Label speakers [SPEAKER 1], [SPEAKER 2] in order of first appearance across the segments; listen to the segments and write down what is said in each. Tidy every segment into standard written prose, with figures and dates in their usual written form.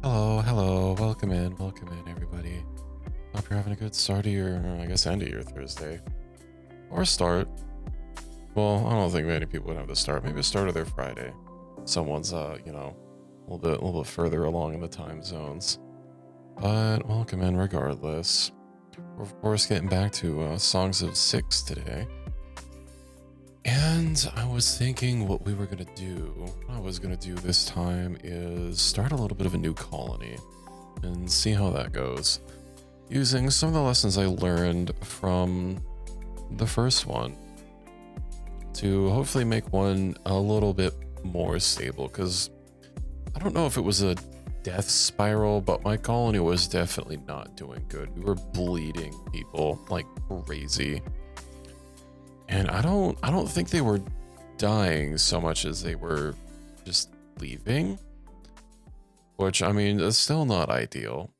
[SPEAKER 1] Hello, welcome in, everybody. Hope you're having a good start of your, I guess, end of your Thursday. Or start. Well, I don't think many people would have the start. Maybe a start of their Friday. Someone's, you know, a little bit further along in the time zones. But welcome in regardless. We're, of course, getting back to Songs of Six today. And I was thinking what we were going to do. What I was going to do this time is start a little bit of a new colony and see how that goes. Using some of the lessons I learned from the first one to hopefully make one a little bit more stable. Because I don't know if it was a death spiral, but my colony was definitely not doing good. We were bleeding people like crazy. And I don't think they were dying so much as they were just leaving. Which, I mean, is still not ideal.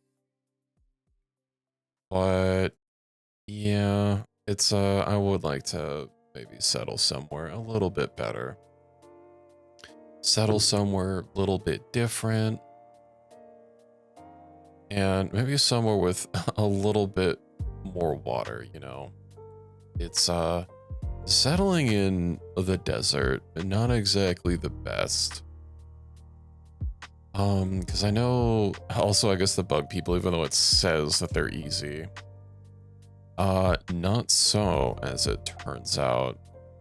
[SPEAKER 1] But yeah, it's I would like to maybe settle somewhere a little bit better. Settle somewhere a little bit different. And maybe somewhere with a little bit more water, you know. It's settling in the desert, not exactly the best. Because I know also, I guess the bug people, even though it says that they're easy, not so as it turns out.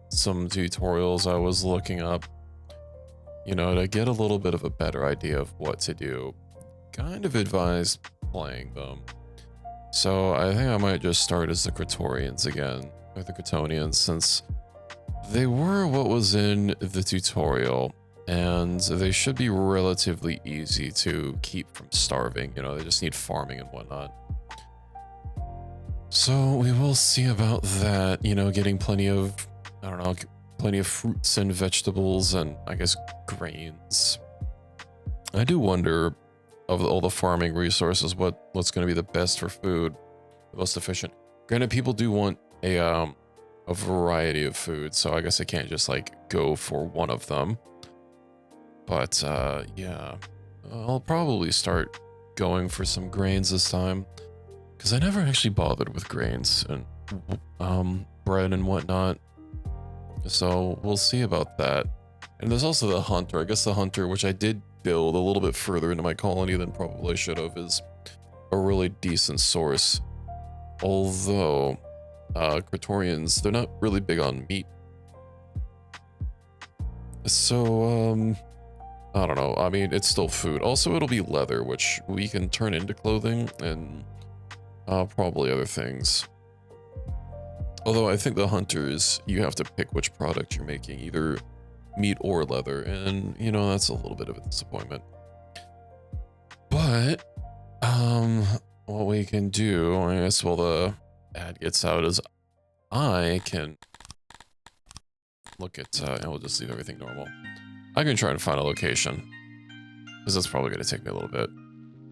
[SPEAKER 1] Some tutorials I was looking up, you know, to get a little bit of a better idea of what to do, kind of advised playing them. So I think I might just start as the Kratorians again, or the Kratonians, since they were what was in the tutorial, and they should be relatively easy to keep from starving. You know, they just need farming and whatnot. So we will see about that, you know, getting plenty of, I don't know, plenty of fruits and vegetables and I guess grains. I do wonder, of all the farming resources, what's going to be the best for food, the most efficient. Granted, people do want a variety of food, so I guess I can't just like go for one of them. But yeah, I'll probably start going for some grains this time, because I never actually bothered with grains and bread and whatnot. So we'll see about that. And there's also the hunter. I guess the hunter, which I did build a little bit further into my colony than probably I should have, is a really decent source. Although Kratorians, they're not really big on meat. So I don't know. I mean, it's still food. Also, it'll be leather, which we can turn into clothing and probably other things. Although I think the hunters, you have to pick which product you're making, either meat or leather, and you know, that's a little bit of a disappointment. But what we can do, I guess, while the ad gets out, is I can look at and we'll just leave everything normal. I can try and find a location, because that's probably going to take me a little bit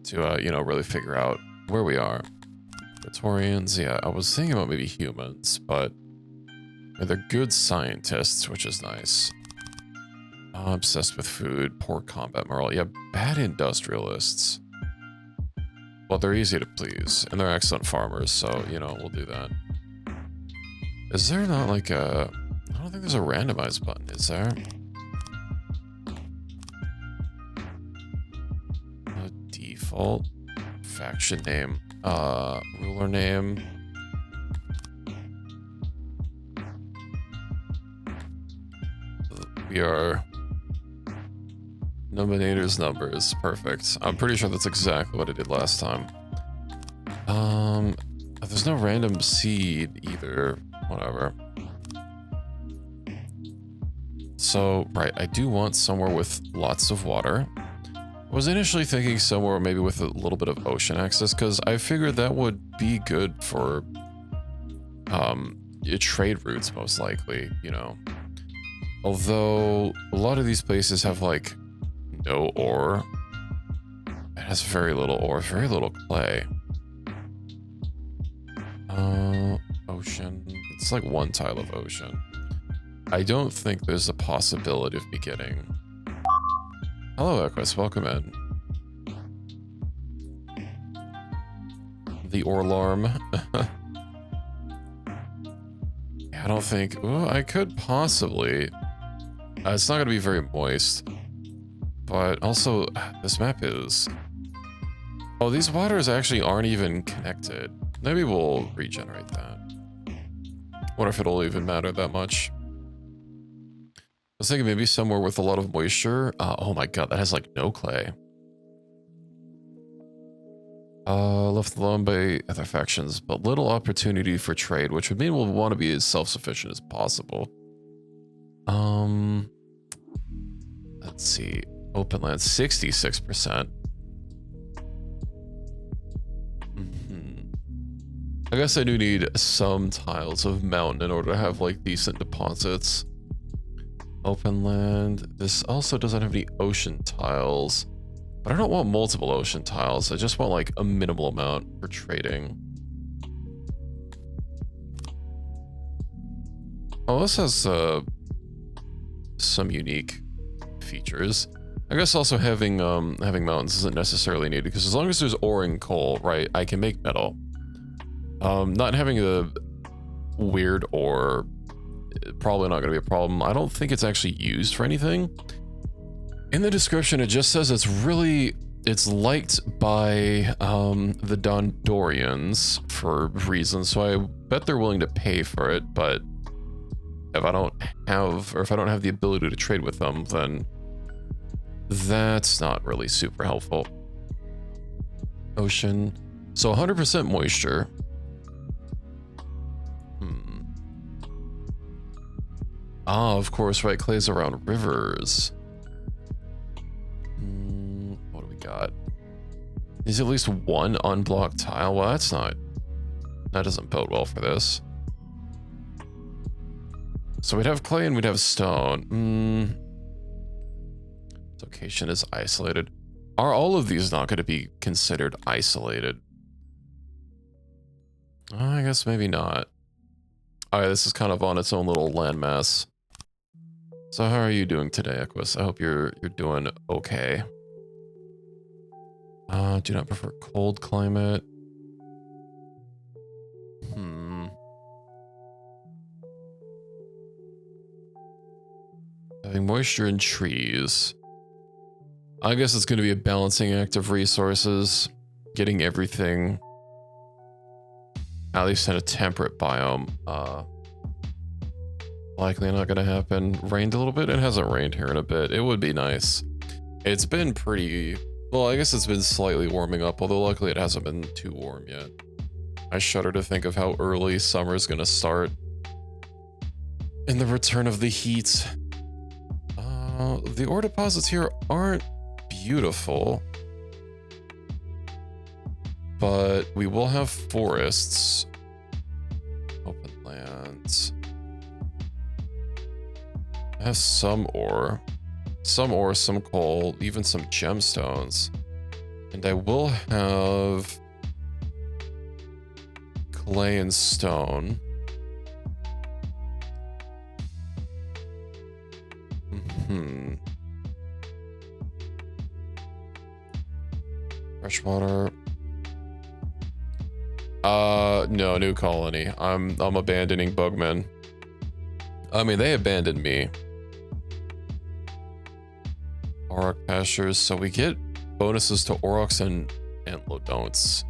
[SPEAKER 1] to you know, really figure out where we are. Praetorians, yeah, I was thinking about maybe humans, but they're good scientists, which is nice. Obsessed with food, poor combat moral. Yeah, bad industrialists. But they're easy to please, and they're excellent farmers, so, you know, we'll do that. Is there not like a... I don't think there's a randomize button, is there? A default faction name. Ruler name. We are Numbinator's numbers. Perfect. I'm pretty sure that's exactly what I did last time. There's no random seed either. Whatever. So, right, I do want somewhere with lots of water. I was initially thinking somewhere maybe with a little bit of ocean access, because I figured that would be good for trade routes, most likely, you know. Although a lot of these places have like no ore. It has very little ore, very little clay. Ocean. It's like one tile of ocean. I don't think there's a possibility of me getting... Hello, Equus. Welcome in. the alarm. I don't think... Well, I could possibly... it's not going to be very moist. But also, this map is... Oh, these waters actually aren't even connected. Maybe we'll regenerate that. Wonder if it'll even matter that much. I was thinking maybe somewhere with a lot of moisture. Oh my god, that has like no clay. Left alone by other factions, but little opportunity for trade, which would mean we'll want to be as self-sufficient as possible. Let's see. Open land, 66%. I guess I do need some tiles of mountain in order to have like decent deposits. Open land. This also doesn't have any ocean tiles. But I don't want multiple ocean tiles. I just want like a minimal amount for trading. Oh, this has some unique features. I guess also having mountains isn't necessarily needed because as long as there's ore and coal, right, I can make metal. Not having a weird ore, probably not going to be a problem. I don't think it's actually used for anything. In the description, it just says it's liked by the Dondorians for reasons, so I bet they're willing to pay for it, but if I don't have the ability to trade with them, then that's not really super helpful. Ocean. So 100% moisture. Ah, of course, right, clay's around rivers. What do we got? Is at least one unblocked tile? Well, that doesn't bode well for this. So we'd have clay and we'd have stone. Location is isolated. Are all of these not going to be considered isolated? I guess maybe not. Alright, this is kind of on its own little landmass. So how are you doing today, Equus? I hope you're doing okay. Do not prefer cold climate. Having moisture in trees. I guess it's going to be a balancing act of resources. Getting everything, at least in a temperate biome. Likely not going to happen. Rained a little bit? It hasn't rained here in a bit. It would be nice. It's been pretty... Well, I guess it's been slightly warming up, although luckily it hasn't been too warm yet. I shudder to think of how early summer is going to start. In the return of the heat. The ore deposits here aren't beautiful. But we will have forests. Open lands. I have some ore, some coal, even some gemstones. And I will have clay and stone. Freshwater. No, new colony. I'm abandoning Bugmen. I mean, they abandoned me. Auroch pastures, so we get bonuses to Aurochs and Antlodonts.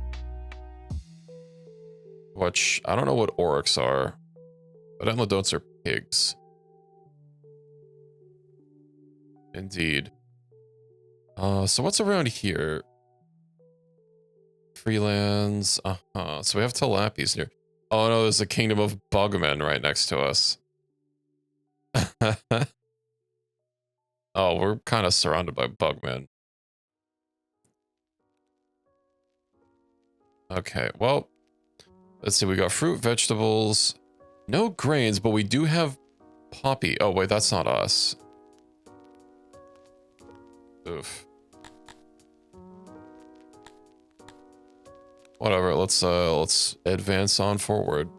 [SPEAKER 1] Which, I don't know what Aurochs are, but Antlodonts are pigs. Indeed. So what's around here? Freelands. So we have Tilapis here. Oh no, there's a kingdom of bugmen right next to us. Oh, we're kind of surrounded by bugmen. Okay, well, let's see. We got fruit, vegetables, no grains, but we do have poppy. Oh wait, that's not us. Oof. Whatever, let's advance on forward.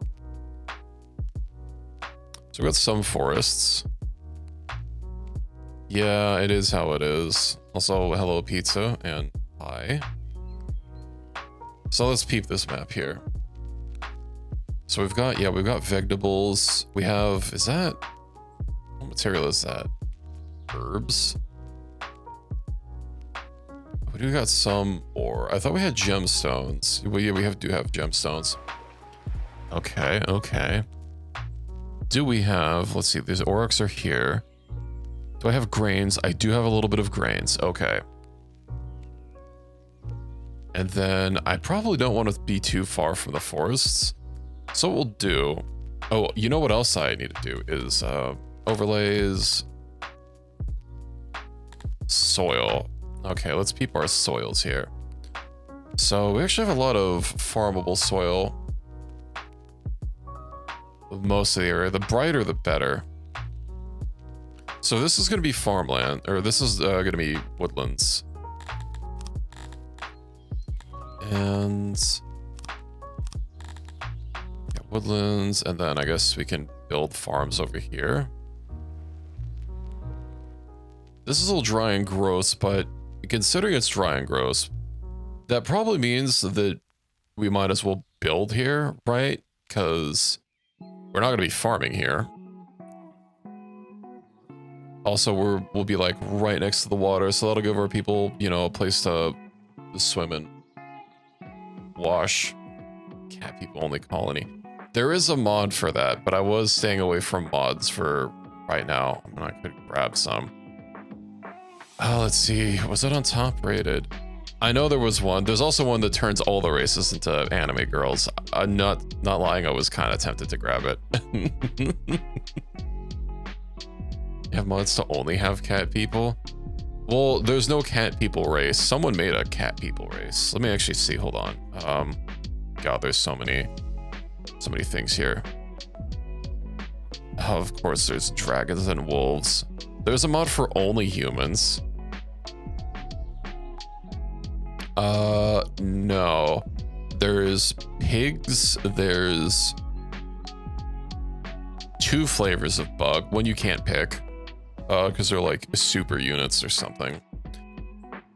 [SPEAKER 1] So we got some forests. Yeah, it is how it is. Also, hello pizza and pie. So let's peep this map here. So we've got, yeah, we've got vegetables. We have, is that, what material is that? Herbs? We do got some ore. I thought we had gemstones. Well, yeah, do have gemstones. Okay, okay. Do we have, let's see, these oryx are here. Do I have grains? I do have a little bit of grains. Okay. And then I probably don't want to be too far from the forests. So what we'll do, oh, you know what else I need to do is overlays, soil. Okay, let's peep our soils here. So we actually have a lot of farmable soil. Most of the area, the brighter the better. So this is going to be farmland, or this is going to be woodlands. And yeah, woodlands, and then I guess we can build farms over here. This is a little dry and gross, but considering it's dry and gross, that probably means that we might as well build here, right? Because we're not going to be farming here. Also, we'll be like right next to the water, so that'll give our people, you know, a place to swim in. Wash. Cat people only colony. There is a mod for that, but I was staying away from mods for right now. I mean, I could grab some. Oh, let's see. Was it on top rated? I know there was one. There's also one that turns all the races into anime girls. I'm not lying. I was kind of tempted to grab it. You have mods to only have cat people? Well, there's no cat people race. Someone made a cat people race. Let me actually see. Hold on. God, there's so many things here. Oh, of course, there's dragons and wolves. There's a mod for only humans. No. There's pigs. There's 2 flavors of bug. One you can't pick. Because they're like super units or something.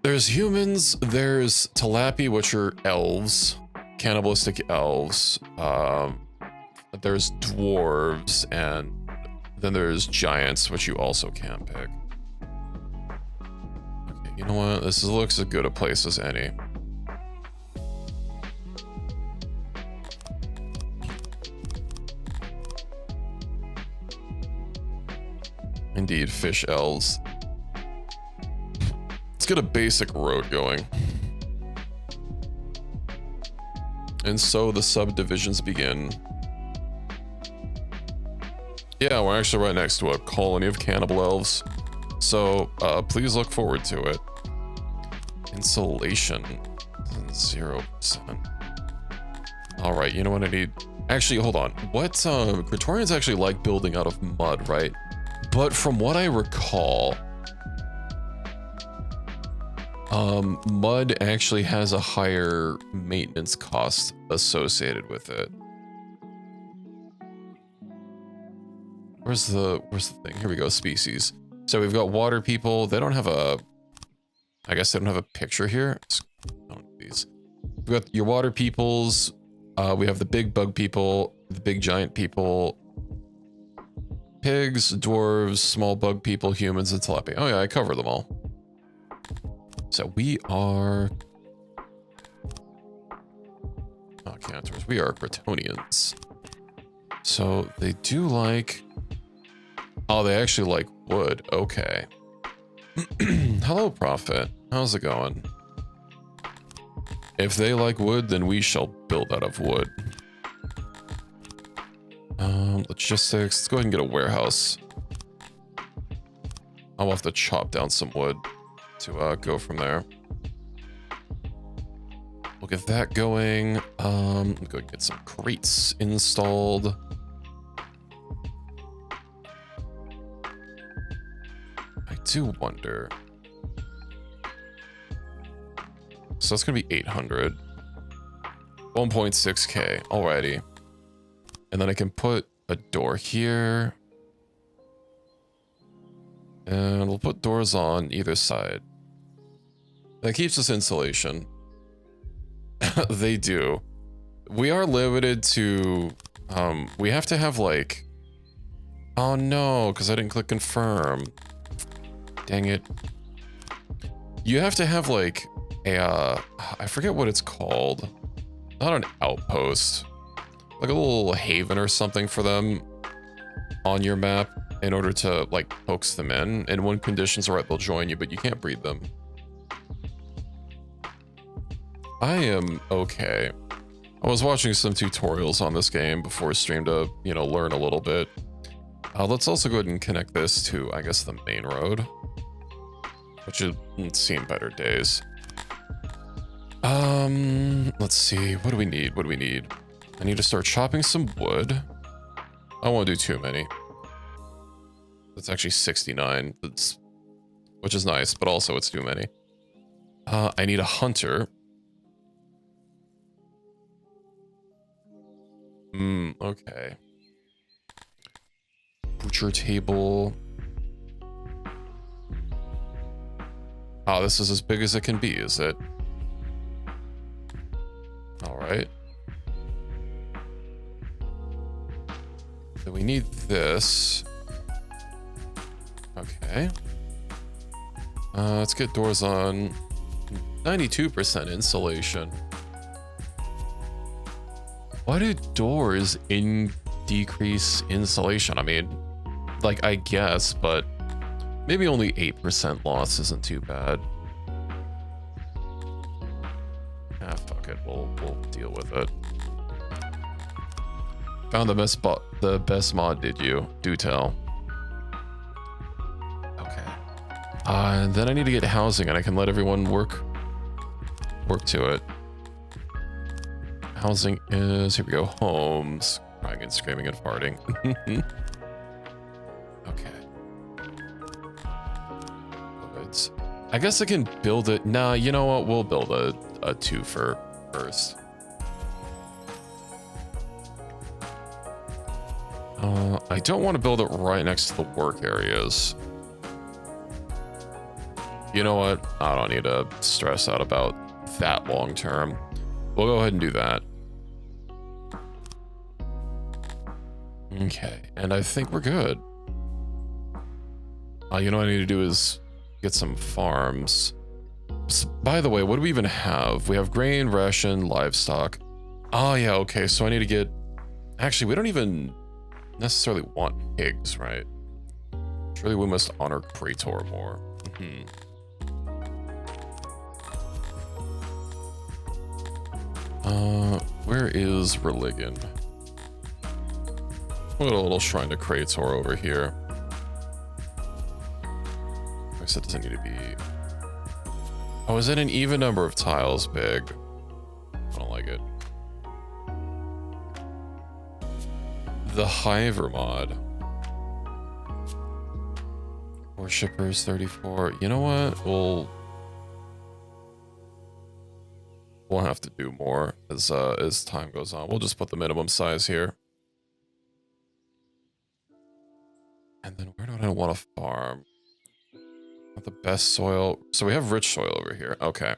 [SPEAKER 1] There's humans, there's Talapi, which are elves, cannibalistic elves. There's dwarves, and then there's giants, which you also can't pick. Okay, you know what? This looks as good a place as any. Indeed, fish elves. Let's get a basic road going. And so the subdivisions begin. Yeah, we're actually right next to a colony of cannibal elves. So please look forward to it. Insulation, 0%. All right, you know what I need? Actually, hold on. What, Praetorians actually like building out of mud, right? But from what I recall, mud actually has a higher maintenance cost associated with it. Where's the thing? Here we go, species. So we've got water people. They don't have a, I guess they don't have a picture here. These. We've got your water peoples. We have the big bug people, the big giant people, pigs, dwarves, small bug people, humans, and telepathy. Oh yeah, I covered them all. So we are... Oh, cantors. We are Bretonians. So they do like... Oh, they actually like wood. Okay. Hello, Prophet. How's it going? If they like wood, then we shall build out of wood. Logistics. Let's go ahead and get a warehouse. I'll have to chop down some wood to go from there. We'll get that going. Go and get some crates installed. I do wonder. So that's gonna be 800. 1.6k. Alrighty. And then I can put a door here. And we'll put doors on either side. That keeps us insulation. They do. We are limited to, we have to have like, oh no, because I didn't click confirm. Dang it. You have to have like a, I forget what it's called. Not an outpost. Like a little haven or something for them on your map in order to like coax them in. And when conditions are right, they'll join you, but you can't breed them. I am okay. I was watching some tutorials on this game before stream to, you know, learn a little bit. Let's also go ahead and connect this to, I guess, the main road, which has seen better days. Let's see. What do we need? What do we need? I need to start chopping some wood. I don't want to do too many. That's actually 69. Which is nice, but also it's too many. I need a hunter. Okay. Butcher table. Oh, this is as big as it can be, is it? All right. So we need this. Okay. Let's get doors on. 92% insulation. Why do doors decrease insulation? I mean, like, I guess, but maybe only 8% loss isn't too bad. Ah, fuck it. We'll deal with it. Found the best mod, did you? Do tell. Okay. And then I need to get housing, and I can let everyone work to it. Housing is, here we go, homes. Crying and screaming and farting. Okay. I guess I can build it. Nah, you know what? We'll build a twofer first. I don't want to build it right next to the work areas. You know what? I don't need to stress out about that long term. We'll go ahead and do that. Okay, and I think we're good. You know what I need to do is get some farms. By the way, what do we even have? We have grain, ration, livestock. Oh yeah, okay, so I need to get... Actually, we don't even necessarily want pigs, right? Surely we must honor Praetor more. Where is Religion? Put a little shrine to Krator over here. I guess it doesn't need to be... Oh, is it an even number of tiles big? I don't like it. The Hiver mod. Worshippers 34. You know what? We'll have to do more as time goes on. We'll just put the minimum size here. And then where do I want to farm? Not the best soil. So we have rich soil over here. Okay.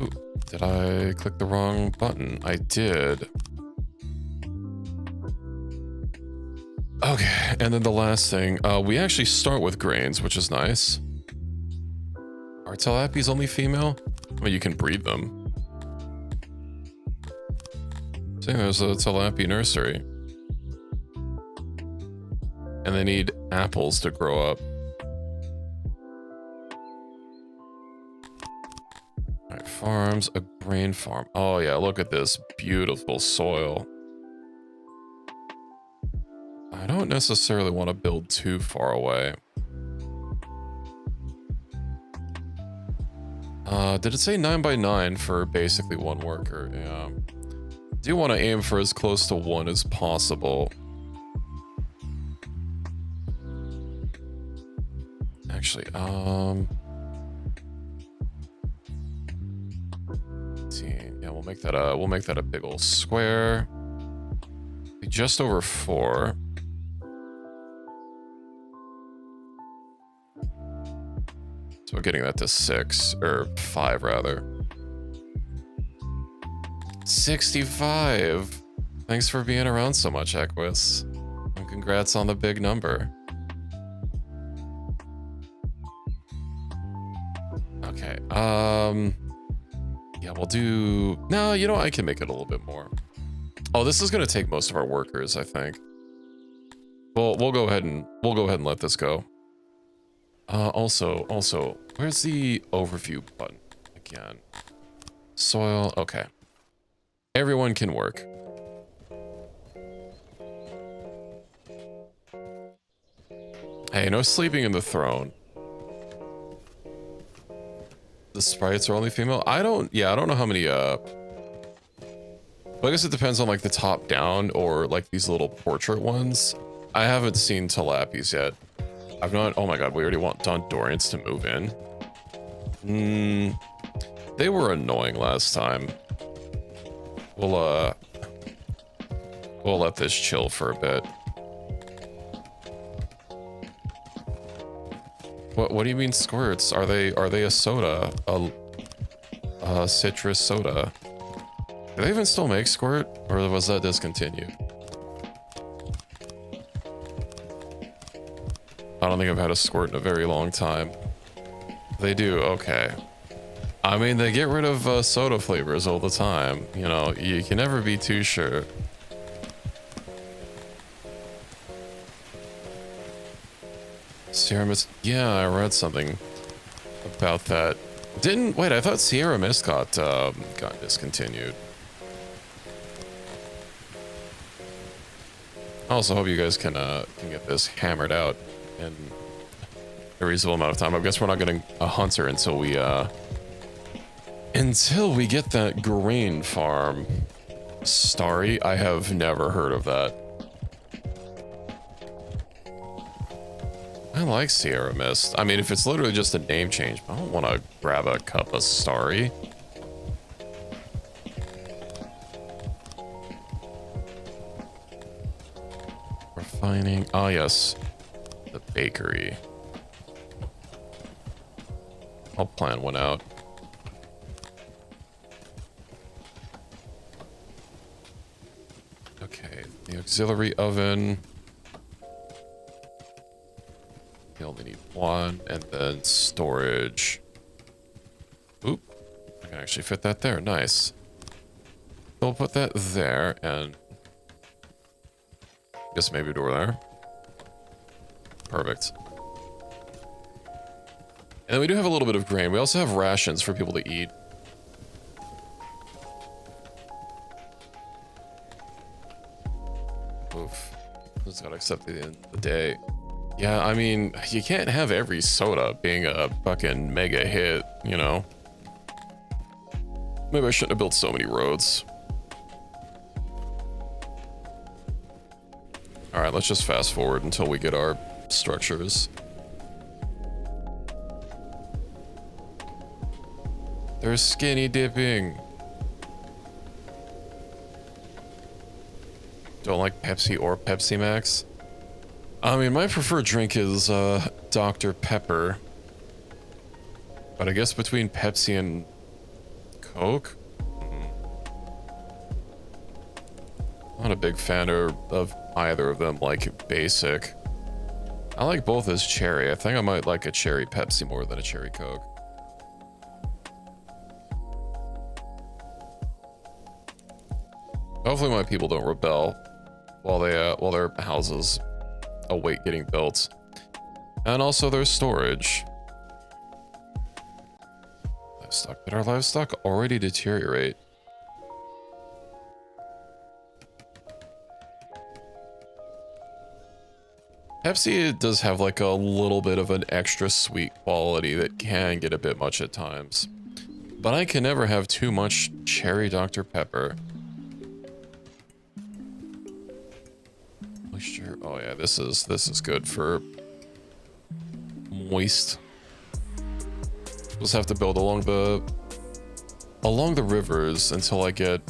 [SPEAKER 1] Ooh, did I click the wrong button? I did. Okay, and then the last thing. We actually start with grains, which is nice. Are tilapias only female? I mean, you can breed them. See, there's a tilapia nursery. And they need apples to grow up. Alright, farms, a grain farm. Oh yeah, look at this beautiful soil. I don't necessarily want to build too far away. Did it say 9 by 9 for basically one worker? Yeah. Do want to aim for as close to 1 as possible. Actually, yeah, we'll make that a big old square. Be just over 4. So we're getting that to 6 or 5 rather. 65. Thanks for being around so much, Equus. And congrats on the big number. Okay, yeah, we'll do, no, you know, I can make it a little bit more. Oh, this is gonna take most of our workers, I think. Well, we'll go ahead and let this go. Also, where's the overview button again? Soil, okay. Everyone can work. Hey, no sleeping in the throne. The sprites are only female? I don't know how many, I guess it depends on like the top down or like these little portrait ones. I haven't seen Tilapis yet. I've not, oh my god, we already want Dondorians to move in. They were annoying last time. We'll let this chill for a bit. What do you mean squirts? Are they a soda? A citrus soda? Do they even still make squirt? Or was that discontinued? I don't think I've had a squirt in a very long time. They do, okay. I mean, they get rid of soda flavors all the time. You know, you can never be too sure. Sierra Mist, yeah, I read something about that. Wait, I thought Sierra Mist got discontinued. I also hope you guys can get this hammered out in a reasonable amount of time. I guess we're not getting a hunter until we get that grain farm. Starry, I have never heard of that. I like Sierra Mist. I mean, if it's literally just a name change, I don't want to grab a cup of Starry. Refining. Ah, yes. The bakery. I'll plan one out. Okay, the auxiliary oven. You only need one, and then storage. Oop, I can actually fit that there, nice. We'll put that there, and I guess maybe a door there. Perfect. And then we do have a little bit of grain. We also have rations for people to eat. Oof. Just gotta accept the end of the day. Yeah, I mean, you can't have every soda being a fucking mega hit, you know? Maybe I shouldn't have built so many roads. Alright, let's just fast forward until we get our structures. They're skinny dipping. Don't like Pepsi or Pepsi Max? I mean, my preferred drink is Dr. Pepper. But I guess between Pepsi and Coke? Not a big fan of either of them, like basic. I like both as cherry. I think I might like a cherry Pepsi more than a cherry Coke. Hopefully my people don't rebel while their houses await getting built. And also there's storage. Livestock. Did our livestock already deteriorate? Pepsi does have like a little bit of an extra sweet quality that can get a bit much at times. But I can never have too much cherry Dr. Pepper. Moisture. Oh yeah, this is good for moist. Just have to build along the rivers until I get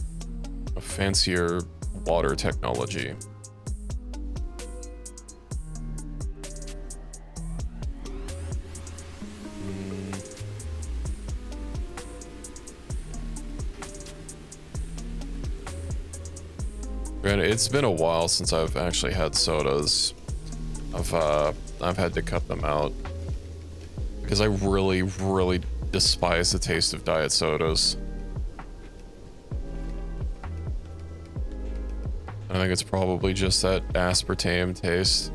[SPEAKER 1] a fancier water technology. Granted, it's been a while since I've actually had sodas. I've had to cut them out because I really, really despise the taste of diet sodas. I think it's probably just that aspartame taste.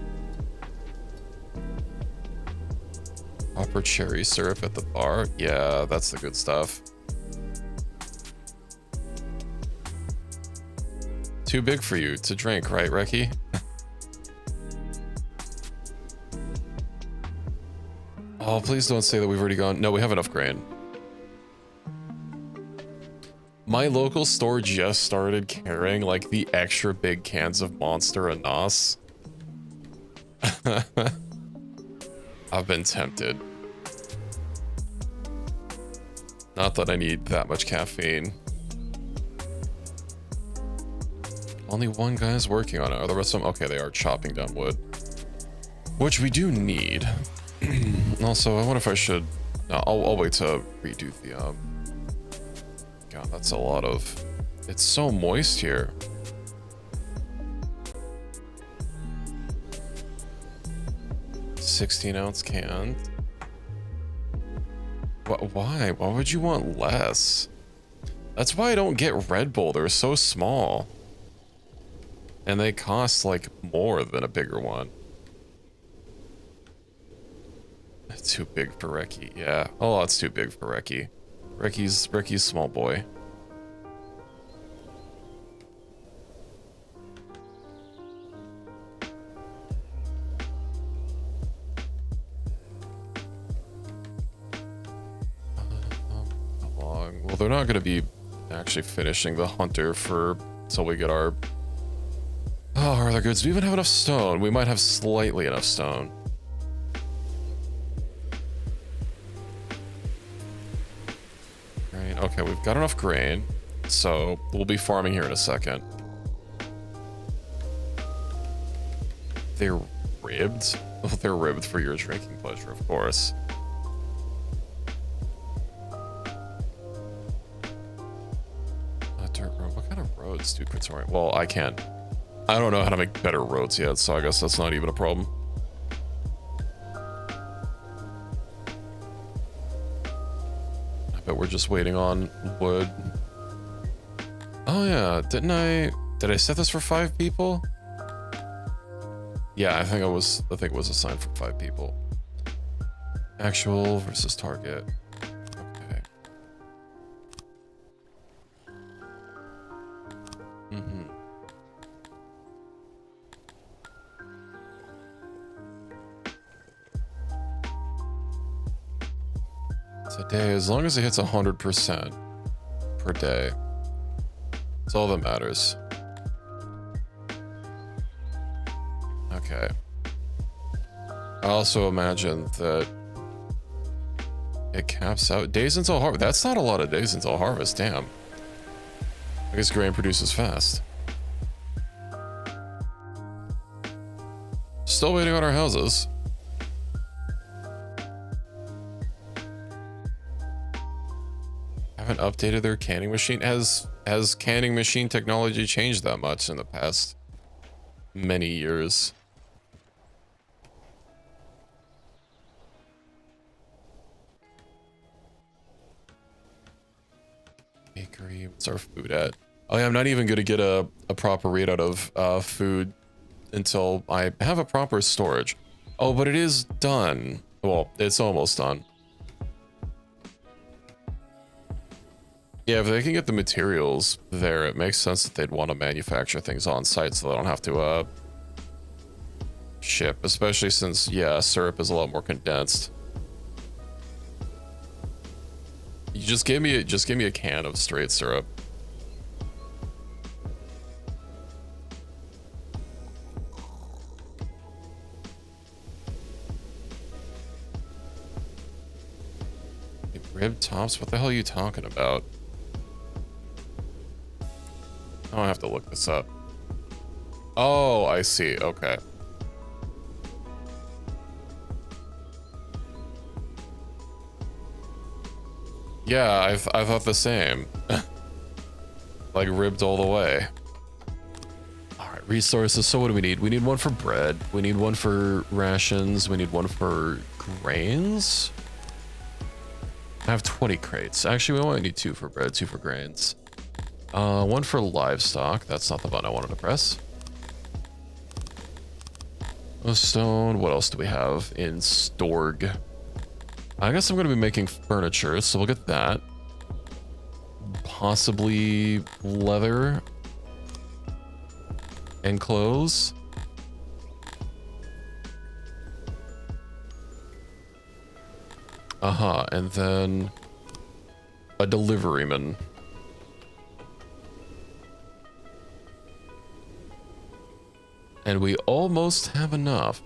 [SPEAKER 1] Proper cherry syrup at the bar? Yeah, that's the good stuff. Too big for you to drink, right, Reki? Oh, please don't say that we've already gone. No, we have enough grain. My local store just started carrying like the extra big cans of Monster and Nos. I've been tempted. Not that I need that much caffeine. Only one guy is working on it. Are the rest of them? Okay, they are chopping down wood. Which we do need. Also, I wonder if I should... No, I'll wait to redo the... God, that's a lot of... It's so moist here. $16-ounce can. Why? Why would you want less? That's why I don't get Red Bull. They're so small. And they cost like more than a bigger one. That's too big for Reki. Yeah. Oh, it's too big for Reki. Reki's small boy. How long? Well, they're not going to be actually finishing the hunter for until we get our... Oh, are there goods? Do we even have enough stone? We might have slightly enough stone. Grain. Okay, we've got enough grain. So we'll be farming here in a second. They're ribbed? Oh, they're ribbed for your drinking pleasure, of course. Dirt road. What kind of roads do Praetorian? Well, I can't. I don't know how to make better roads yet, so I guess that's not even a problem. I bet we're just waiting on wood. Oh yeah, did I set this for 5 people? Yeah, I think it was assigned for 5 people. Actual versus target. Okay. Mm-hmm. Today, as long as it hits 100% per day, that's all that matters. Okay. I also imagine that it caps out days until harvest. That's not a lot of days until harvest, damn. I guess grain produces fast. Still waiting on our houses. Haven't updated their canning machine. Has canning machine technology changed that much in the past many years? Bakery, what's our food at? Oh yeah, I'm not even gonna get a proper readout of food until I have a proper storage. Oh, but it is done. Well, it's almost done. Yeah, if they can get the materials there, it makes sense that they'd want to manufacture things on site so they don't have to ship, especially since, yeah, syrup is a lot more condensed. You just give me a can of straight syrup. Rib tops? What the hell are you talking about? I'll have to look this up. Oh, I see. Okay. Yeah, I thought the same. Like ribbed all the way. Resources. So what do we need? We need one for bread. We need one for rations. We need one for grains. I have 20 crates. Actually, we only need 2 for bread, 2 for grains. One for livestock. That's not the button I wanted to press. A stone. What else do we have in Storg? I guess I'm going to be making furniture, so we'll get that. Possibly leather and clothes. And then a deliveryman. And we almost have enough.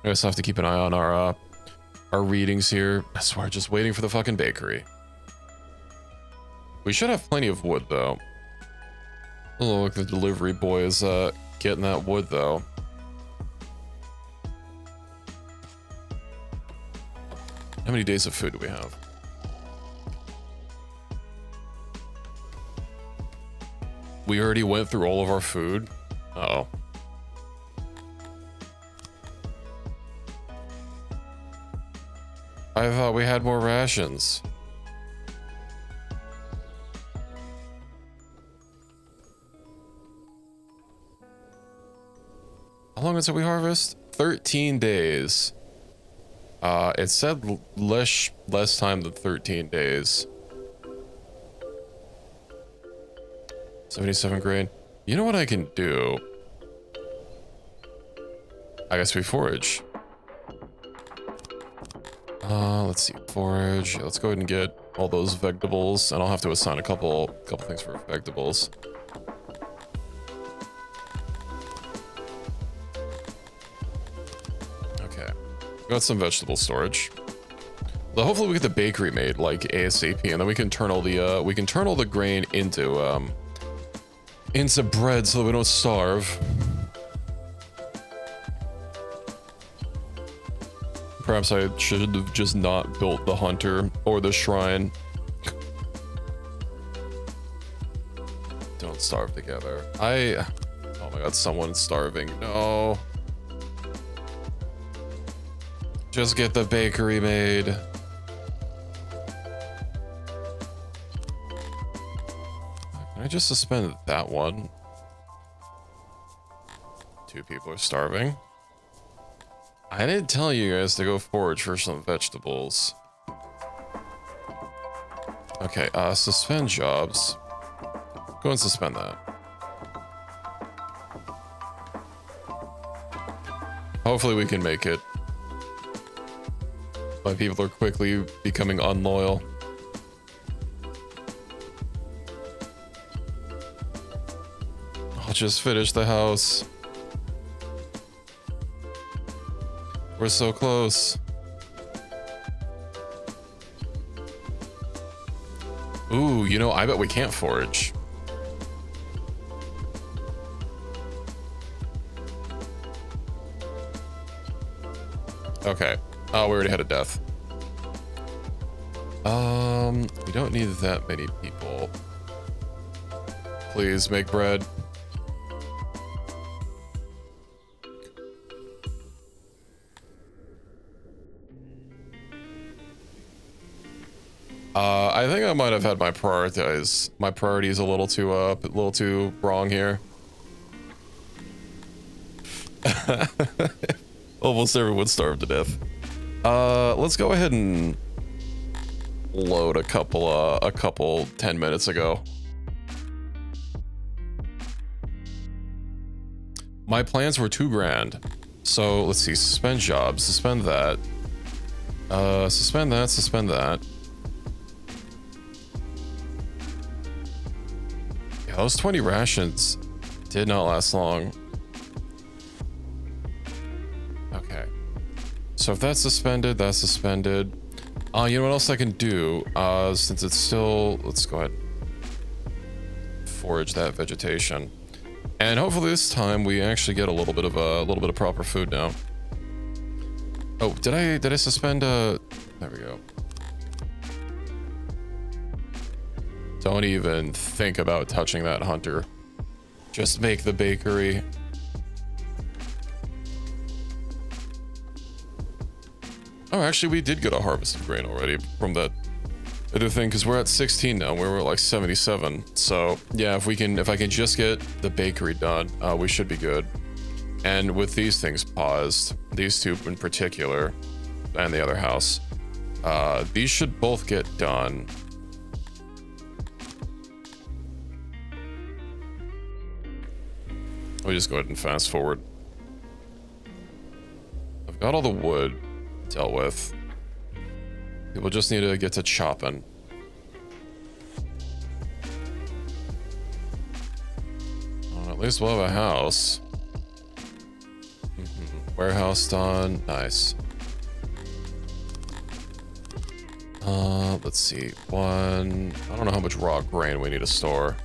[SPEAKER 1] I guess I have to keep an eye on our readings here. I swear, just waiting for the fucking bakery. We should have plenty of wood, though. Oh, look, the delivery boy is getting that wood, though. How many days of food do we have? We already went through all of our food. Uh-oh. I thought we had more rations. How long until we harvest? 13 days. It said less time than 13 days. 77 grain. You know what I can do? I guess we forage. Let's see, forage. Let's go ahead and get all those vegetables, and I'll have to assign a couple things for vegetables. Okay, got some vegetable storage. So hopefully we get the bakery made like ASAP, and then we can turn all the grain into bread so that we don't starve. Perhaps I should have just not built the hunter or the shrine. Don't starve together. Oh my god, someone's starving. No. Just get the bakery made. Can I just suspend that one? 2 people are starving. I didn't tell you guys to go forage for some vegetables. Okay, suspend jobs. Go and suspend that. Hopefully we can make it. My people are quickly becoming unloyal. I'll just finish the house. We're so close. Ooh, you know, I bet we can't forage. Okay. Oh, we already had a death. We don't need that many people. Please make bread. I think I might have had my priorities a little too wrong here. Almost everyone starved to death. Let's go ahead and load a couple 10 minutes ago. My plans were $2 grand. So let's see, suspend jobs, suspend that. Suspend that, suspend that. Yeah, those 20 rations did not last long. Okay. So if that's suspended, that's suspended. You know what else I can do? Since it's still, let's go ahead. Forage that vegetation. And hopefully this time we actually get a little bit of proper food now. Oh, did I suspend there we go. Don't even think about touching that hunter. Just make the bakery. Oh, actually, we did get a harvested grain already from that other thing, because we're at 16 now. We were at like 77. So yeah, if I can just get the bakery done, we should be good. And with these things paused, these two in particular, and the other house, these should both get done. Let me just go ahead and fast forward. I've got all the wood dealt with. People just need to get to chopping. At least we'll have a house. Warehouse done. Nice. Let's see. I don't know how much raw grain we need to store.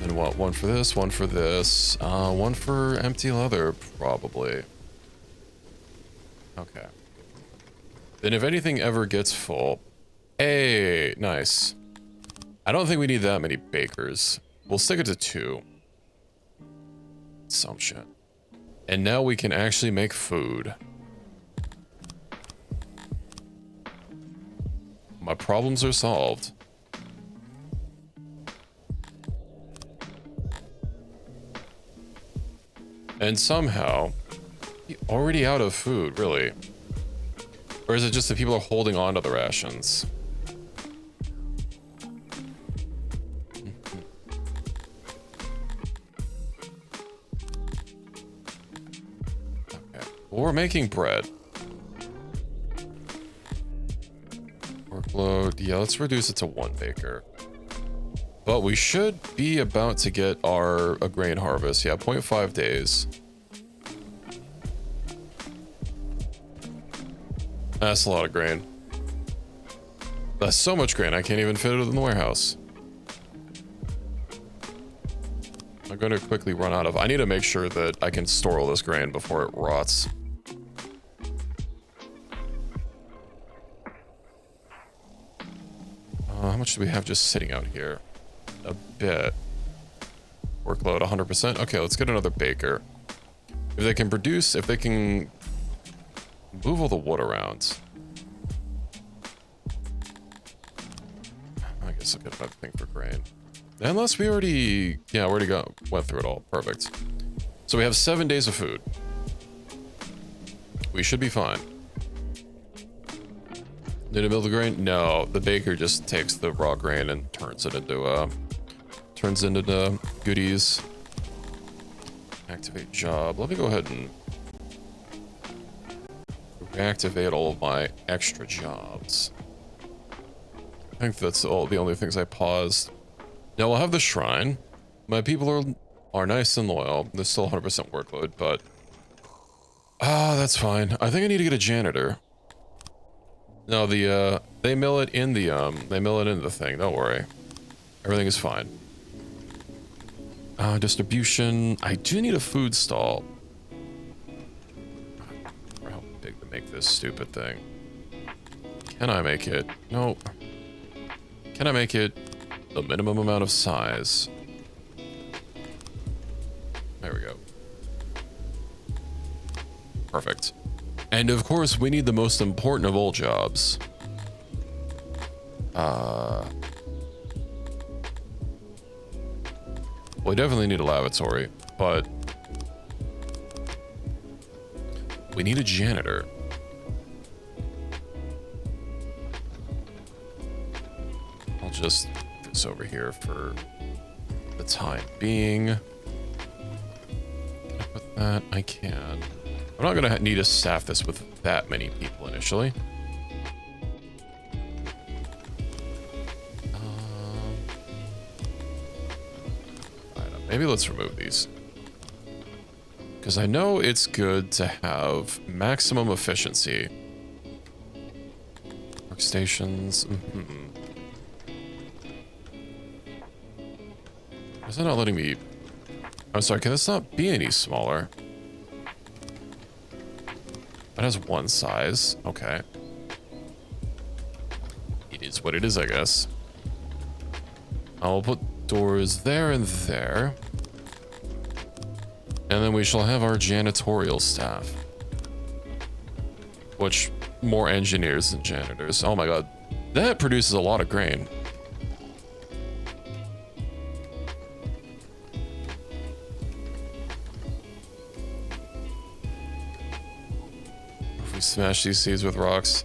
[SPEAKER 1] And what? One for this, one for this, one for empty leather, probably. Okay. Then if anything ever gets full... Hey, nice. I don't think we need that many bakers. We'll stick it to 2. Some shit. And now we can actually make food. My problems are solved. And somehow, already out of food, really. Or is it just that people are holding on to the rations? Okay. Well, we're making bread. Workload. Yeah, let's reduce it to 1 baker. But we should be about to get a grain harvest. Yeah, 0.5 days. That's a lot of grain. That's so much grain, I can't even fit it in the warehouse. I'm going to quickly run out of... I need to make sure that I can store all this grain before it rots. How much do we have just sitting out here? A bit. Workload 100%. Okay, let's get another baker. If they can produce, if they can move all the wood around. I guess I'll get another thing for grain. Unless we already, yeah, we already went through it all. Perfect. So we have 7 days of food. We should be fine. Need to build the grain? No, the baker just takes the raw grain and turns it into goodies. Activate job. Let me go ahead and reactivate all of my extra jobs. I think that's all the only things I paused. Now we'll have the shrine. My people are nice and loyal. There's still 100% workload, but that's fine. I think I need to get a janitor. No, they mill it in the thing. Don't worry, everything is fine. Distribution. I do need a food stall. How big to make this stupid thing? Can I make it? No. Can I make it the minimum amount of size? There we go. Perfect. And of course, we need the most important of all jobs. We definitely need a lavatory, but we need a janitor. I'll just put this over here for the time being. Can I put that? I can. I'm not gonna need to staff this with that many people initially. Maybe let's remove these. Because I know it's good to have maximum efficiency. Workstations. Is that not letting me... I'm sorry, can this not be any smaller? That has one size. Okay. That's what it is, I guess. I'll put doors there and there. And then we shall have our janitorial staff. Which, more engineers than janitors. Oh my god. That produces a lot of grain. If we smash these seeds with rocks.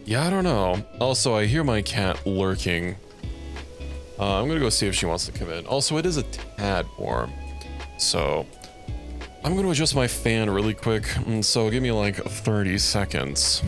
[SPEAKER 1] Yeah, I don't know. Also, I hear my cat lurking. I'm gonna go see if she wants to come in. Also, it is a tad warm. So, I'm gonna adjust my fan really quick. So, give me like 30 seconds.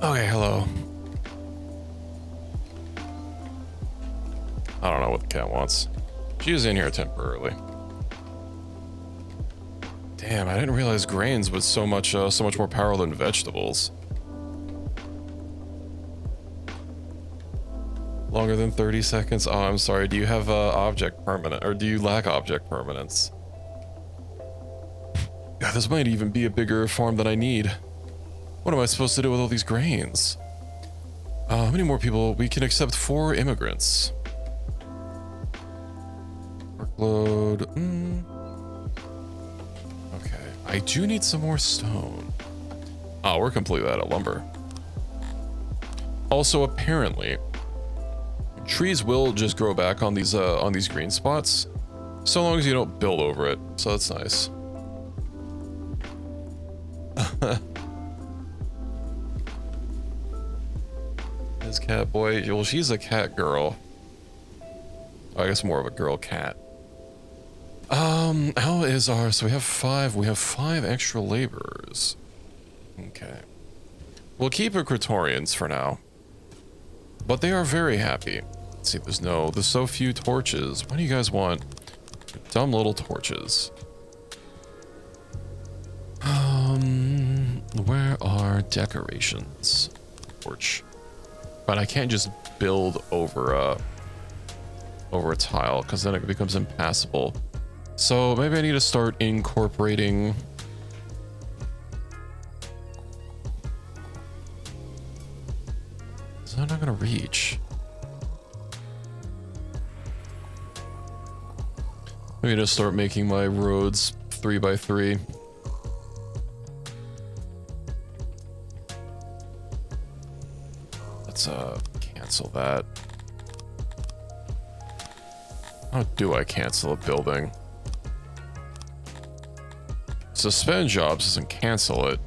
[SPEAKER 1] Okay, hello. I don't know what the cat wants. She is in here temporarily. Damn, I didn't realize grains was so much more power than vegetables. Longer than 30 seconds? Oh, I'm sorry. Do you have object permanent, or do you lack object permanence? God, this might even be a bigger farm than I need. What am I supposed to do with all these grains? How many more people? We can accept 4 immigrants. Workload. Okay. I do need some more stone. Oh, we're completely out of lumber. Also, apparently, trees will just grow back on these green spots, so long as you don't build over it. So that's nice. This cat boy, well, she's a cat girl. I guess more of a girl cat. How is our, so we have 5 extra laborers. Okay. We'll keep Equatorians for now. But they are very happy. Let's see, there's so few torches. What do you guys want? Dumb little torches. Where are decorations? Torch. But I can't just build over a tile, because then it becomes impassable. So maybe I need to start incorporating. Is that not gonna reach? Maybe just start making my roads 3x3. Let's cancel that. How do I cancel a building? Suspend jobs doesn't cancel it.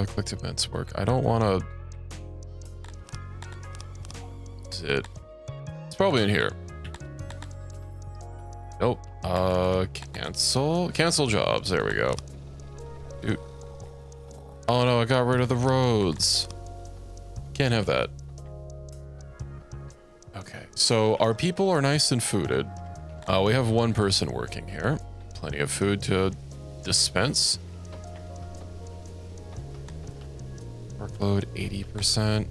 [SPEAKER 1] Click to events work. I don't want to. Is it? It's probably in here. Nope. Cancel jobs. There we go. Dude. Oh no, I got rid of the roads. Can't have that. Okay, so our people are nice and fooded. We have 1 person working here. Plenty of food to dispense. Workload 80%.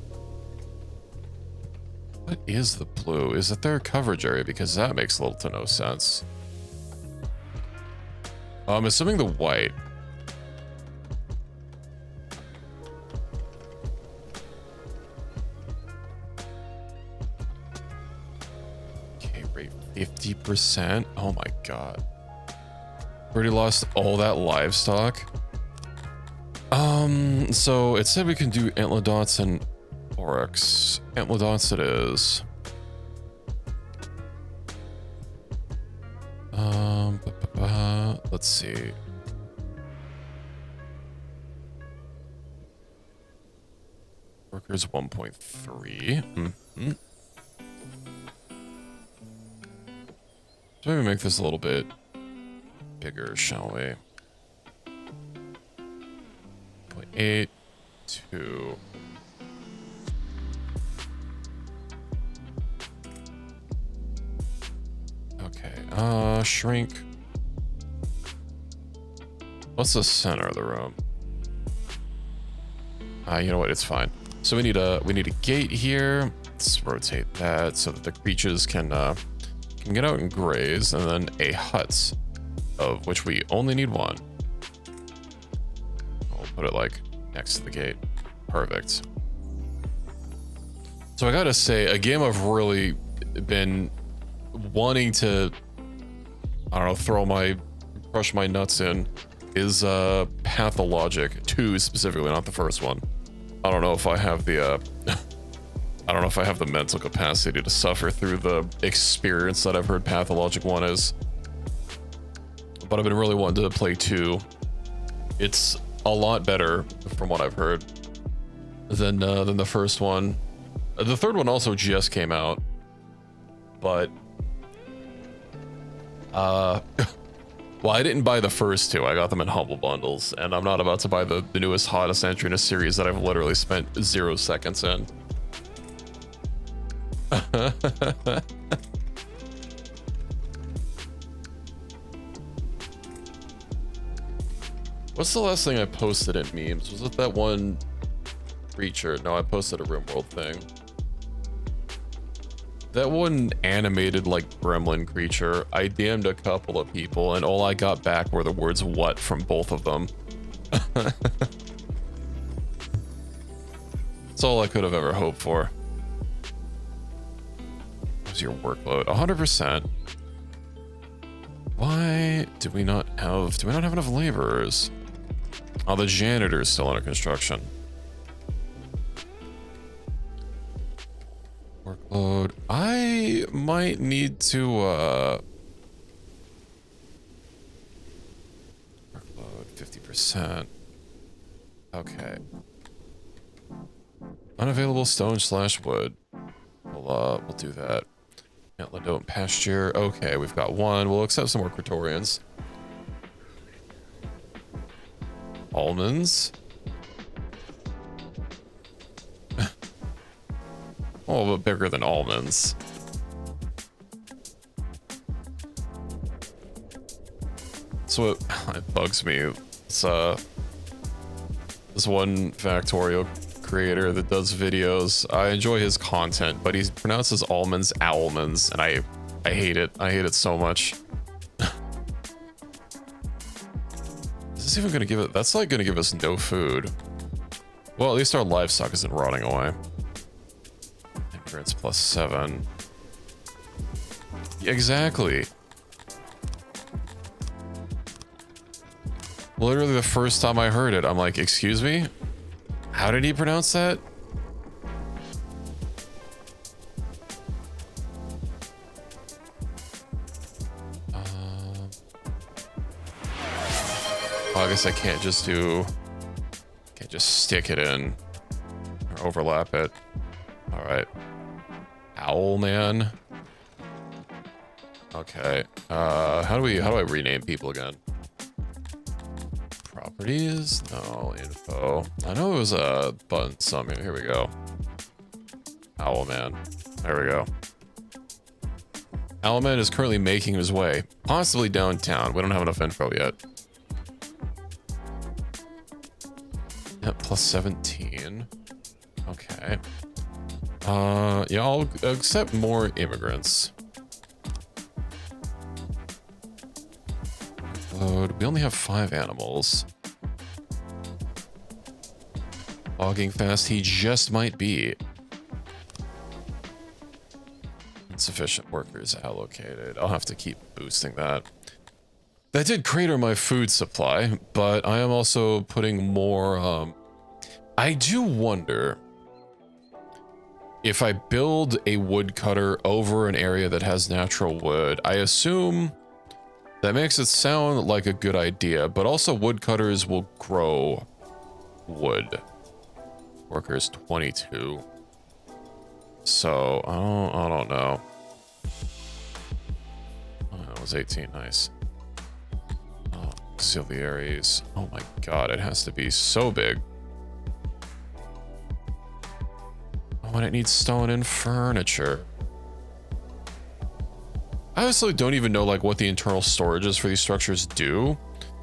[SPEAKER 1] What is the blue? Is it their coverage area? Because that makes little to no sense. I'm assuming the white. 50%. Oh my god. Already lost all that livestock. So it said we can do antler dots and oryx. Antler dots it is. Let's see. Workers 1.3. Mm-hmm. So maybe make this a little bit bigger, shall we? 0.8, 2. Okay, shrink. What's the center of the room? You know what, it's fine. So we need a gate here. Let's rotate that so that the creatures can get out and graze, and then a hut, of which we only need one. I'll put it like next to the gate. Perfect. So I gotta say, a game I've really been wanting to, I don't know, crush my nuts in is Pathologic 2 specifically, not the first one. I don't know if I have the I don't know if I have the mental capacity to suffer through the experience that I've heard Pathologic 1 is. But I've been really wanting to play 2. It's a lot better from what I've heard than the first one. The third one also just came out, but well, I didn't buy the first 2. I got them in humble bundles, and I'm not about to buy the newest hottest entry in a series that I've literally spent 0 seconds in. What's the last thing I posted in memes? Was it that one creature? No, I posted a RimWorld thing. That one animated like gremlin creature, I DM'd a couple of people and all I got back were the words "what" from both of them. That's all I could have ever hoped for. What's your workload? 100%. Why do we not have enough laborers? Oh, the janitor's still under construction. Workload. I might need to workload 50%. Okay. Unavailable stone/wood. We'll do that. Antler don't pasture. Okay, we've got one. We'll accept some more Praetorians. Almonds. A little bit bigger than almonds. So it bugs me. It's this one Factorio creator that does videos. I enjoy his content, but he pronounces almonds almonds, and I hate it. I hate it so much. Is this even gonna give it? That's like gonna give us no food. Well, at least our livestock isn't rotting away. Endurance +7. Exactly. Literally the first time I heard it, I'm like, excuse me? How did he pronounce that? Well, I guess I can't just stick it in or overlap it. All right. Owl man. Okay. How do I rename people again? Properties? No, info. I know it was a button somewhere. Here we go. Owlman. There we go. Owlman is currently making his way, possibly downtown. We don't have enough info yet. Yep, +17. Okay. Yeah, I'll accept more immigrants. We only have 5 animals. Logging fast, he just might be. insufficient workers allocated. I'll have to keep boosting that. That did crater my food supply, but I am also putting more, I do wonder if I build a woodcutter over an area that has natural wood. I assume that makes it sound like a good idea, but also woodcutters will grow wood. Workers 22. So, I don't know. Oh, that was 18, nice. Oh, auxiliaries. Oh my god, it has to be so big. Oh, and it needs stone and furniture. I honestly don't even know like what the internal storages for these structures do,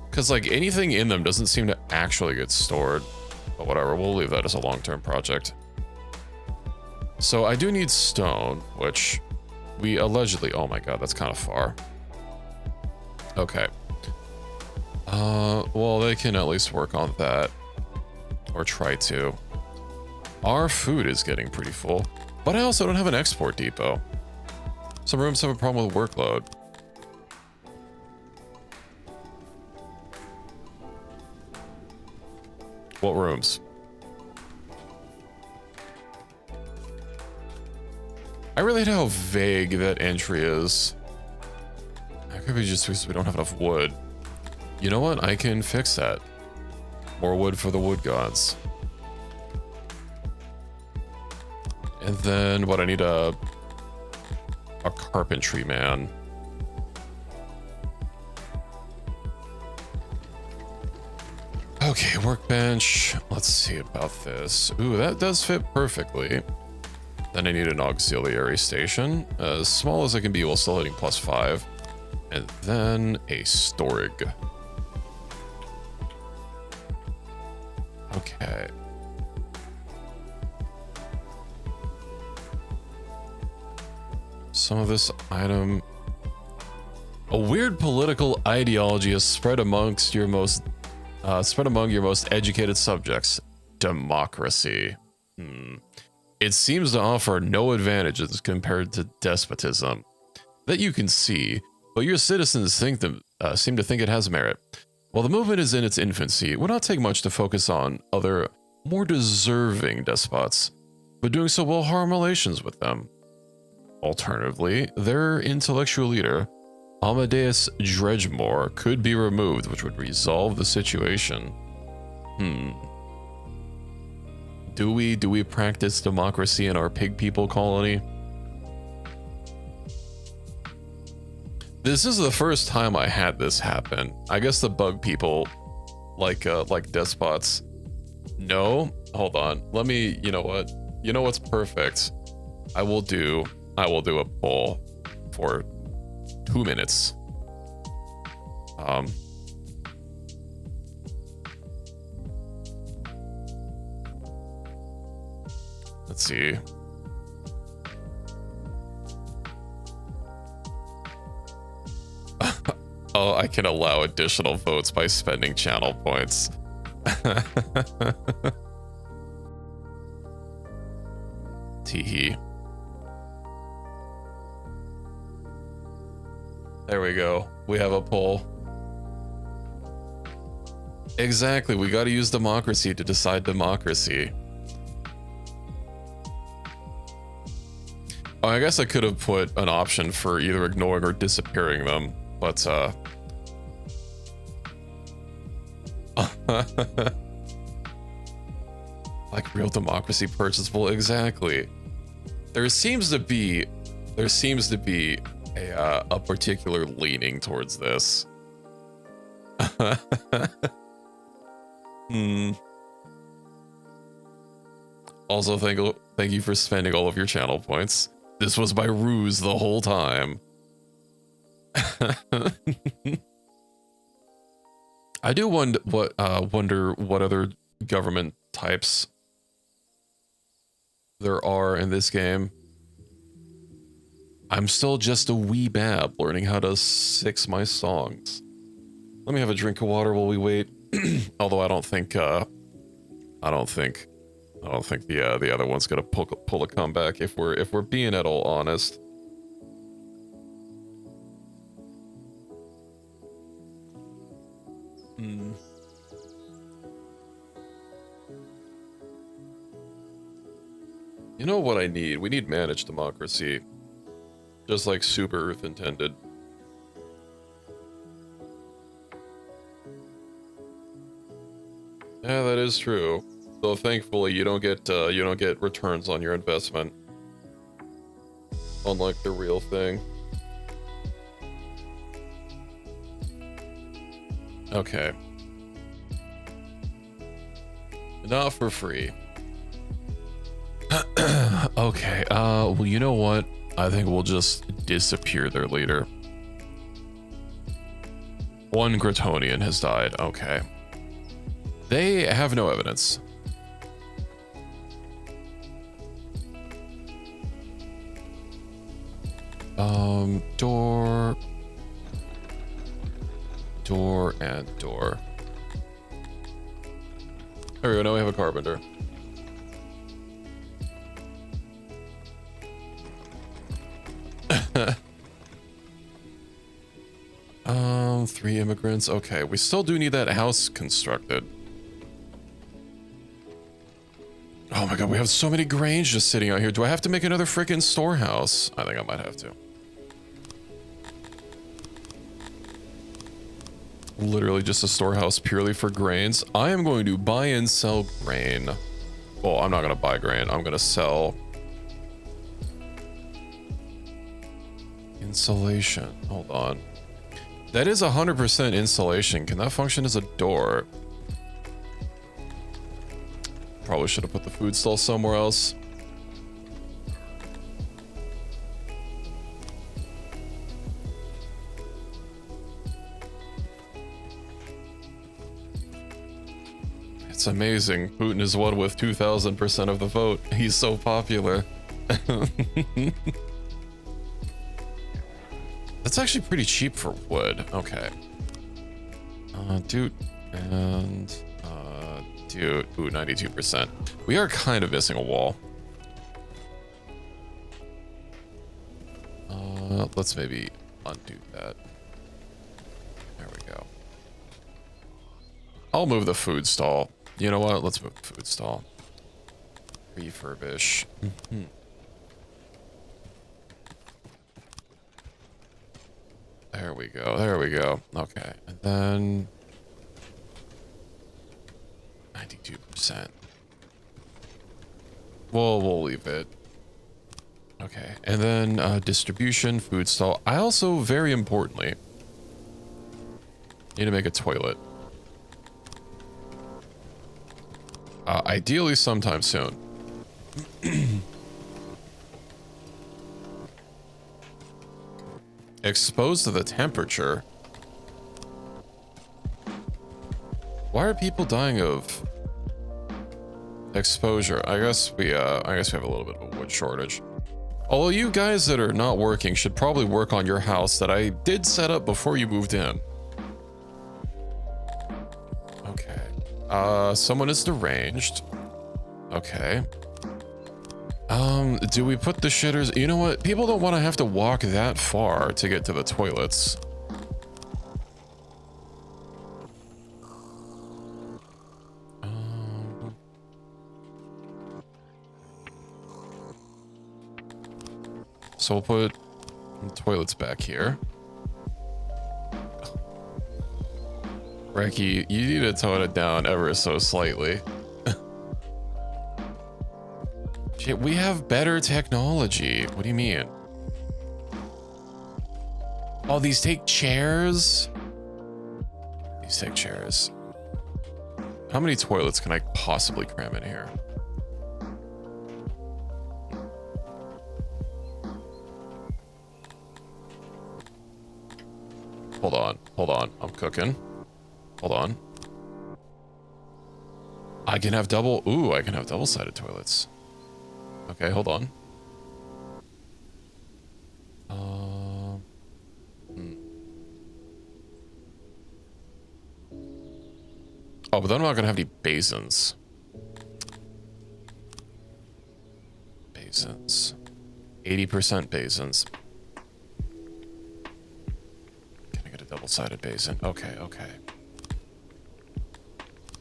[SPEAKER 1] because like anything in them doesn't seem to actually get stored. But whatever, we'll leave that as a long-term project. So I do need stone, which we allegedly, oh my god, that's kind of far. Okay. Well, they can at least work on that, or try to. Our food is getting pretty full, but I also don't have an export depot. Some rooms have a problem with workload. What rooms? I really hate how vague that entry is. It could be just because we don't have enough wood. You know what? I can fix that. More wood for the wood gods. And then what I need a carpentry man. Okay, workbench. Let's see about this. Ooh, that does fit perfectly. Then I need an auxiliary station. As small as it can be while still hitting +5. And then a storig. Okay. Some of this item. A weird political ideology is spread amongst your most among your most educated subjects. Democracy. It seems to offer no advantages compared to despotism that you can see, but your citizens seem to think it has merit. While the movement is in its infancy, it would not take much to focus on other, more deserving despots, but doing so will harm relations with them. Alternatively, their intellectual leader, Amadeus Dredgemore, could be removed, which would resolve the situation. Do we practice democracy in our pig people colony? This is the first time I had this happen. I guess the bug people, like despots. No, hold on. Let me. You know what? You know what's perfect? I will do a poll for 2 minutes. Let's see. Oh, I can allow additional votes by spending channel points. Teehee. There we go. We have a poll. Exactly. We got to use democracy to decide democracy. Oh, I guess I could have put an option for either ignoring or disappearing them, but like real democracy purchasable. Exactly. There seems to be a particular leaning towards this. Also, thank you for spending all of your channel points. This was by ruse the whole time. I do wonder what other government types there are in this game. I'm still just a wee bab learning how to six my songs. Let me have a drink of water while we wait. Although I don't think the other one's gonna pull a comeback if we're being at all honest. Hmm. You know what I need? We need managed democracy. Just like Super Earth intended. Yeah, that is true. So thankfully you don't get returns on your investment. Unlike the real thing. Okay. Not for free. Okay, well, you know what? I think we'll just disappear their leader. One Gratonian has died. Okay. They have no evidence. Door. Door and door. There we go, now we have a carpenter. Three immigrants. Okay, we still do need that house constructed. Oh my god, we have so many grains just sitting out here. Do I have to make another freaking storehouse? I think I might have to. Literally just a storehouse purely for grains. I am going to buy and sell grain. Well, I'm not going to buy grain. I'm going to sell insulation. Hold on. That is 100% insulation. Can that function as a door? Probably should have put the food stall somewhere else. It's amazing. Putin is won with 2,000% of the vote. He's so popular. That's actually pretty cheap for wood. Okay. Dude. And, dude. Ooh, 92%. We are kind of missing a wall. Let's maybe undo that. There we go. I'll move the food stall. You know what? Let's move the food stall. Refurbish. There we go. There we go. Okay. And then 92%. Well, we'll leave it. Okay. And then distribution, food stall. I also, very importantly, need to make a toilet. Ideally sometime soon. Exposed to the temperature. Why are people dying of exposure? I guess we have a little bit of a wood shortage. Although you guys that are not working should probably work on your house that I did set up before you moved in. Okay. Someone is deranged. Okay. Do we put the shitters? You know what? People don't want to have to walk that far to get to the toilets. So we'll put toilets back here. Reki, you need to tone it down ever so slightly. Shit, we have better technology. What do you mean? Oh, these take chairs? These take chairs. How many toilets can I possibly cram in here? Hold on. I'm cooking. Hold on. I can have double-sided toilets. Okay, hold on. Oh, but then I'm not gonna have any basins. Basins. 80% basins. Can I get a double-sided basin? Okay, okay.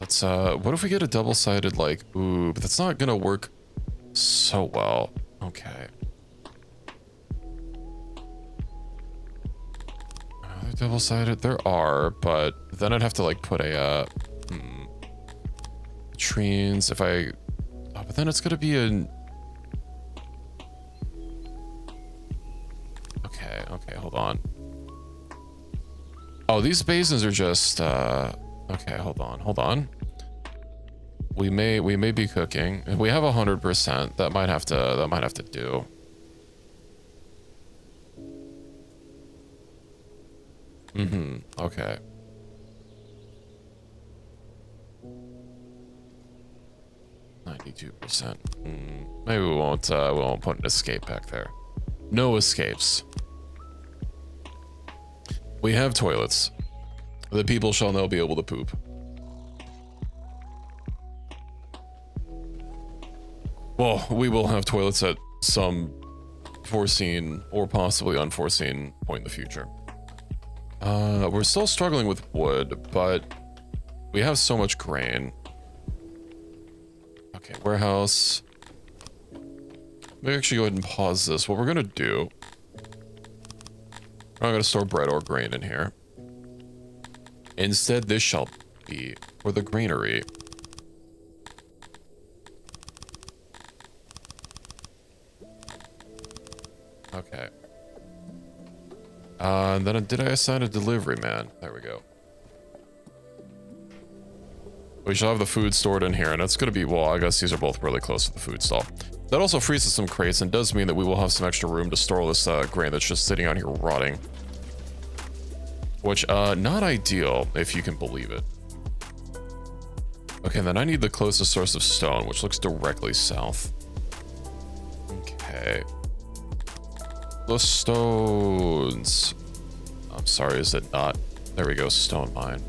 [SPEAKER 1] Let's, what if we get a double-sided, like, ooh, but that's not gonna work so well. Okay. Are there double-sided? There are, but then I'd have to, like, put a, latrines if I... Oh, but then it's gonna be an... Okay, hold on. Oh, these basins are just, okay, hold on. We may be cooking. If we have 100%, that might have to do. Okay. %. Maybe we won't put an escape back there. No escapes. We have toilets. The people shall now be able to poop. Well, we will have toilets at some foreseen or possibly unforeseen point in the future. We're still struggling with wood, but we have so much grain. Okay, warehouse. Maybe actually go ahead and pause this. What we're gonna do, I'm not gonna store bread or grain in here. Instead, this shall be for the granary. Okay. And then did I assign a delivery man? There we go. We shall have the food stored in here, and it's going to be, well, I guess these are both really close to the food stall. That also frees us some crates and does mean that we will have some extra room to store all this grain that's just sitting out here rotting. Which, not ideal, if you can believe it. Okay, then I need the closest source of stone, which looks directly south. Okay. The stones. I'm sorry, is it not? There we go, stone mine.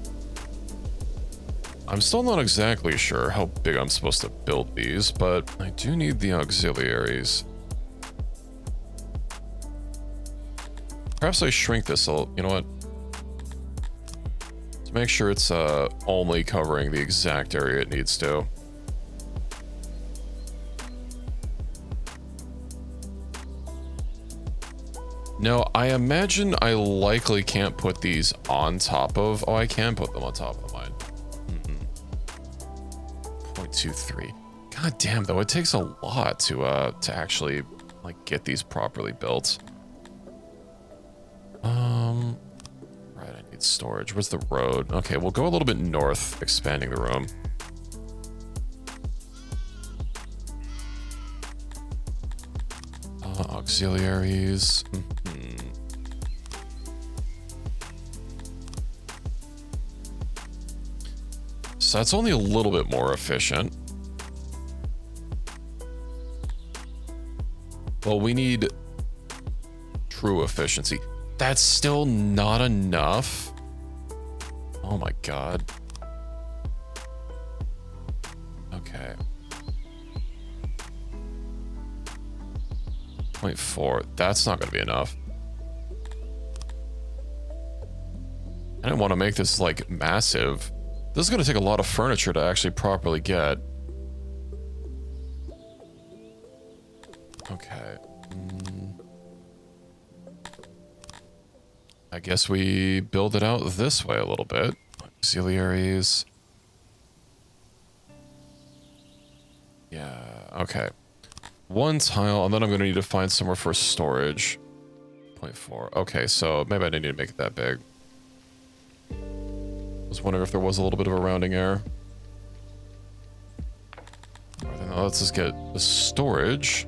[SPEAKER 1] I'm still not exactly sure how big I'm supposed to build these, but I do need the auxiliaries. Perhaps I shrink this a little, you know what? To make sure it's only covering the exact area it needs to. No, I imagine I likely can't put these on top of... Oh, I can put them on top of the mine. 0.23. God damn, though, it takes a lot to actually, like, get these properly built. Right, I need storage. Where's the road? Okay, we'll go a little bit north, expanding the room. Auxiliaries. So that's only a little bit more efficient. Well, we need true efficiency. That's still not enough. Oh my god. Okay. 0.4. That's not going to be enough. I didn't want to make this, like, massive. This is going to take a lot of furniture to actually properly get. Okay. I guess we build it out this way a little bit. Auxiliaries. Yeah, okay. One tile, and then I'm going to need to find somewhere for storage. 0.4. Okay, so maybe I didn't need to make it that big. I was wondering if there was a little bit of a rounding error. Alright, then let's just get the storage.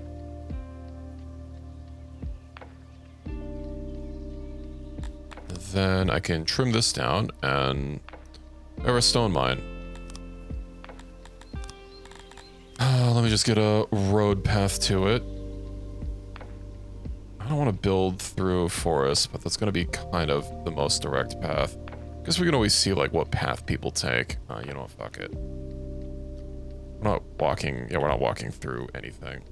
[SPEAKER 1] Then I can trim this down and... Or a stone mine. Let me just get a road path to it. I don't want to build through forest, but that's going to be kind of the most direct path. Guess we can always see, like, what path people take. You know what, fuck it. We're not walking, yeah, we're not walking through anything.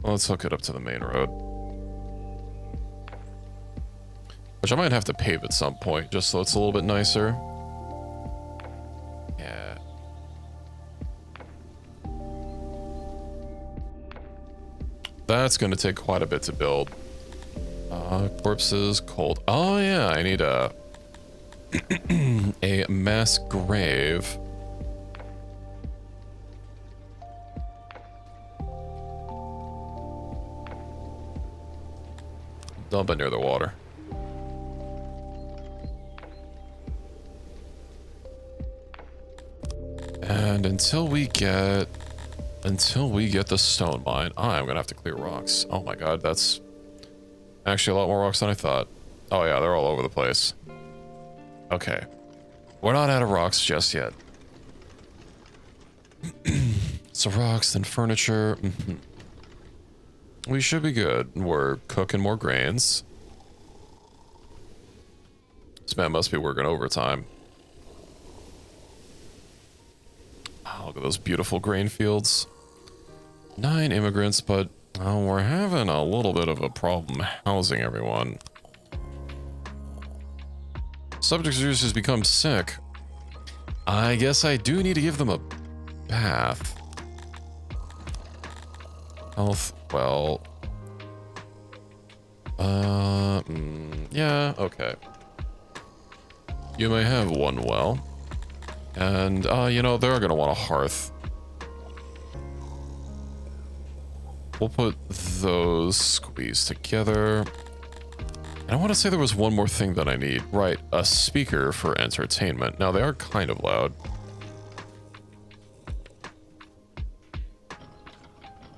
[SPEAKER 1] Well, let's hook it up to the main road. Which I might have to pave at some point, just so it's a little bit nicer. Yeah. That's going to take quite a bit to build. Corpses, cold. Oh yeah, I need a a mass grave. Dump it near the water. And until we get the stone mine, I'm gonna have to clear rocks. Oh my god, that's actually a lot more rocks than I thought. Oh yeah, they're all over the place. Okay. We're not out of rocks just yet. So rocks, then furniture. We should be good. We're cooking more grains. This man must be working overtime. Oh, look at those beautiful grain fields. 9 immigrants, but we're having a little bit of a problem housing everyone. Subjects has become sick. I guess I do need to give them a bath. Health, well. Yeah, okay. You may have one well. And, you know, they're gonna want a hearth. We'll put those squeezed together. And I want to say there was one more thing that I need. Right, a speaker for entertainment. Now, they are kind of loud.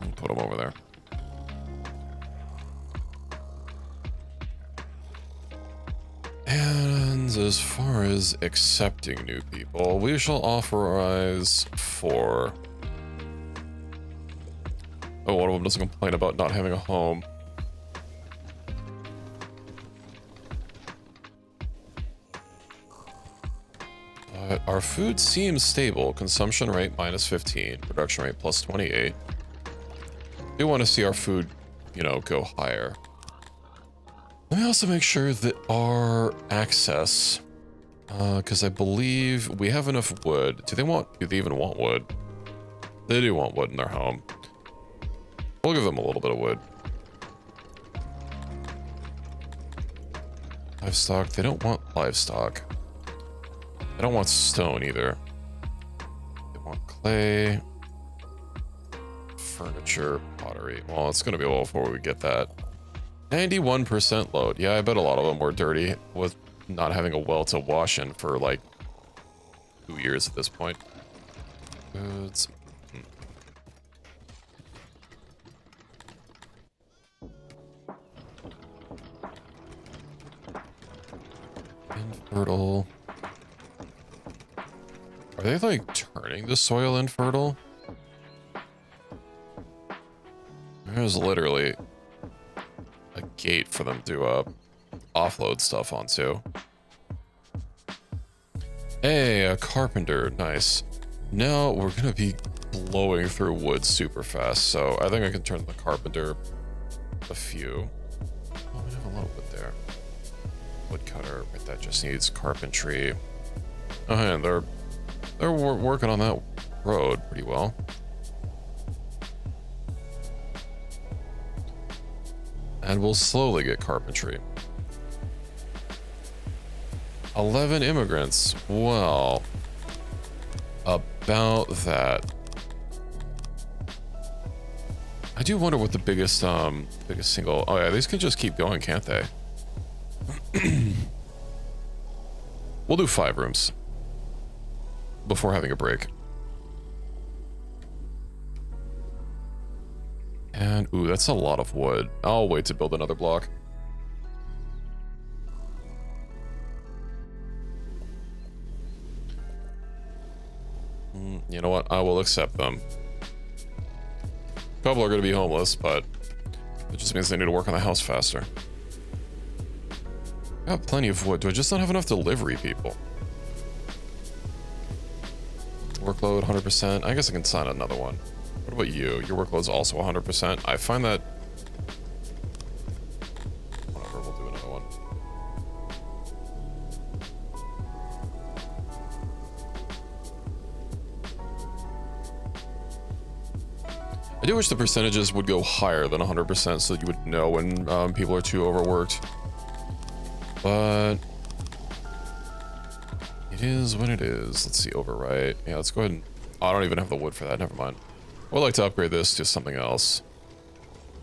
[SPEAKER 1] I'll put them over there. And as far as accepting new people, we shall authorize 4. Oh, one of them doesn't complain about not having a home. But our food seems stable. Consumption rate -15. Production rate +28. We want to see our food, you know, go higher. Let me also make sure that our access, because I believe we have enough wood. Do they even want wood? They do want wood in their home. We'll give them a little bit of wood. Livestock, they don't want livestock. They don't want stone either. They want clay, furniture, pottery. Well, it's gonna be a while before we get that. 91% load. Yeah, I bet a lot of them were dirty with not having a well to wash in for like 2 years at this point. Goods. Infertile. Are they like turning the soil infertile? There's literally a gate for them to offload stuff onto. Hey, a carpenter. Nice. Now we're gonna be blowing through wood super fast, so I think I can turn the carpenter a few. Oh, we have a lot of wood there. Woodcutter, right, that just needs carpentry. Oh, and they're working on that road pretty well. And we'll slowly get carpentry. 11 immigrants. Well, about that. I do wonder what the biggest single. Oh yeah, these can just keep going, can't they? We'll do 5 rooms before having a break. And ooh, that's a lot of wood. I'll wait to build another block. You know what? I will accept them. A couple are going to be homeless, but it just means they need to work on the house faster. I got plenty of wood. Do I just not have enough delivery people? Workload 100%. I guess I can sign another one. What about you? Your workload's also 100%. I find that... Whatever, we'll do another one. I do wish the percentages would go higher than 100% so that you would know when people are too overworked. But it is what it is. Let's see, overwrite. Yeah, let's go ahead and... Oh, I don't even have the wood for that. Never mind. I would like to upgrade this to something else.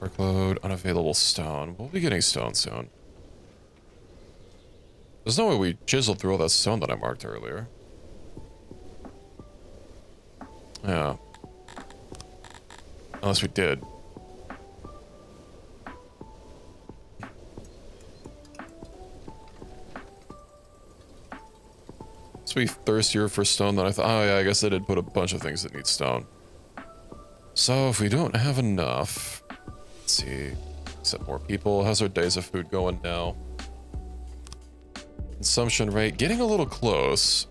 [SPEAKER 1] Workload, unavailable stone. We'll be getting stone soon. There's no way we chiseled through all that stone that I marked earlier. Yeah. Unless we did. Let's be thirstier for stone than I thought. Oh yeah, I guess I did put a bunch of things that need stone. So if we don't have enough... Let's see. Except more people. How's our days of food going now? Consumption rate. Getting a little close.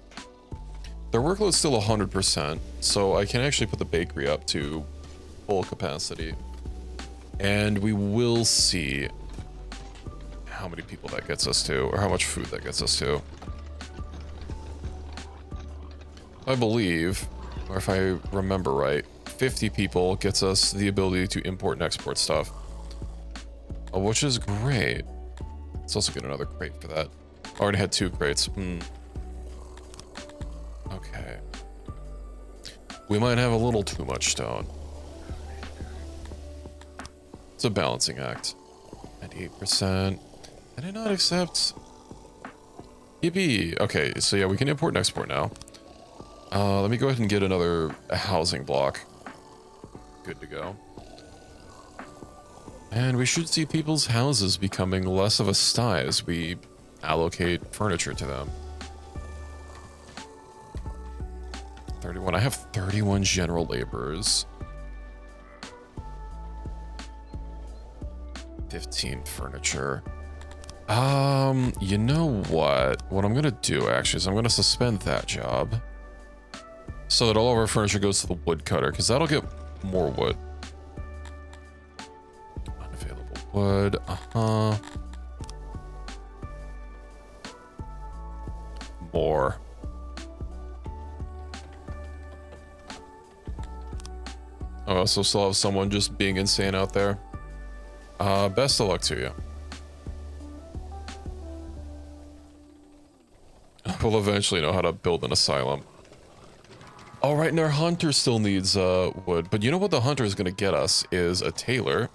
[SPEAKER 1] Their workload's still 100%. So I can actually put the bakery up to full capacity. And we will see how many people that gets us to. Or how much food that gets us to. I believe, or if I remember right, 50 people gets us the ability to import and export stuff. Which is great. Let's also get another crate for that. Already had 2 crates. Okay. We might have a little too much stone. It's a balancing act. 98%. I did not accept... Yippee! Okay, so yeah, we can import and export now. Let me go ahead and get another housing block. Good to go. And we should see people's houses becoming less of a sty as we allocate furniture to them. 31. I have 31 general laborers. 15 furniture. You know what? What I'm gonna do actually is I'm gonna suspend that job so that all of our furniture goes to the woodcutter, because that'll get more wood. Unavailable wood. More. Oh, I also still have someone just being insane out there. Best of luck to you. We'll eventually know how to build an asylum. All right, and our hunter still needs wood, but you know what the hunter is going to get us is a tailor.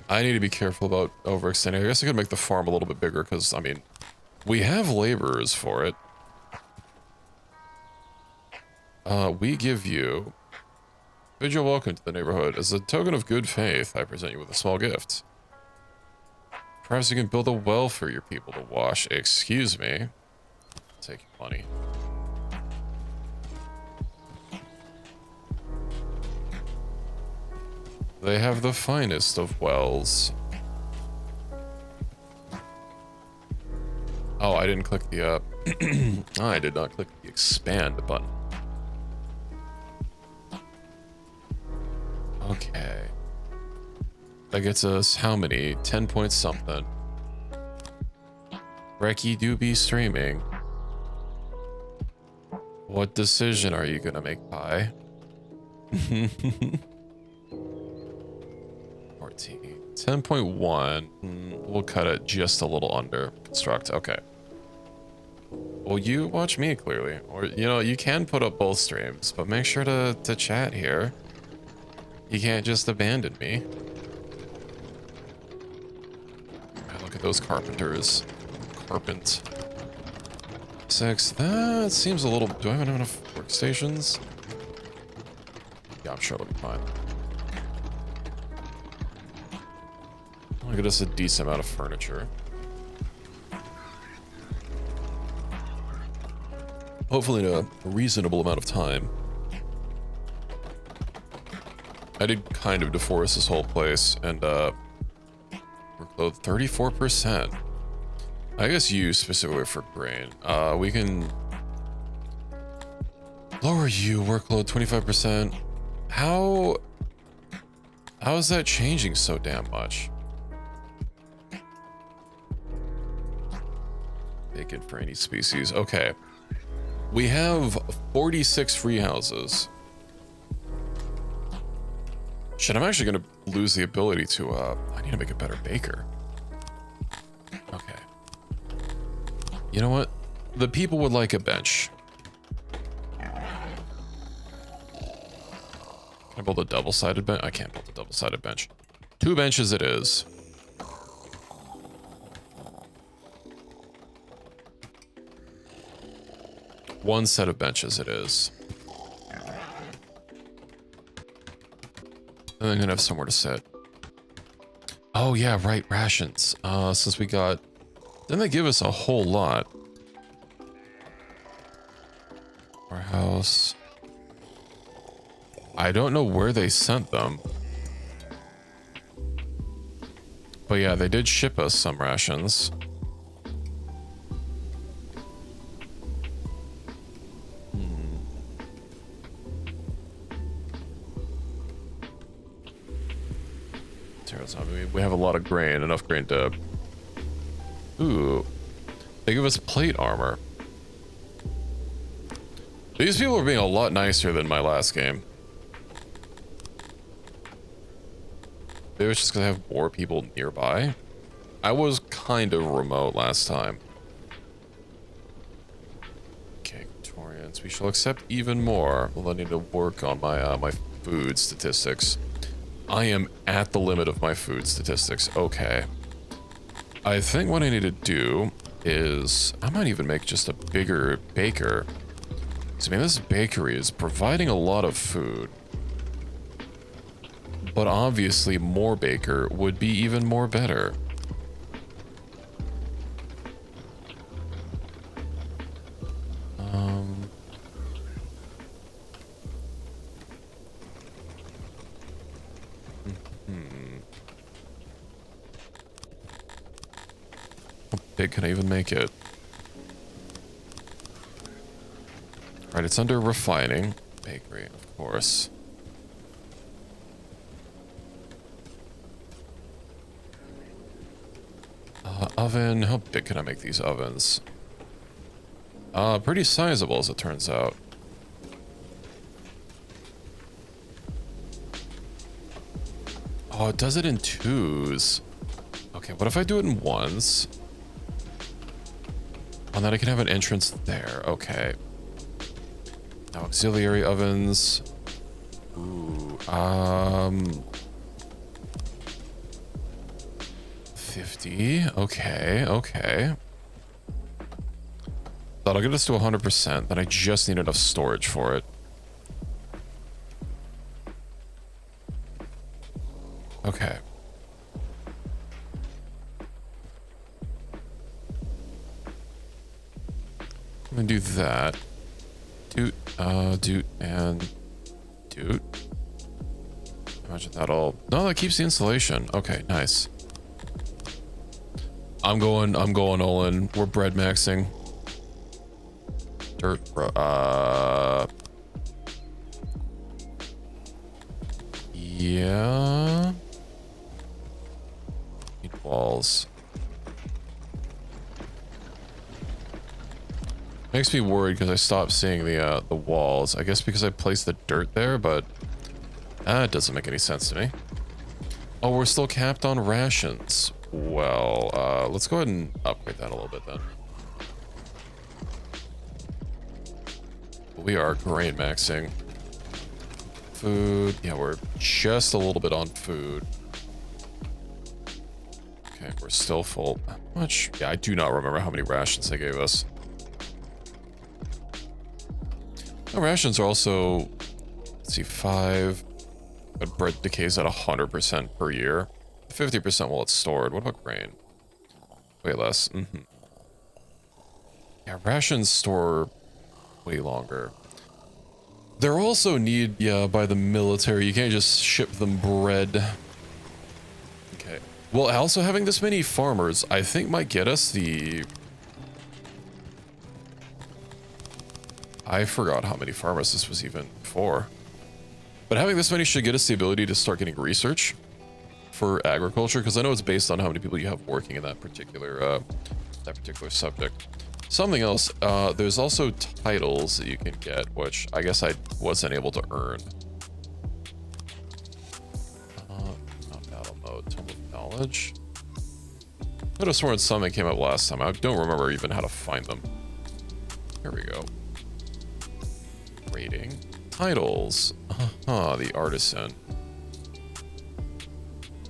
[SPEAKER 1] I need to be careful about overextending. I guess I could make the farm a little bit bigger because, I mean, we have laborers for it. We give you... Bid you welcome to the neighborhood. As a token of good faith, I present you with a small gift. Perhaps you can build a well for your people to wash. Excuse me. Take your money. They have the finest of wells. Oh, I didn't click the, I did not click the expand button. Okay. That gets us how many? 10 point something. Recky do be streaming. What decision are you gonna make, Pi? 14. 10.1. We'll cut it just a little under. Construct. Okay. Well, you watch me clearly. Or, you know, you can put up both streams, but make sure to chat here. You can't just abandon me. Look at those carpenters. Carpent. 6. That seems a little... Do I have enough workstations? Yeah, I'm sure it'll be fine. I'll get us a decent amount of furniture. Hopefully in a reasonable amount of time. I did kind of deforest this whole place, and workload 34%. I guess you specifically for grain. We can lower you workload 25%. How is that changing so damn much? Vacant for any species. Okay. We have 46 free houses. Shit, I'm actually gonna lose the ability to, I need to make a better baker. Okay. You know what? The people would like a bench. Can I build a double-sided bench? I can't build a double-sided bench. 2 benches it is. One set of benches it is. And then I'm gonna have somewhere to sit. Oh yeah, right, rations. Since we got... Didn't they give us a whole lot? Our house... I don't know where they sent them. But yeah, they did ship us some rations. We have a lot of grain, enough grain to... Ooh. They give us plate armor. These people are being a lot nicer than my last game. Maybe it's just because I have more people nearby. I was kind of remote last time. Okay, Victorians. We shall accept even more. Well, I need to work on my my food statistics. I am at the limit of my food statistics. Okay. I think what I need to do is... I might even make just a bigger baker. I mean, this bakery is providing a lot of food. But obviously, more baker would be even more better. How big can I even make it? Right, it's under refining. Bakery, of course. Oven, how big can I make these ovens? Pretty sizable as it turns out. Oh, it does it in 2s. Okay, what if I do it in 1s? And then I can have an entrance there. Okay. Now auxiliary ovens. Ooh, 50. Okay, okay. That'll get us to 100%, then I just need enough storage for it. Okay. I'm gonna do that. Doot, and doot. Imagine that'll... No, that keeps the insulation. Okay, nice. I'm going all in. We're bread maxing. Dirt, yeah. Need walls. Makes me worried because I stopped seeing the walls. I guess because I placed the dirt there, but that doesn't make any sense to me. Oh, we're still capped on rations. Well, let's go ahead and upgrade that a little bit then. We are grain maxing. Food, yeah, we're just a little bit on food. Okay, we're still full. How much? Yeah, I do not remember how many rations they gave us. The rations are also, let's see, 5. But bread decays at 100% per year. 50% while it's stored. What about grain? Way less. Yeah, rations store way longer. They're also need, yeah, by the military. You can't just ship them bread. Okay. Well, also having this many farmers, I think might get us the... I forgot how many farmers this was even for. But having this many should get us the ability to start getting research for agriculture, because I know it's based on how many people you have working in that particular subject. Something else, there's also titles that you can get, which I guess I wasn't able to earn. Not battle mode, Tome of Knowledge. Could have sworn something came up last time. I don't remember even how to find them. Here we go. Rating. Titles. The Artisan.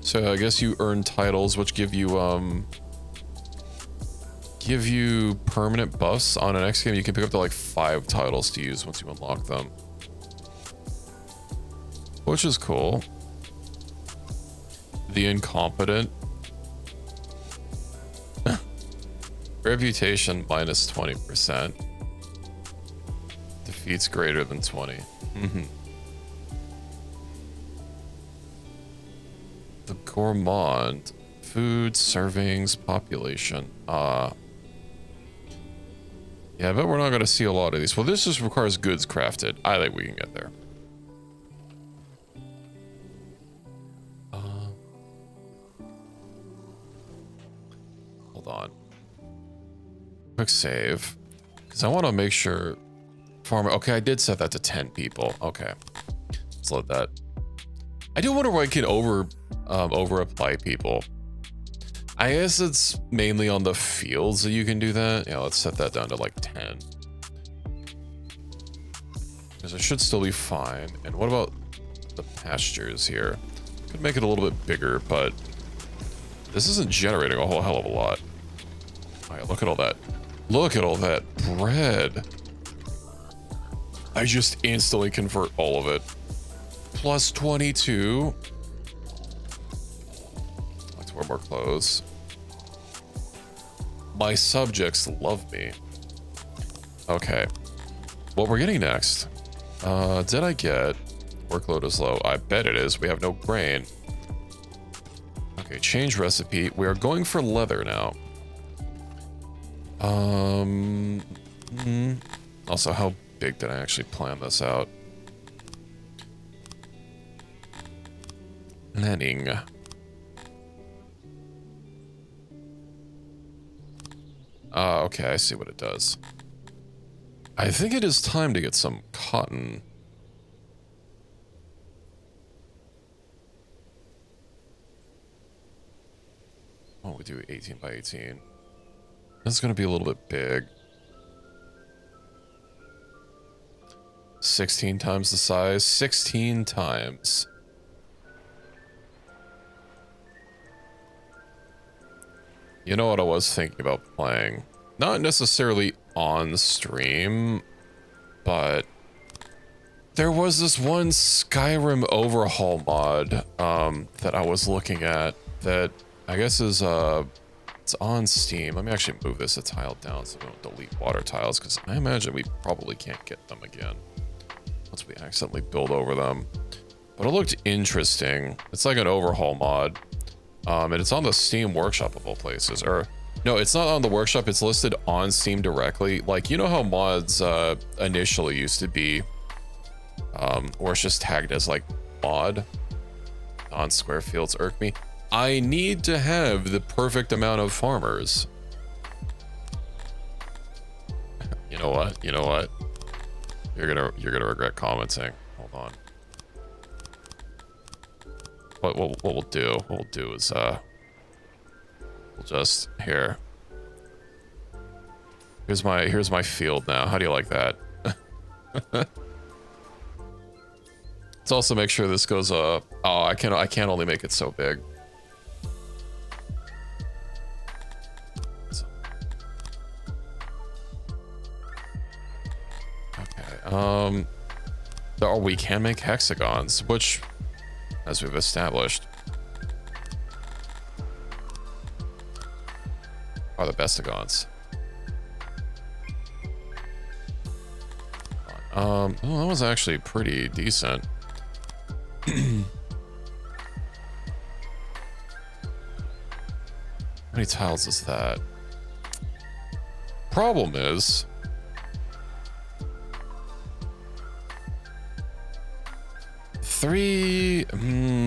[SPEAKER 1] So I guess you earn titles which give you permanent buffs on an X game. You can pick up to like 5 titles to use once you unlock them, which is cool. The Incompetent. Reputation minus 20%. Defeats greater than 20. The Gourmand. Food, servings, population. Yeah, but we're not going to see a lot of these. Well, this just requires goods crafted. I think we can get there. Hold on. Quick save. Because I want to make sure... Farmer... Okay, I did set that to 10 people. Okay. Let's load that. I do wonder why I can over apply people. I guess it's mainly on the fields that you can do that. Yeah, let's set that down to like 10. Because it should still be fine. And what about the pastures here? Could make it a little bit bigger, but this isn't generating a whole hell of a lot. All right, look at all that. Look at all that bread. I just instantly convert all of it. Plus 22. Let's wear more clothes. My subjects love me. Okay. What we're getting next. Did I get... Workload is low. I bet it is. We have no grain. Okay, change recipe. We are going for leather now. Also, how big did I actually plan this out? Planning. Okay, I see what it does. I think it is time to get some cotton. Oh, we do 18 by 18. That's going to be a little bit big. 16 times the size. 16 times. You know what I was thinking about playing? Not necessarily on stream, but there was this one Skyrim overhaul mod that I was looking at that I guess is it's on Steam. Let me actually move this a tile down so we don't delete water tiles, because I imagine we probably can't get them again once we accidentally build over them. But it looked interesting. It's like an overhaul mod. And it's on the Steam Workshop of all places. Or, no, it's not on the Workshop. It's listed on Steam directly. Like, you know how mods initially used to be, or it's just tagged as, like, mod? Non-square fields irk me. I need to have the perfect amount of farmers. You know what? You know what? You're gonna regret commenting. Hold on. What we'll do is we'll just here. Here's my field now. How do you like that? Let's also make sure this goes up. Oh, I can't only make it so big. Okay. Or we can make hexagons, which, as we've established, are the bestagons. Well, that was actually pretty decent. How many tiles is that? Problem is, three.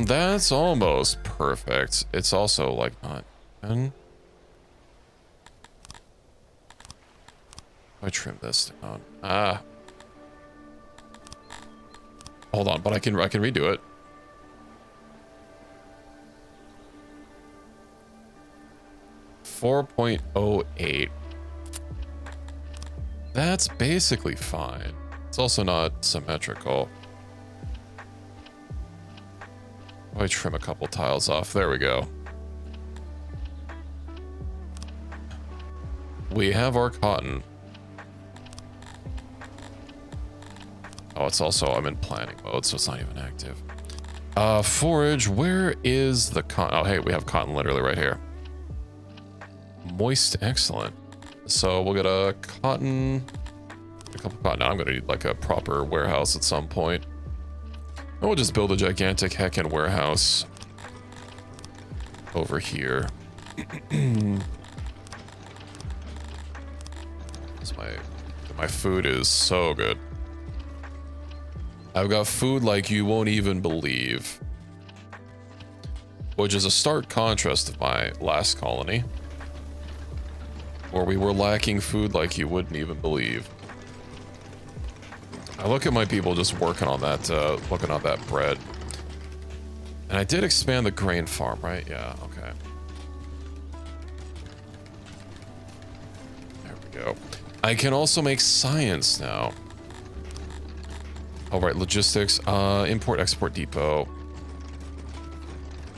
[SPEAKER 1] That's almost perfect. It's also like not 10. I trim this down. Ah. Hold on, but I can redo it. .08. That's basically fine. It's also not symmetrical. I trim a couple tiles off. There we go. We have our cotton. Oh, it's also, I'm in planning mode, so it's not even active. Forage, where is the cotton? Oh, hey, we have cotton literally right here. Moist, excellent. So we'll get a cotton, a couple cotton. Now I'm gonna need like a proper warehouse at some point. And we'll just build a gigantic heckin' warehouse over here. My food is so good. I've got food like you won't even believe. Which is a stark contrast of my last colony, where we were lacking food like you wouldn't even believe. I look at my people just working on that, looking on that bread. And I did expand the grain farm, right? Yeah, okay. There we go. I can also make science now. All right, logistics, import-export depot.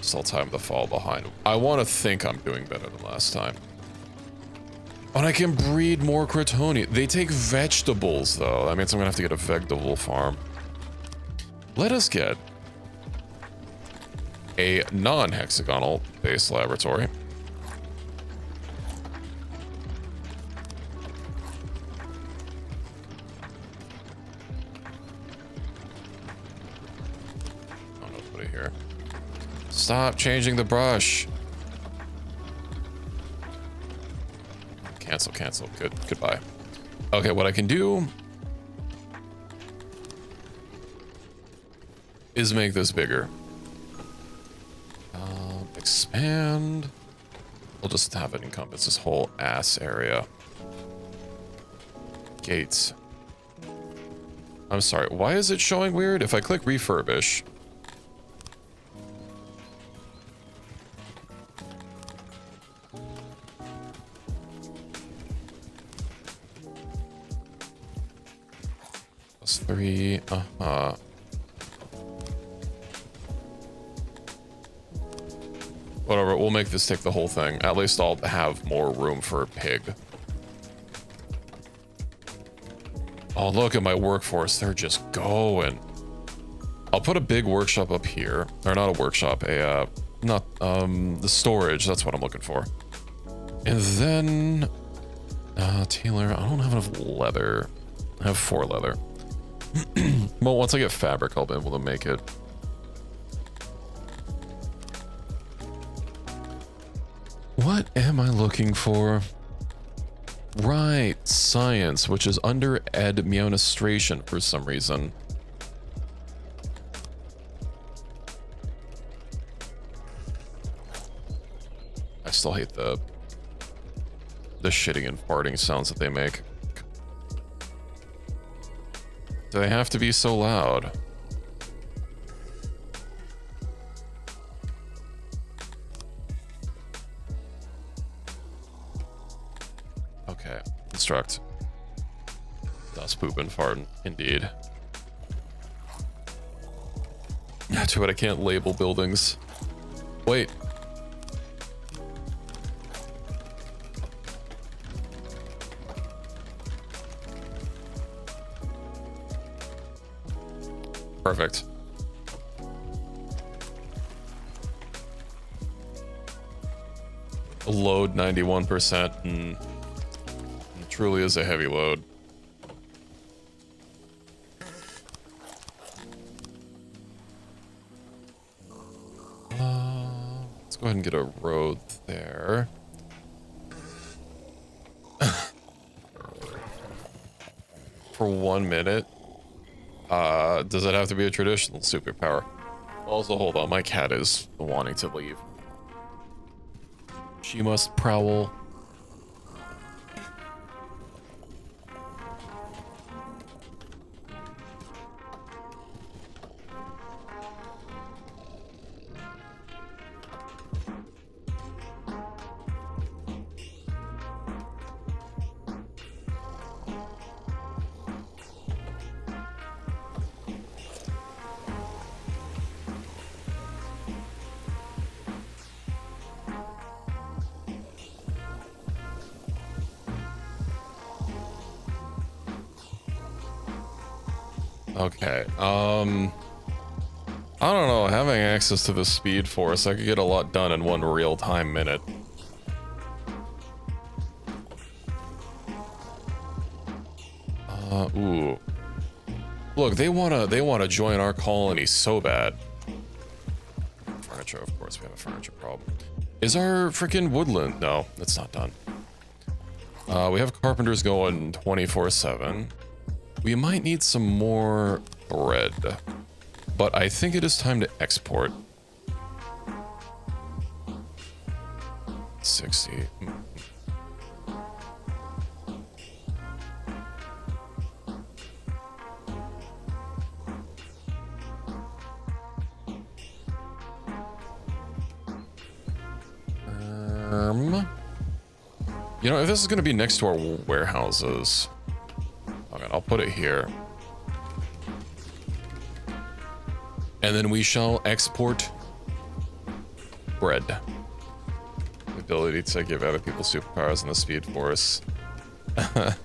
[SPEAKER 1] Still time to fall behind. I want to think I'm doing better than last time. And I can breed more Crotoni. They take vegetables, though. That means I'm gonna have to get a vegetable farm. Let us get a non-hexagonal base laboratory. Stop changing the brush. Cancel, cancel. Goodbye. Okay, what I can do is make this bigger. Expand. We'll just have it encompass this whole ass area. Gates. I'm sorry, why is it showing weird? If I click refurbish. Three, Whatever, we'll make this take the whole thing. At least I'll have more room for a pig. Oh, look at my workforce. They're just going. I'll put a big workshop up here. Or not a workshop, the storage. That's what I'm looking for. And then, Taylor, I don't have enough leather. I have 4 leather. Well, once I get fabric, I'll be able to make it. What am I looking for? Right, science, which is under administration for some reason. I still hate the shitting and farting sounds that they make. Do they have to be so loud? Okay, construct. Dust, poop, and fart, indeed. Too bad I can't label buildings. Wait. Perfect. Load 91%, and it truly is a heavy load. Let's go ahead and get a road there. For 1 minute. Does it have to be a traditional superpower? Also, hold on, my cat is wanting to leave. She must prowl. Okay, I don't know, having access to the Speed Force, I could get a lot done in 1 real-time minute. Ooh. Look, they wanna join our colony so bad. Furniture, of course, we have a furniture problem. Is our freaking woodland? No, it's not done. We have carpenters going 24/7. We might need some more bread. But I think it is time to export. 60. You know, if this is going to be next to our warehouses, okay, I'll put it here. And then we shall export bread. The ability to give other people superpowers in the Speed Force. I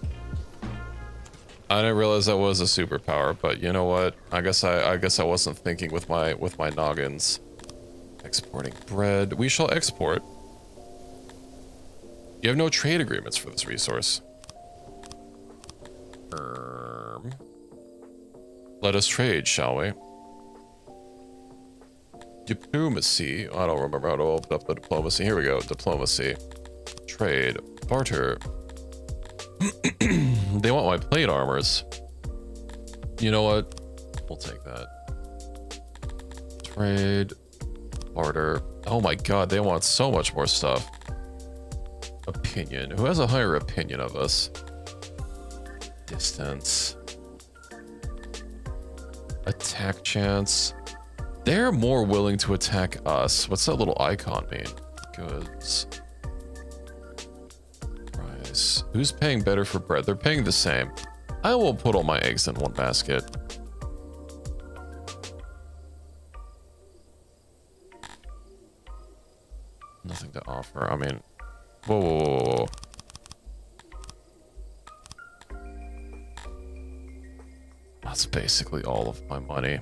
[SPEAKER 1] didn't realize that was a superpower, but you know what? I guess I wasn't thinking with my noggins. Exporting bread. We shall export. You have no trade agreements for this resource. Let us trade, shall we? Diplomacy. I don't remember how to open up the diplomacy. Here we go. Diplomacy. Trade. Barter. They want my plate armors. You know what? We'll take that. Trade. Barter. Oh my god, they want so much more stuff. Opinion. Who has a higher opinion of us? Distance. Attack chance. They're more willing to attack us. What's that little icon mean? Goods. Price. Who's paying better for bread? They're paying the same. I will put all my eggs in one basket. Nothing to offer. I mean, whoa, whoa, whoa, whoa. That's basically all of my money.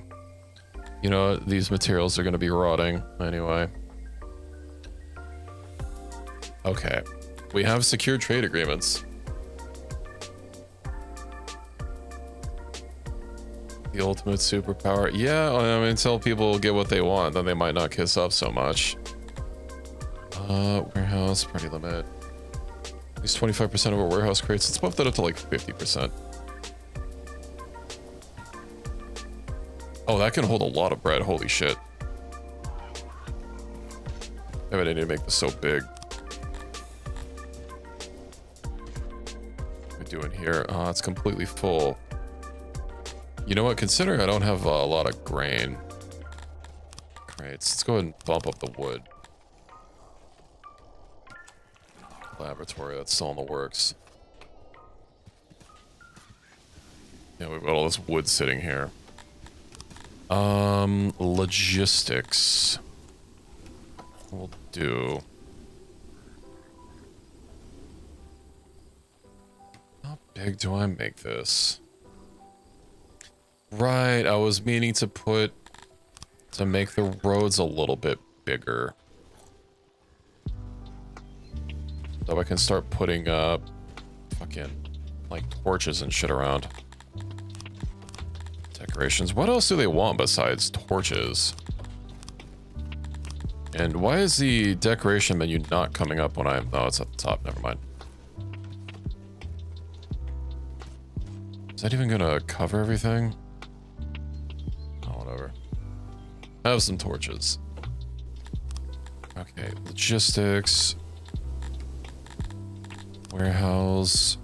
[SPEAKER 1] You know, these materials are going to be rotting anyway. Okay. We have secure trade agreements. The ultimate superpower. Yeah, I mean, until people get what they want, then they might not kiss up so much. Warehouse, party limit. At least 25% of our warehouse crates. Let's bump that up to like 50%. Oh, that can hold a lot of bread. Holy shit. I need to make this so big. What are we doing here? Oh, it's completely full. You know what? Considering I don't have a lot of grain. Crates. Let's go ahead and bump up the wood. Laboratory, that's still in the works. Yeah, we've got all this wood sitting here. Logistics. We'll do. How big do I make this? Right, I was meaning to make the roads a little bit bigger. So I can start putting up fucking like torches and shit around. Decorations. What else do they want besides torches? And why is the decoration menu not coming up when I'm... Oh, it's at the top. Never mind. Is that even gonna cover everything? Oh, whatever. I have some torches. Okay, logistics. Warehouse.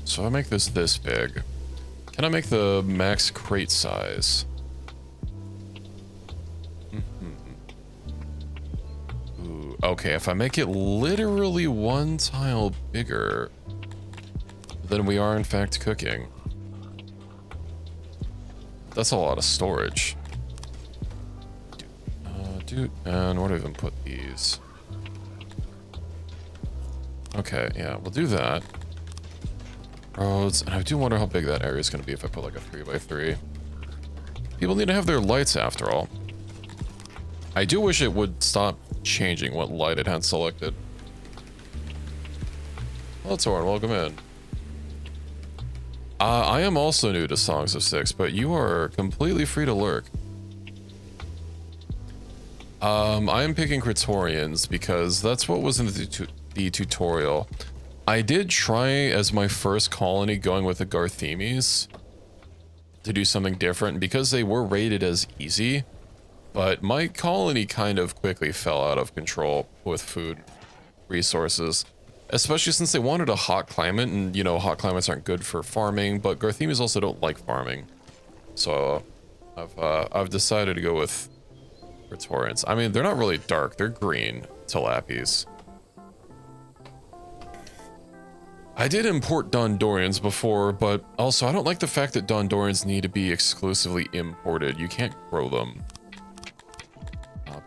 [SPEAKER 1] So I make this big. Can I make the max crate size? Ooh, okay, if I make it literally 1 tile bigger, then we are in fact cooking. That's a lot of storage. Dude, and where do I even put these? Okay, yeah, we'll do that. roads, and I do wonder how big that area is going to be if I put like a 3x3. People need to have their lights after all. I do wish it would stop changing what light it had selected. Well, Torin, welcome in. I am also new to Songs of Six, but you are completely free to lurk. I am picking Praetorians because that's what was in the tutorial. I did try as my first colony going with the Garthemes to do something different because they were rated as easy, but my colony kind of quickly fell out of control with food resources, especially since they wanted a hot climate, and you know, hot climates aren't good for farming, but Garthemes also don't like farming. So I've decided to go with Praetorians. I mean, they're not really dark, they're green Tilapis. I did import Dondorians before, but also I don't like the fact that Dondorians need to be exclusively imported. You can't grow them.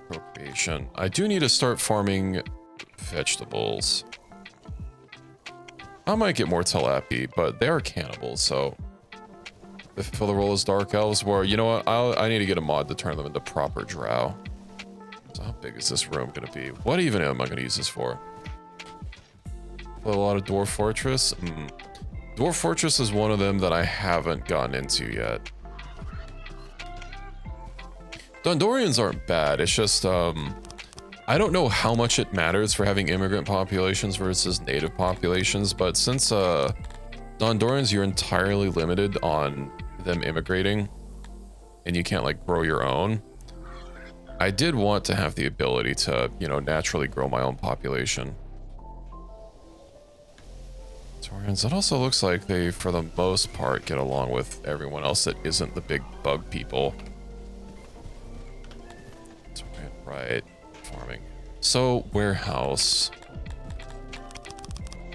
[SPEAKER 1] Procreation. I do need to start farming vegetables. I might get more Tilapi, but they are cannibals, so if fill the role as dark elves, where you know what, I need to get a mod to turn them into proper drow. So how big is this room gonna be? What even am I gonna use this for? A lot of Dwarf Fortress. Dwarf Fortress is one of them that I haven't gotten into yet. Dondorians aren't bad. It's just I don't know how much it matters for having immigrant populations versus native populations, but since Dondorians, you're entirely limited on them immigrating and you can't like grow your own. I did want to have the ability to, you know, naturally grow my own population. That also looks like they, for the most part, get along with everyone else that isn't the big bug people. Right, farming. So, warehouse.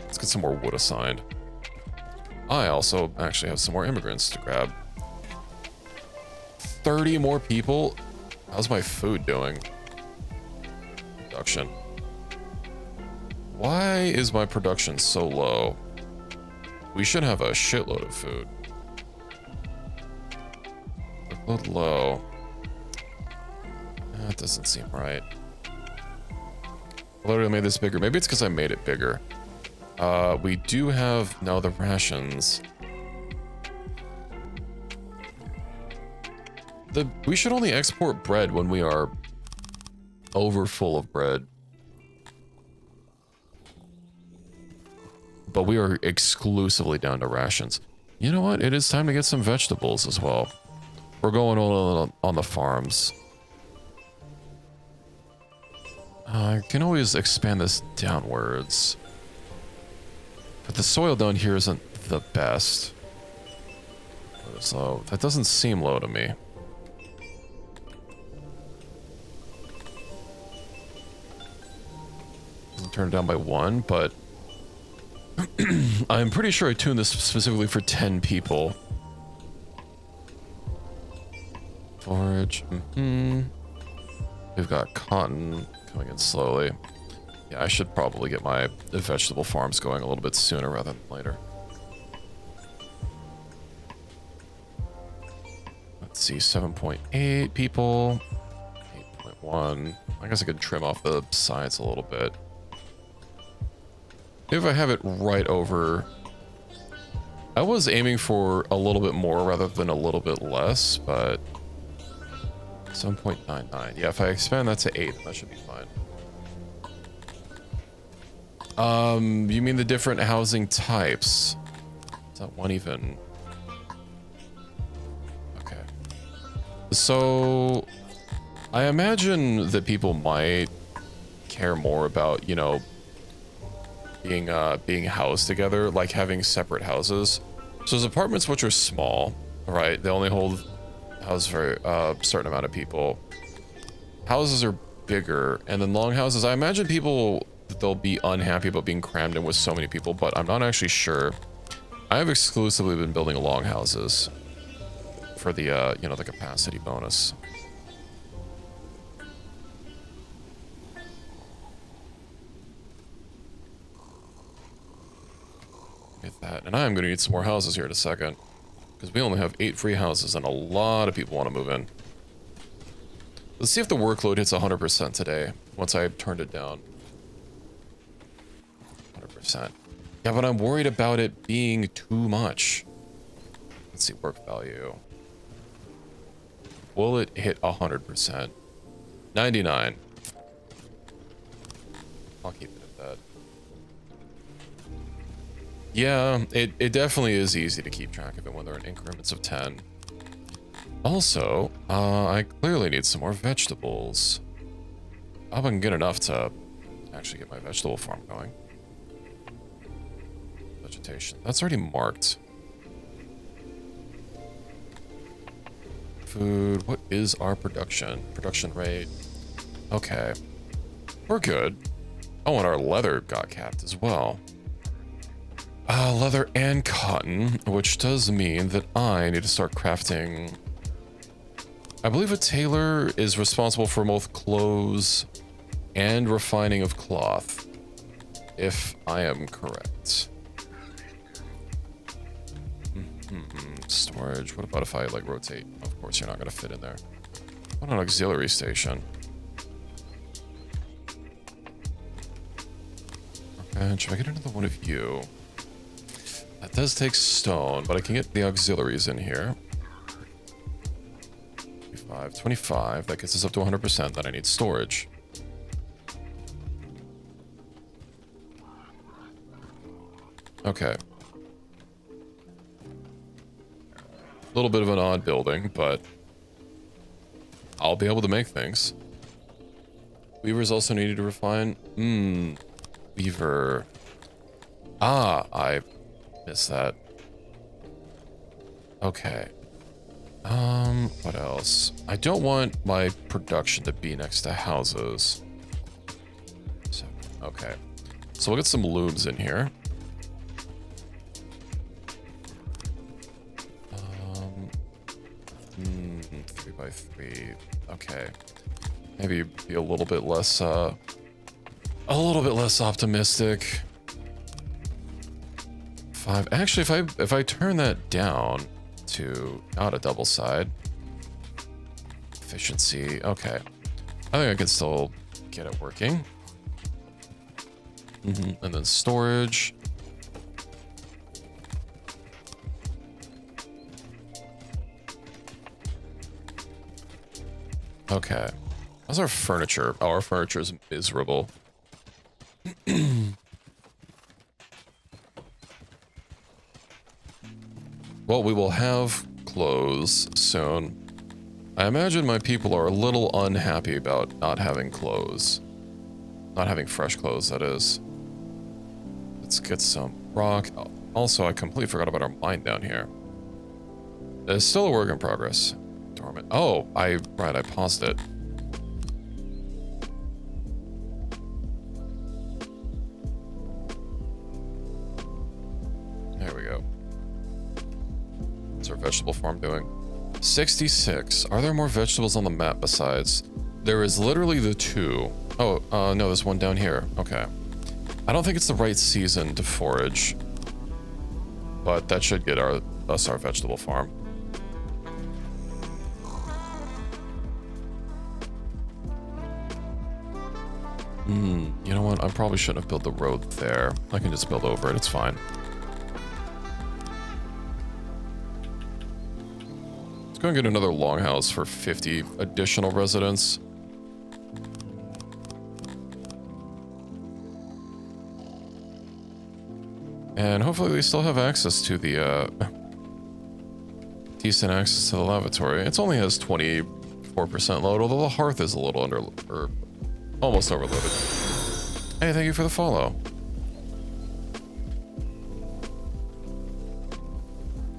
[SPEAKER 1] Let's get some more wood assigned. I also actually have some more immigrants to grab. 30 more people? How's my food doing? Production. Why is my production so low? We should have a shitload of food. Load low. That doesn't seem right. I literally made this bigger. Maybe it's because I made it bigger. We do have... No, the rations. We should only export bread when we are over full of bread. But we are exclusively down to rations. You know what? It is time to get some vegetables as well. We're going on the farms. I can always expand this downwards. But the soil down here isn't the best. So that doesn't seem low to me. Doesn't turn it down by 1, but I'm pretty sure I tuned this specifically for 10 people. Forage. We've got cotton coming in slowly. Yeah, I should probably get my vegetable farms going a little bit sooner rather than later. Let's see, 7.8 people. 8.1. I guess I could trim off the sides a little bit. If I have it right over... I was aiming for a little bit more rather than a little bit less, but... 7.99. Yeah, if I expand that to 8, that should be fine. You mean the different housing types? Is that one even? Okay. So... I imagine that people might care more about, you know, being housed together, like having separate houses. So there's apartments which are small, right? They only house for a certain amount of people. Houses are bigger, and then long houses. I imagine people, they'll be unhappy about being crammed in with so many people, but I'm not actually sure. I have exclusively been building long houses for the you know, the capacity bonus. Get that. And I'm going to need some more houses here in a second. Because we only have 8 free houses and a lot of people want to move in. Let's see if the workload hits 100% today, once I turned it down. 100%. Yeah, but I'm worried about it being too much. Let's see, work value. Will it hit 100%? 99. I'll keep it at that. Yeah, it definitely is easy to keep track of it when they're in increments of 10. Also, I clearly need some more vegetables. I hope I can get enough to actually get my vegetable farm going. Vegetation. That's already marked. Food. What is our production? Production rate. Okay. We're good. Oh, and our leather got capped as well. Leather and cotton, which does mean that I need to start crafting. I believe a tailor is responsible for both clothes and refining of cloth, if I am correct. Storage. What about if I like rotate? Of course, you're not going to fit in there. What an auxiliary station. Okay, should I get another one of you? That does take stone, but I can get the auxiliaries in here. 25. That gets us up to 100%. Then I need storage. Okay. A little bit of an odd building, but I'll be able to make things. Weavers also needed to refine. Weaver. Ah, I missed that. Okay. What else? I don't want my production to be next to houses. So, okay. So we'll get some looms in here. 3x3. Okay. Maybe be a little bit less optimistic. 5. Actually, if I turn that down to not a double side. Efficiency. Okay. I think I can still get it working. And then storage. Okay. How's our furniture? Oh, our furniture is miserable. Well, we will have clothes soon. I imagine my people are a little unhappy about not having clothes. Not having fresh clothes, that is. Let's get some rock. Also, I completely forgot about our mine down here. It's still a work in progress. Dormant. Oh, I paused it. There we go. What's our vegetable farm doing? 66. Are there more vegetables on the map besides? There is literally the 2. Oh, no, there's one down here. Okay. I don't think it's the right season to forage, but that should get us our vegetable farm. You know what? I probably shouldn't have built the road there. I can just build over it. It's fine. Let's go and get another longhouse for 50 additional residents. And hopefully they still have access to the, decent access to the lavatory. It only has 24% load, although the hearth is a little or almost overloaded. Hey, thank you for the follow.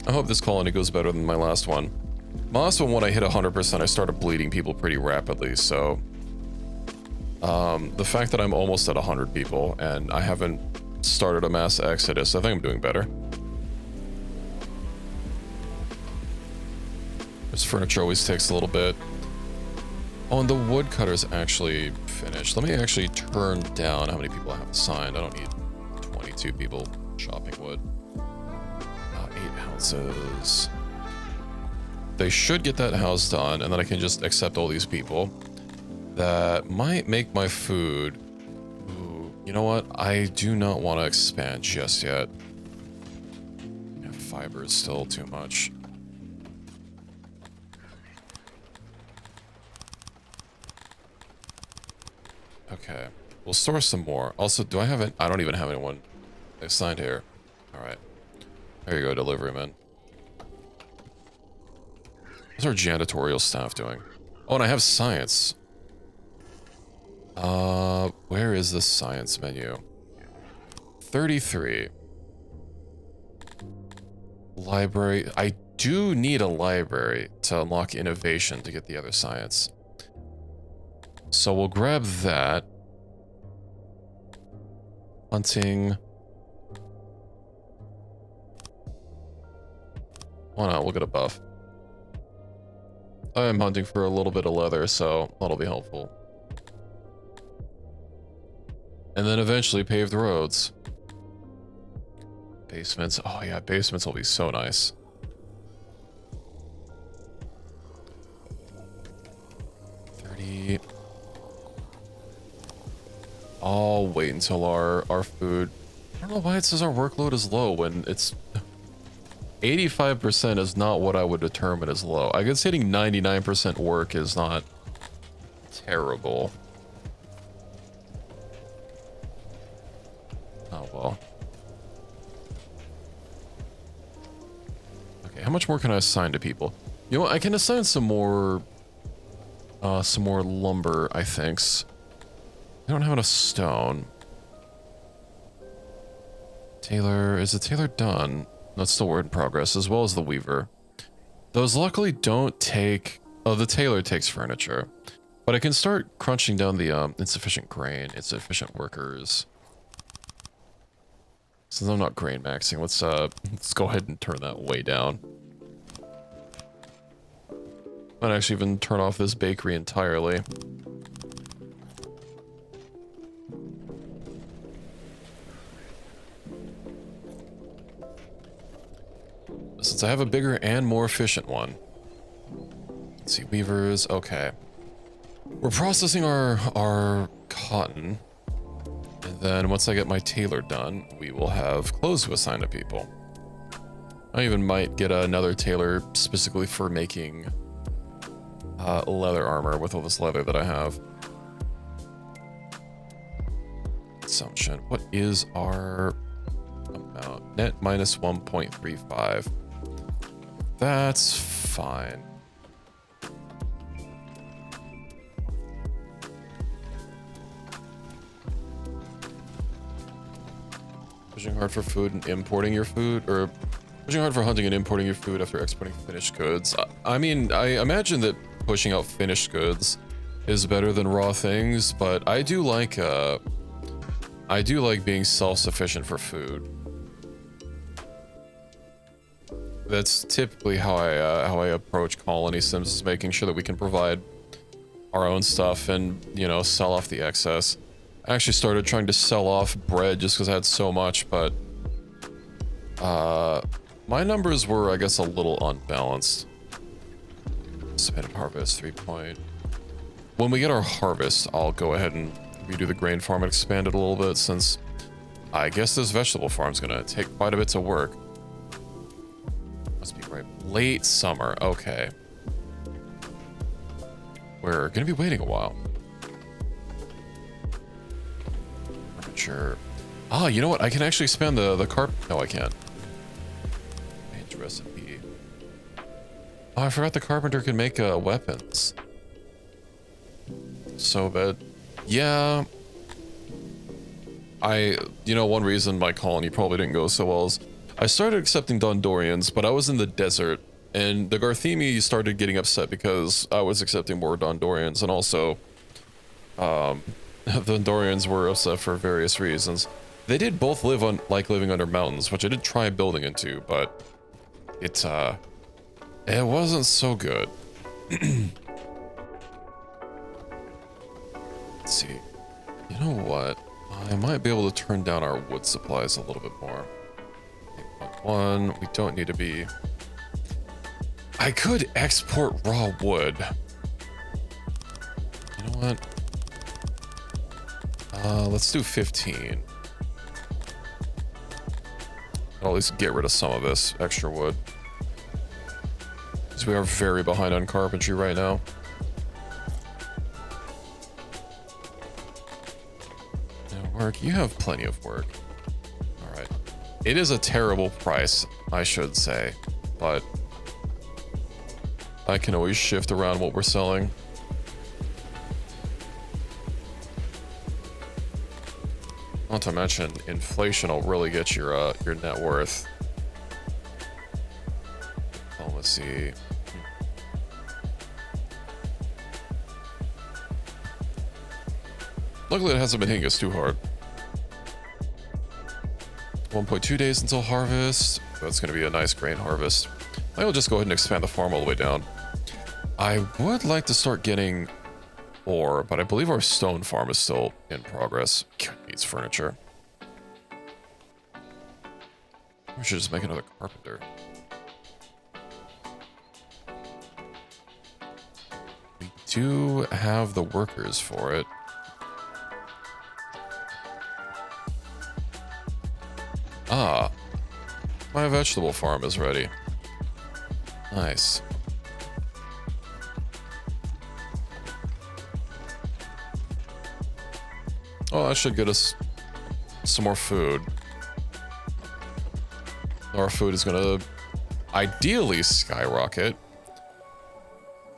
[SPEAKER 1] I hope this colony goes better than my last one. My last one, when I hit 100%, I started bleeding people pretty rapidly, so... the fact that I'm almost at 100 people, and I haven't started a mass exodus, I think I'm doing better. This furniture always takes a little bit. Oh, and the woodcutter's actually finished. Let me actually turn down how many people I have assigned. I don't need 22 people chopping wood. finances. They should get that house done, and then I can just accept all these people. That might make my food. Ooh, you know what? I do not want to expand just yet. Yeah, fiber is still too much. Okay, we'll store some more. Also, do I have it? I don't even have anyone assigned here. All right, there you go, delivery man. What's our janitorial staff doing? Oh, and I have science. Where is the science menu? 33. Library. I do need a library to unlock innovation to get the other science. So we'll grab that. Hunting. Why not? We'll get a buff. I am hunting for a little bit of leather, so that'll be helpful. And then eventually paved roads. Basements. Oh yeah, basements will be so nice. I'll wait until our food. I don't know why it says our workload is low when it's 85% is not what I would determine as low. I guess hitting 99% work is not terrible. Oh well. Okay, how much more can I assign to people? You know what? I can assign some more lumber, I think. I don't have enough stone. Tailor, is the tailor done? That's still work in progress, as well as the weaver. Those luckily don't take... Oh, the tailor takes furniture. But I can start crunching down the insufficient grain, insufficient workers. Since I'm not grain maxing, let's go ahead and turn that way down. Might actually even turn off this bakery entirely. Since I have a bigger and more efficient one. Let's see, weavers, okay. We're processing our cotton. And then once I get my tailor done, we will have clothes to assign to people. I even might get another tailor specifically for making leather armor with all this leather that I have. Consumption. What is our amount? Net minus 1.35. That's fine. Pushing hard for food and importing your food, or pushing hard for hunting and importing your food after exporting finished goods. I mean, I imagine that pushing out finished goods is better than raw things, but I do like being self-sufficient for food. That's typically how I approach colony sims, is making sure that we can provide our own stuff and, you know, sell off the excess. I actually started trying to sell off bread just because I had so much, but my numbers were, I guess, a little unbalanced. Submitted harvest 3 point. When we get our harvest, I'll go ahead and redo the grain farm and expand it a little bit, since I guess this vegetable farm's gonna take quite a bit to work. Must be right. Late summer. Okay. We're gonna be waiting a while. Furniture. Ah, you know what? I can actually expand the carp. No, I can't. Change recipe. Oh, I forgot the carpenter can make weapons. So bad. Yeah. You know, one reason my colony probably didn't go so well is I started accepting Dondorians, but I was in the desert, and the Garthemi started getting upset because I was accepting more Dondorians, and also, the Dondorians were upset for various reasons. They did both live on, living under mountains, which I did try building into, but it wasn't so good. Let's see. You know what? I might be able to turn down our wood supplies a little bit more. One, we don't need to be... I could export raw wood. You know what? Let's do 15. I'll at least get rid of some of this extra wood. Because we are very behind on carpentry right now. Now, work. You have plenty of work. Alright. It is a terrible price, I should say. But I can always shift around what we're selling. Not to mention, inflation will really get your net worth. Diplomacy. Luckily, it hasn't been hitting us too hard. 1.2 days until harvest. That's going to be a nice grain harvest. I will just go ahead and expand the farm all the way down. I would like to start getting ore, but I believe our stone farm is still in progress. Needs furniture. We should just make another carpenter. We do have the workers for it. Ah, my vegetable farm is ready. Nice. Oh, that should get us some more food. Our food is gonna ideally skyrocket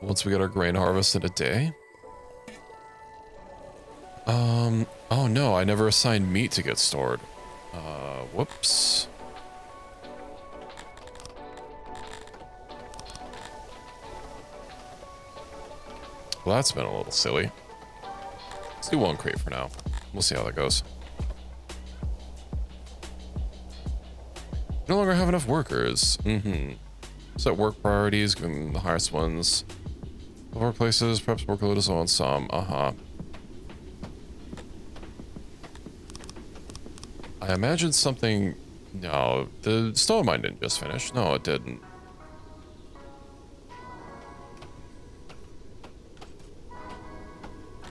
[SPEAKER 1] once we get our grain harvest in a day. Oh no, I never assigned meat to get stored. Whoops. Well, that's been a little silly. Let's do one crate for now. We'll see how that goes. No longer have enough workers. Set work priorities, give them the highest ones. Workplaces, perhaps workload is on some. I imagine something... No, the stone mine didn't just finish. No, it didn't.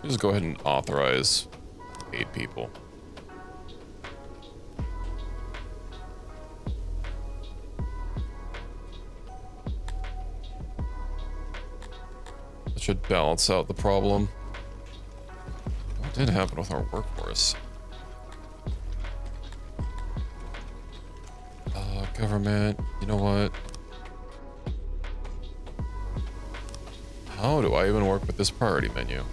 [SPEAKER 1] Just go ahead and authorize 8 people. That should balance out the problem. What did happen with our workforce? Government, you know what? How do I even work with this priority menu?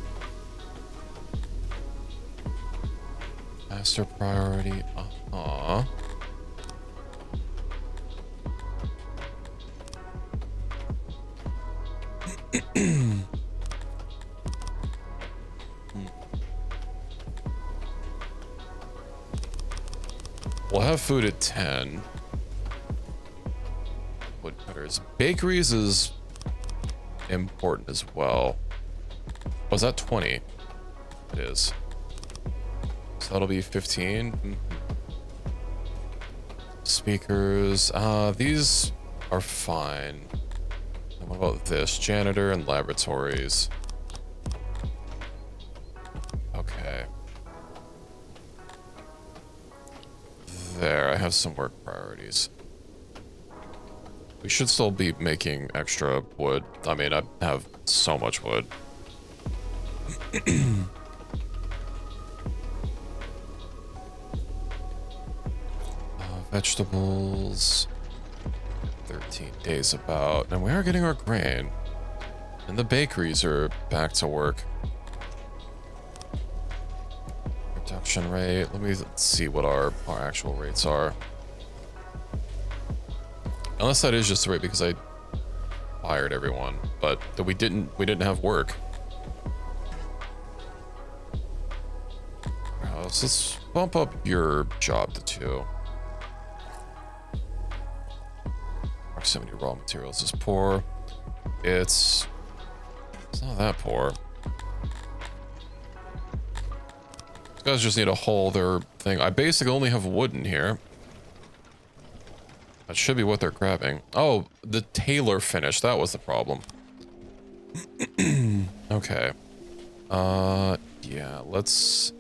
[SPEAKER 1] Master priority, We'll have food at 10. Woodcutters. Bakeries is important as well. Was that 20? It is. So that'll be 15. Speakers. These are fine. And what about this? Janitor and laboratories. Okay. There, I have some work priorities. We should still be making extra wood. I mean, I have so much wood. Vegetables. 13 days about. And we are getting our grain. And the bakeries are back to work. Production rate. Let me see what our actual rates are. Unless that is just the rate because I fired everyone, but that we didn't have work. So let's bump up your job to 2. Proximity raw materials is poor. It's not that poor. These guys just need to haul their thing. I basically only have wood in here. That should be what they're grabbing. Oh, the tailor finish. That was the problem. Okay. Yeah, let's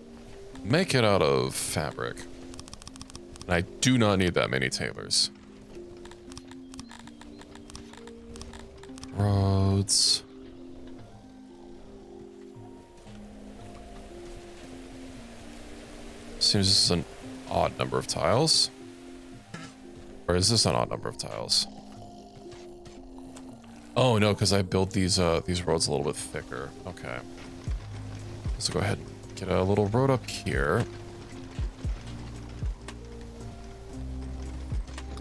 [SPEAKER 1] make it out of fabric. And I do not need that many tailors. Roads. Seems this is an odd number of tiles. Or is this an odd number of tiles? Oh no, because I built these roads a little bit thicker. Okay. Let's go ahead and get a little road up here.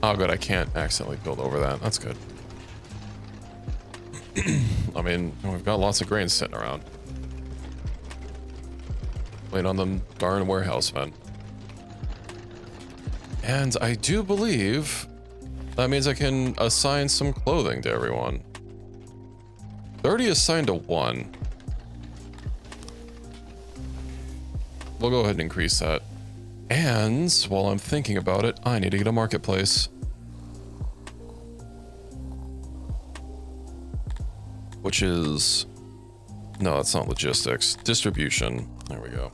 [SPEAKER 1] Oh good, I can't accidentally build over that. That's good. I mean, we've got lots of grain sitting around. Wait on them darn warehouse men. And I do believe that means I can assign some clothing to everyone. 30 assigned to 1. We'll go ahead and increase that. And while I'm thinking about it, I need to get a marketplace. Which is... No, that's not logistics. Distribution. There we go.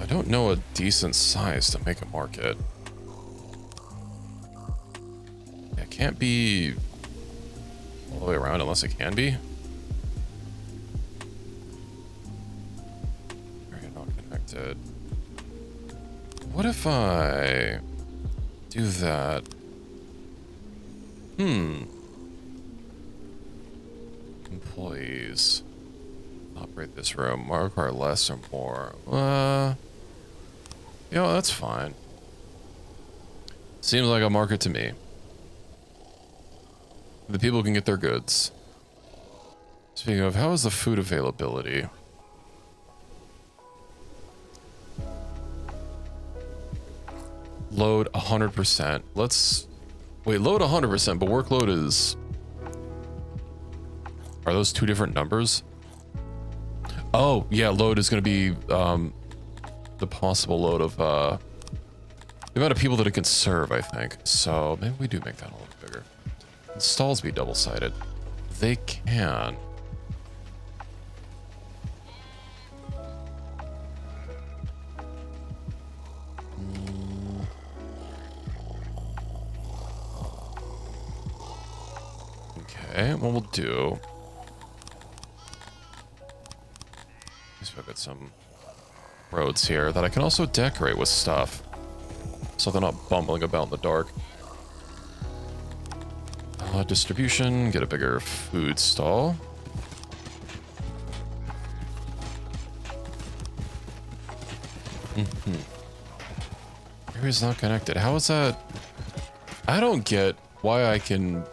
[SPEAKER 1] I don't know a decent size to make a market. It can't be all the way around unless it can be. Very not connected. What if I do that? Employees. Operate this room. Require less or more. You know, that's fine. Seems like a market to me. The people can get their goods. Speaking of, how is the food availability? Load 100%. Let's... Wait, load 100%, but workload is... Are those two different numbers? Oh, yeah, load is going to be the possible load of the amount of people that it can serve, I think. So maybe we do make that a little bigger. Can stalls be double-sided? They can. Okay, what we'll do... I've got some roads here that I can also decorate with stuff, so they're not bumbling about in the dark. Distribution, get a bigger food stall. Area's not connected. How is that? I don't get why I can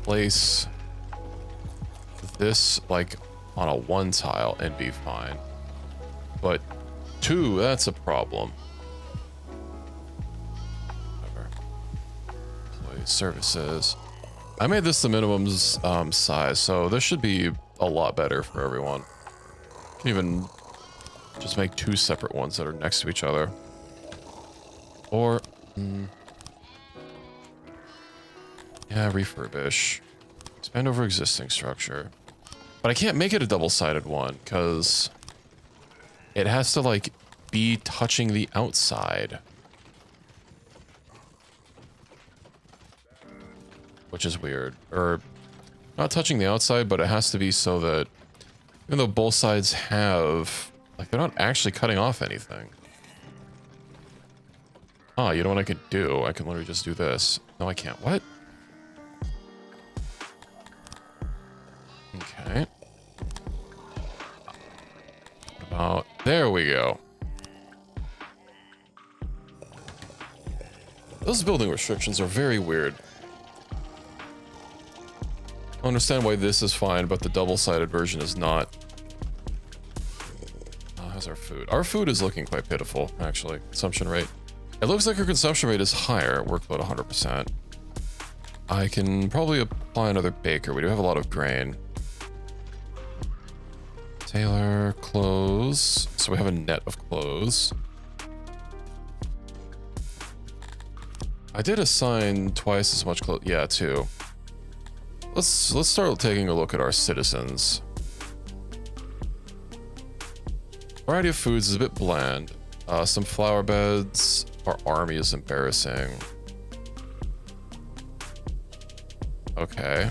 [SPEAKER 1] place this like on a 1 tile and be fine, but 2, that's a problem. Whatever. Employee services. I made this the minimum size, so this should be a lot better for everyone. Can even just make 2 separate ones that are next to each other. Or, yeah, refurbish. Expand over existing structure. But I can't make it a double-sided one, because it has to, like, be touching the outside. Which is weird. Or, not touching the outside, but it has to be so that, even though both sides have, like, they're not actually cutting off anything. Oh, you know what I could do? I can literally just do this. No, I can't. What? Okay. About there we go. Those building restrictions are very weird. I understand why this is fine, but the double-sided version is not. How's our food? Our food is looking quite pitiful, actually. Consumption rate. It looks like our consumption rate is higher. Workload 100%. I can probably apply another baker. We do have a lot of grain. Tailor, clothes. So we have a net of clothes. I did assign twice as much yeah, two. Let's start taking a look at our citizens. Variety of foods is a bit bland. Some flower beds. Our army is embarrassing. Okay.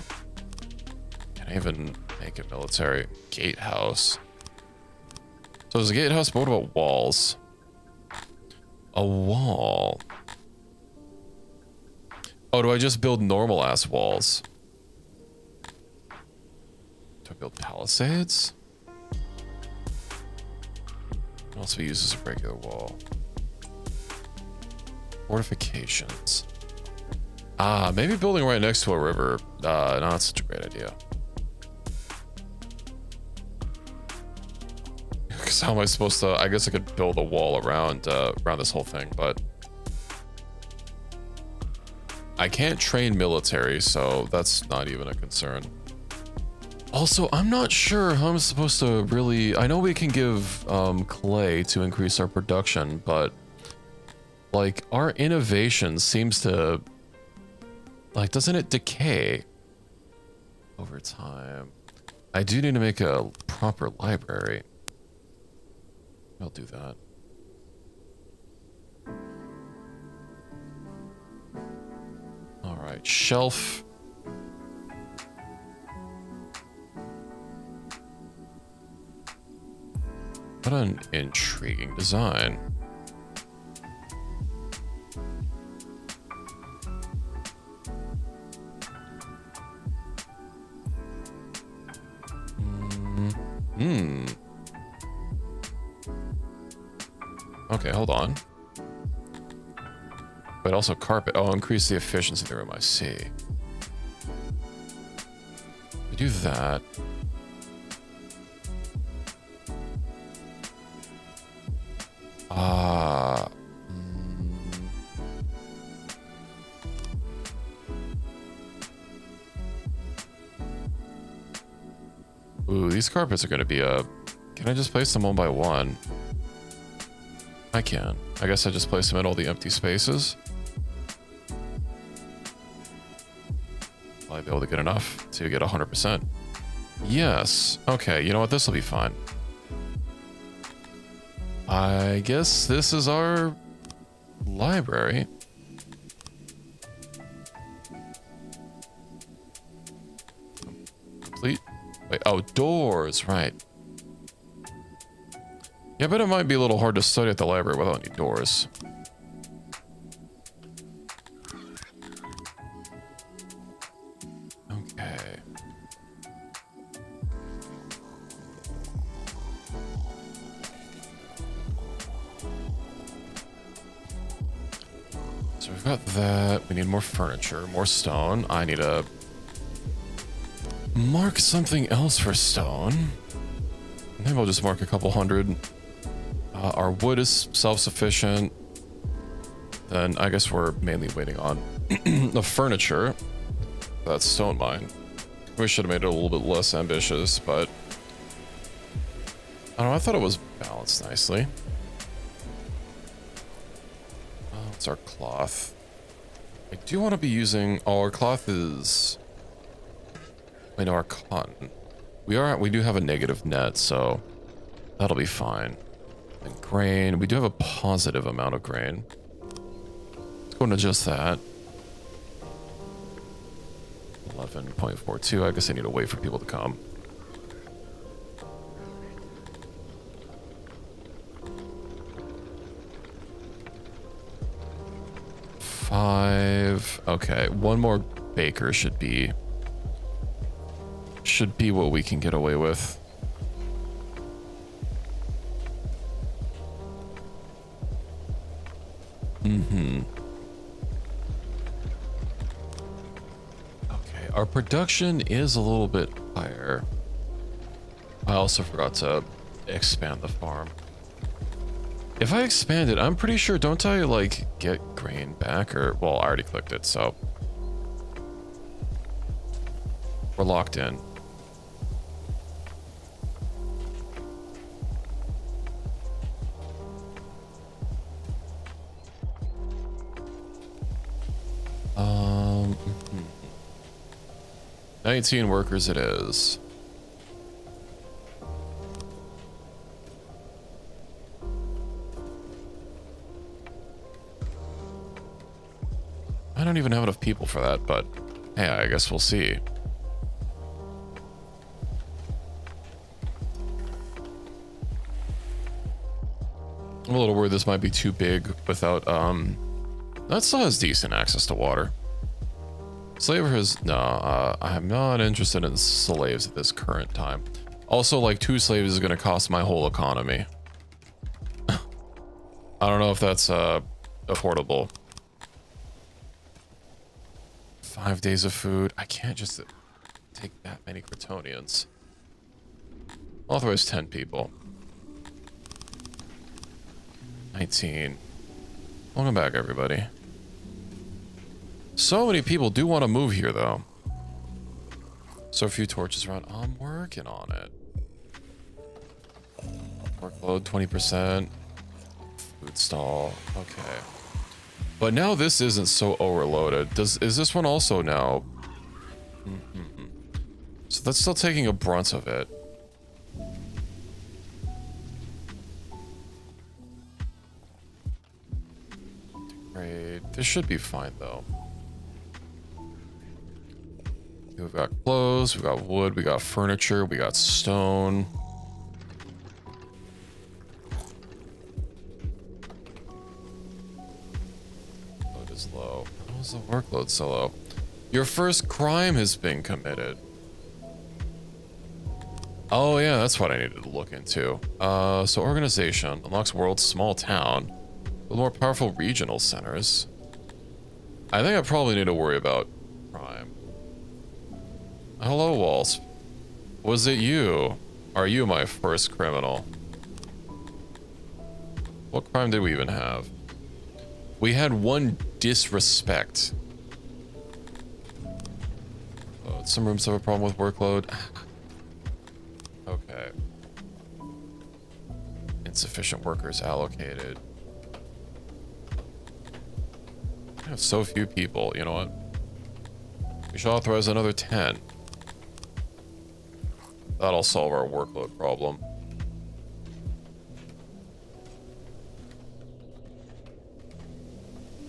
[SPEAKER 1] Can I even make it military? Gatehouse. So there's a gatehouse, but what about walls? A wall. Oh, do I just build normal ass walls? Do I build palisades? What else we use as a regular wall? Fortifications. Ah, maybe building right next to a river. Not such a great idea. Because how am I supposed to? I guess I could build a wall around this whole thing, but I can't train military, so that's not even a concern. Also, I'm not sure how I'm supposed to really... I know we can give clay to increase our production, but like our innovation seems to... Like, doesn't it decay over time? I do need to make a proper library. I'll do that. All right, shelf. What an intriguing design. Okay, hold on. But also carpet. Oh, increase the efficiency of the room, I see. We do that. Ooh, these carpets are going to be a... Can I just place them one by one? I can. I guess I just place them in all the empty spaces. Will I be able to get enough to get 100%? Yes. Okay, you know what? This will be fine. I guess this is our library. Complete. Wait, oh, doors, right. Yeah, but it might be a little hard to study at the library without any doors. Okay. So we've got that. We need more furniture, more stone. I need to mark something else for stone. Maybe I'll just mark a couple hundred. Our wood is self-sufficient. Then I guess we're mainly waiting on the furniture. That stone mine. We should have made it a little bit less ambitious, but I don't know, I thought it was balanced nicely. What's our cloth? I do want to be using... Oh, our cloth is... I know our cotton. We do have a negative net, so that'll be fine. And grain, we do have a positive amount of grain. Let's go and adjust that. 11.42. I guess I need to wait for people to come. Five. Okay, one more baker should be what we can get away with. Okay, our production is a little bit higher. I also forgot to expand the farm. If I expand it, I'm pretty sure, don't I like get grain back? Or, well, I already clicked it, so we're locked in. 19 workers it is. I don't even have enough people for that, but hey, I guess we'll see. I'm a little worried this might be too big without, that still has decent access to water. Slaver has, no, I'm not interested in slaves at this current time. Also, like 2 slaves is going to cost my whole economy. I don't know if that's, affordable. 5 days of food. I can't just take that many Kryptonians. Authorize 10 people. 19. Welcome back, everybody. So many people do want to move here, though. So few torches around. I'm working on it. Workload 20%. Food stall. Okay. But now this isn't so overloaded. Is this one also now? So that's still taking a brunt of it. Great. This should be fine though. We've got clothes, we got wood, we got furniture, we got stone. Load is low. How is the workload so low? Your first crime has been committed. Oh yeah, that's what I needed to look into. So organization unlocks world's small town with more powerful regional centers. I think I probably need to worry about crime. Hello, Walsp. Was it you? Are you my first criminal? What crime did we even have? We had 1 disrespect. Oh, some rooms have a problem with workload. Okay. Insufficient workers allocated. I have so few people. You know what? We should authorize another 10. That'll solve our workload problem.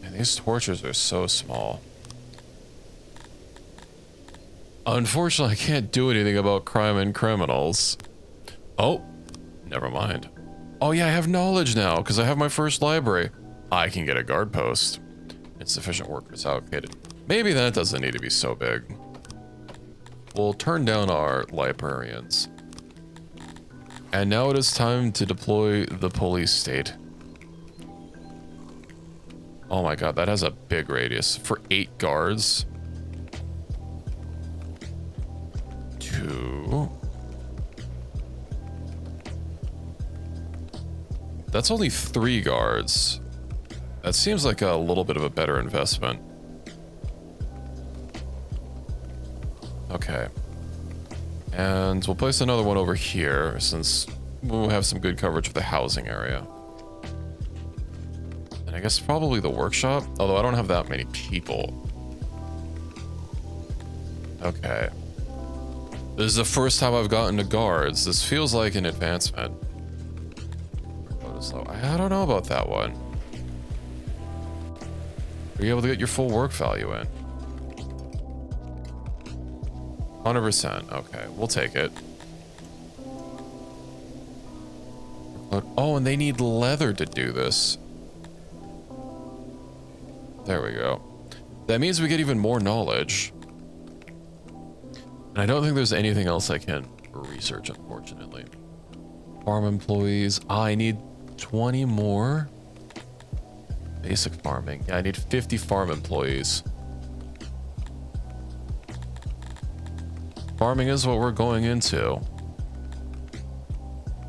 [SPEAKER 1] And these torches are so small. Unfortunately, I can't do anything about crime and criminals. Oh, never mind. Oh yeah, I have knowledge now because I have my first library. I can get a guard post. Insufficient workers allocated. Maybe that doesn't need to be so big. We'll turn down our librarians. And now it is time to deploy the police state. Oh my god, that has a big radius. For 8 guards. 2. That's only 3 guards. That seems like a little bit of a better investment. Okay. And we'll place another one over here since we'll have some good coverage of the housing area. And I guess probably the workshop, although I don't have that many people. Okay. This is the first time I've gotten to guards. This feels like an advancement. I don't know about that one. Are you able to get your full work value in? 100%. Okay, we'll take it. Oh, and they need leather to do this. There we go. That means we get even more knowledge. And I don't think there's anything else I can research, unfortunately. Farm employees. I need 20 more. Basic farming. Yeah, I need 50 farm employees. Farming is what we're going into.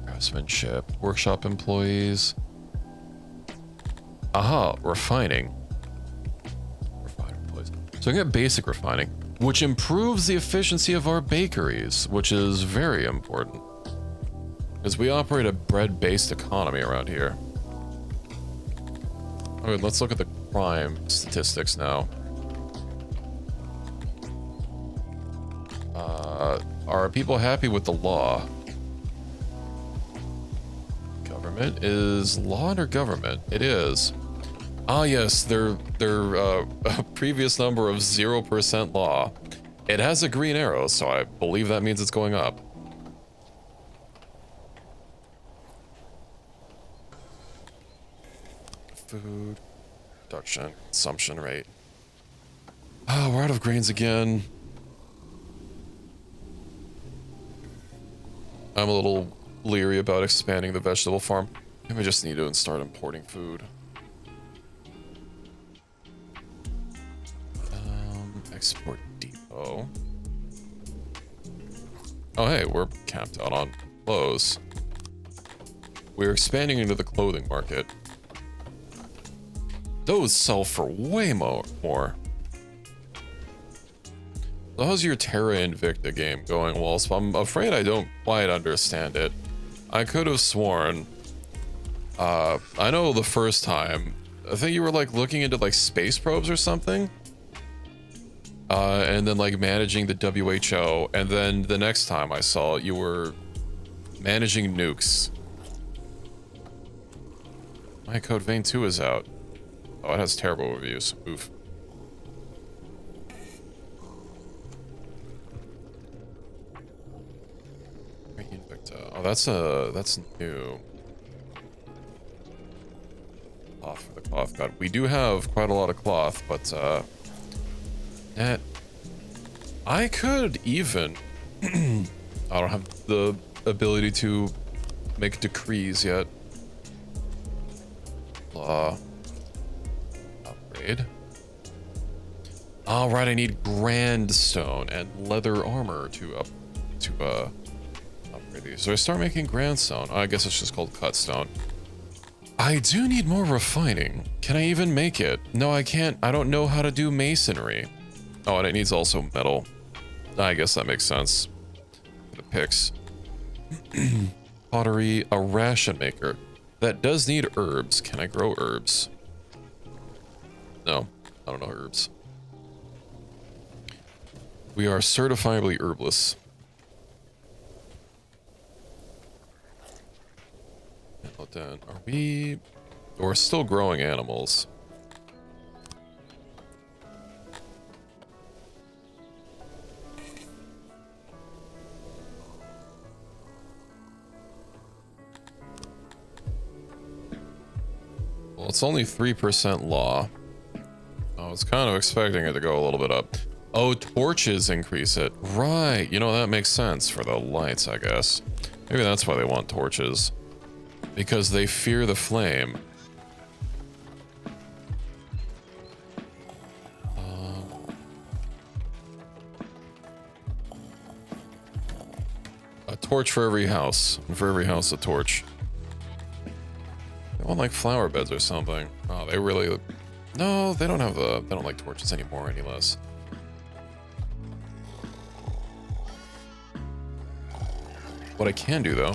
[SPEAKER 1] Craftsmanship. Workshop employees. Aha, refining. Refining employees. So I get basic refining, which improves the efficiency of our bakeries, which is very important. Because we operate a bread-based economy around here. Okay, let's look at the crime statistics now. Are people happy with the law? Government is law under government. It is. Ah, yes, their previous number of 0% law. It has a green arrow, so I believe that means it's going up. Food production consumption rate. Oh, we're out of grains again. I'm a little leery about expanding the vegetable farm. Maybe I just need to start importing food. Export depot. Oh, hey, we're capped out on clothes. We're expanding into the clothing market. Those sell for way more. So how's your Terra Invicta game going, Walsp? I'm afraid I don't quite understand it. I could have sworn, I know the first time, I think you were like looking into like space probes or something. And then like managing the WHO, and then the next time I saw you were managing nukes. My code vein 2 is out. Oh, it has terrible reviews. Oof. Oh, that's new. Cloth for the cloth god. We do have quite a lot of cloth, but I could even I don't have the ability to make decrees yet. Upgrade. All right, I need grandstone and leather armor to upgrade these. So I start making grandstone. I guess it's just called cutstone. I do need more refining. Can I even make it? No, I can't. I don't know how to do masonry. Oh, and it needs also metal. I guess that makes sense. For the picks. Pottery, a ration maker. That does need herbs. Can I grow herbs? No, I don't know herbs. We are certifiably herbless. Well done. Are we... We're still growing animals. Well, it's only 3% law. I was kind of expecting it to go a little bit up. Oh, torches increase it. Right. You know, that makes sense for the lights, I guess. Maybe that's why they want torches. Because they fear the flame. A torch for every house. And for every house, a torch. They want like flower beds or something. Oh, they really... No, they don't have the... They don't like torches anymore any less. What I can do, though,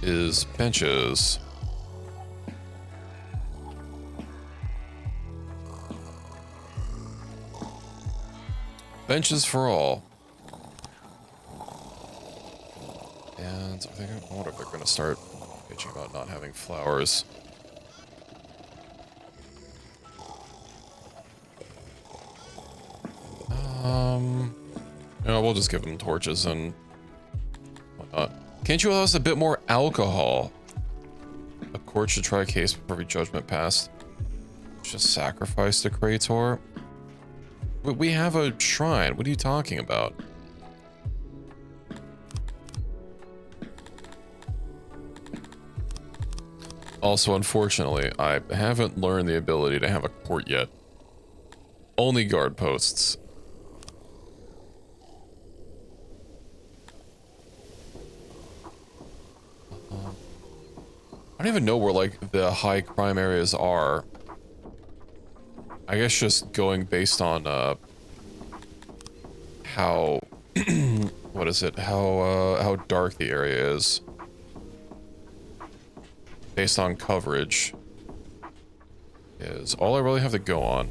[SPEAKER 1] is benches. Benches for all. And I wonder if they're going to start bitching about not having flowers. Yeah, we'll just give them torches and whatnot. Can't you allow us a bit more alcohol? A court should try a case before every judgment passed. Just sacrifice the Krator? We have a shrine. What are you talking about? Also, unfortunately, I haven't learned the ability to have a court yet. Only guard posts. I don't even know where, like, the high crime areas are. I guess just going based on, how... what is it? How dark the area is. Based on coverage. Is all I really have to go on.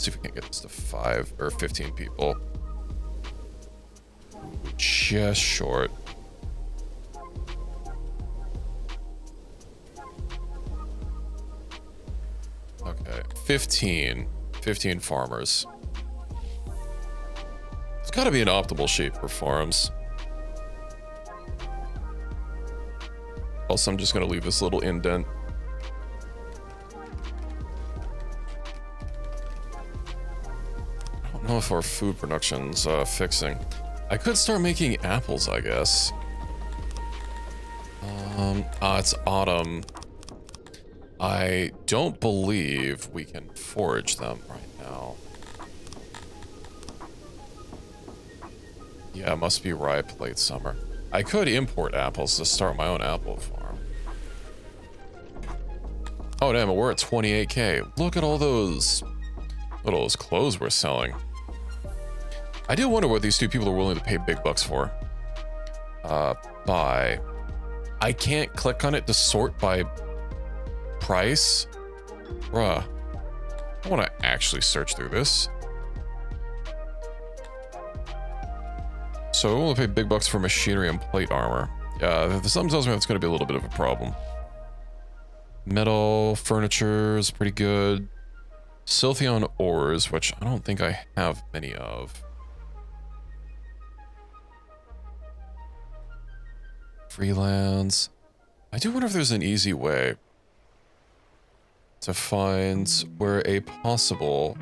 [SPEAKER 1] see if we can get this to 5 or 15 people. Just short. Okay, 15 farmers. It's got to be an optimal shape for farms. Also, I'm just going to leave this little indent. I don't know if our food production's fixing. I could start making apples, I guess. It's autumn. I don't believe we can forage them right now. Yeah, it must be ripe late summer. I could import apples to start my own apple farm. Oh damn it, we're at 28K. Look at all those clothes we're selling. I do wonder what these two people are willing to pay big bucks for. Buy. I can't click on it to sort by price. Bruh. I want to actually search through this. So we'll pay big bucks for machinery and plate armor. Yeah, something tells me that's going to be a little bit of a problem. Metal, furniture is pretty good. Silthion ores, which I don't think I have many of. Freelance. I do wonder if there's an easy way to find where a possible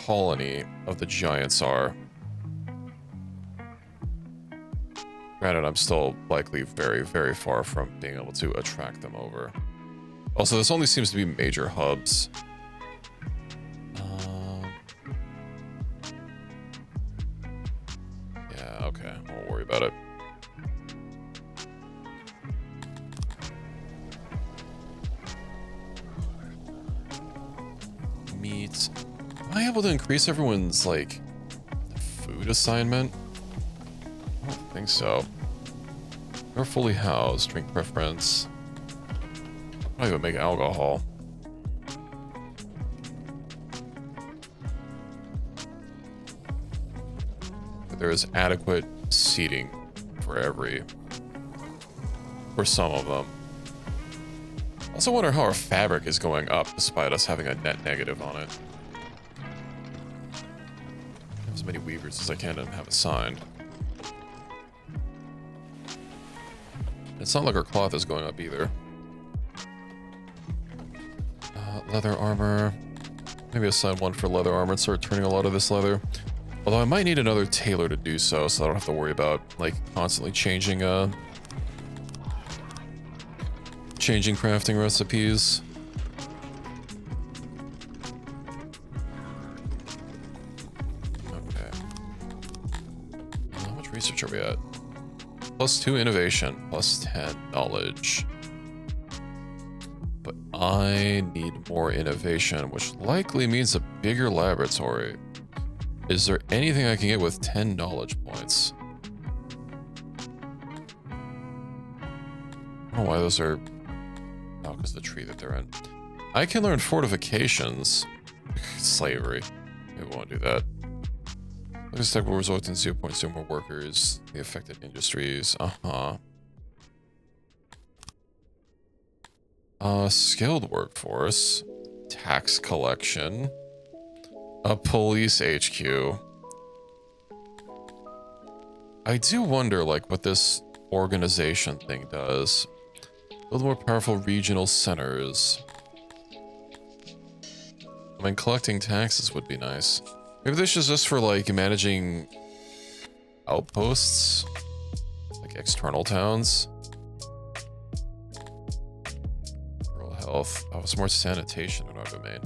[SPEAKER 1] colony of the giants are. Granted, I'm still likely very, very far from being able to attract them over. Also, this only seems to be major hubs. Yeah, okay. I won't worry about it. Meat. Am I able to increase everyone's, like, food assignment? I don't think so. They're fully housed. Drink preference. I'm not even make alcohol. But there is adequate seating for some of them. I also wonder how our fabric is going up despite us having a net negative on it. Have as many weavers as I can and have assigned. It's not like our cloth is going up either. Leather armor. Maybe assign one for leather armor and start turning a lot of this leather. Although I might need another tailor to do so I don't have to worry about, like, constantly changing crafting recipes. Okay. How much research are we at? +2 innovation, +10 knowledge. But I need more innovation, which likely means a bigger laboratory. Is there anything I can get with 10 knowledge points? I don't know why those are... Oh, because the tree that they're in. I can learn fortifications. Slavery. Maybe we won't do that. This tech will result in 0.0 more workers. The affected industries. Skilled workforce. Tax collection. A police HQ. I do wonder, like, what this organization thing does. Build more powerful regional centers. I mean, collecting taxes would be nice. Maybe this is just for, like, managing outposts, like external towns. Rural health. Oh, it's more sanitation in our domain.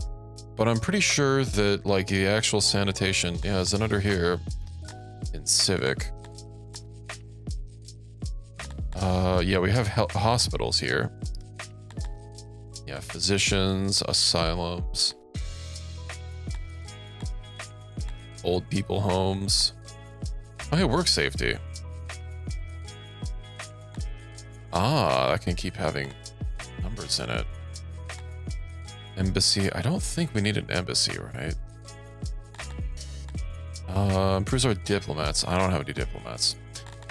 [SPEAKER 1] But I'm pretty sure that, like, the actual sanitation, yeah, is under here in civic. Yeah, we have hospitals here. Yeah, physicians, asylums, old people homes. Oh, hey, work safety. Ah, that can keep having numbers in it. Embassy. I don't think we need an embassy, right? Improves our diplomats. I don't have any diplomats.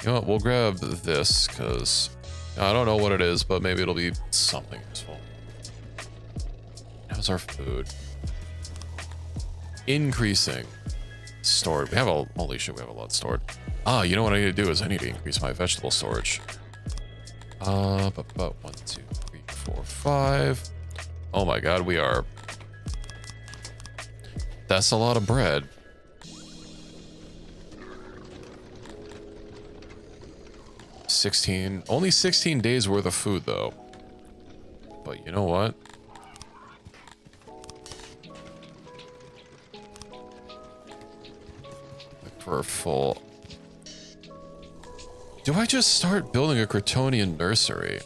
[SPEAKER 1] You know what? We'll grab this because I don't know what it is, but maybe it'll be something useful. How's our food? Increasing. Stored. We have a, holy shit, we have a lot stored. Ah, you know what I need to do is I need to increase my vegetable storage. But 1, 2, 3, 4, 5. Oh my god, we are... That's a lot of bread. Only 16 days worth of food though. But you know what? For full. Do I just start building a Kryptonian nursery?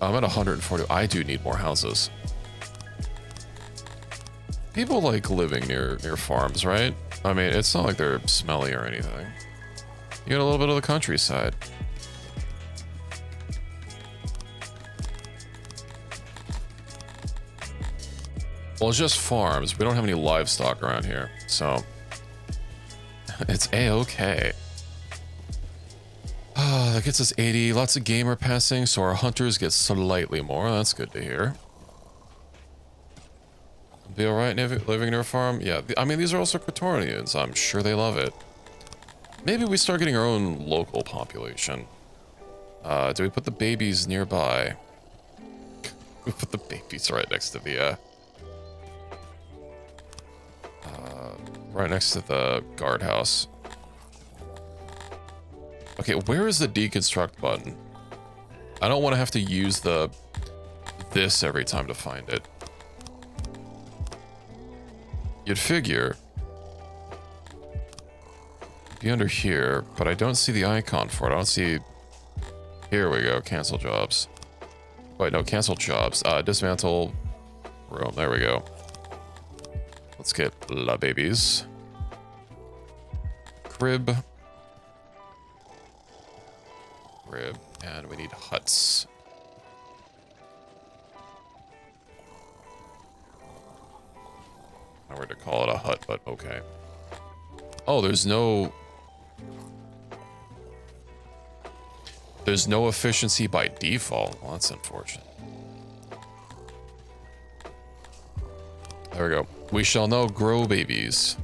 [SPEAKER 1] I'm at 140. I do need more houses. People like living near farms, right? I mean, it's not like they're smelly or anything. You get a little bit of the countryside. Well, it's just farms. We don't have any livestock around here, so it's a-okay. That gets us 80. Lots of gamer passing, so our hunters get slightly more. That's good to hear. Be alright living near a farm? Yeah, I mean, these are also Kryptonians. I'm sure they love it. Maybe we start getting our own local population. Do we put the babies nearby? We put the babies right next to the, right next to the guardhouse. Okay, where is the deconstruct button? I don't want to have to use this every time to find it. You'd figure it'd be under here, but I don't see the icon for it. I don't see... Here we go, cancel jobs. Wait, no, cancel jobs. Dismantle room, there we go. Let's get la babies. Crib. And we need huts. I were to call it a hut, but okay. Oh, there's no efficiency by default. Well, that's unfortunate. There we go. We shall now grow babies.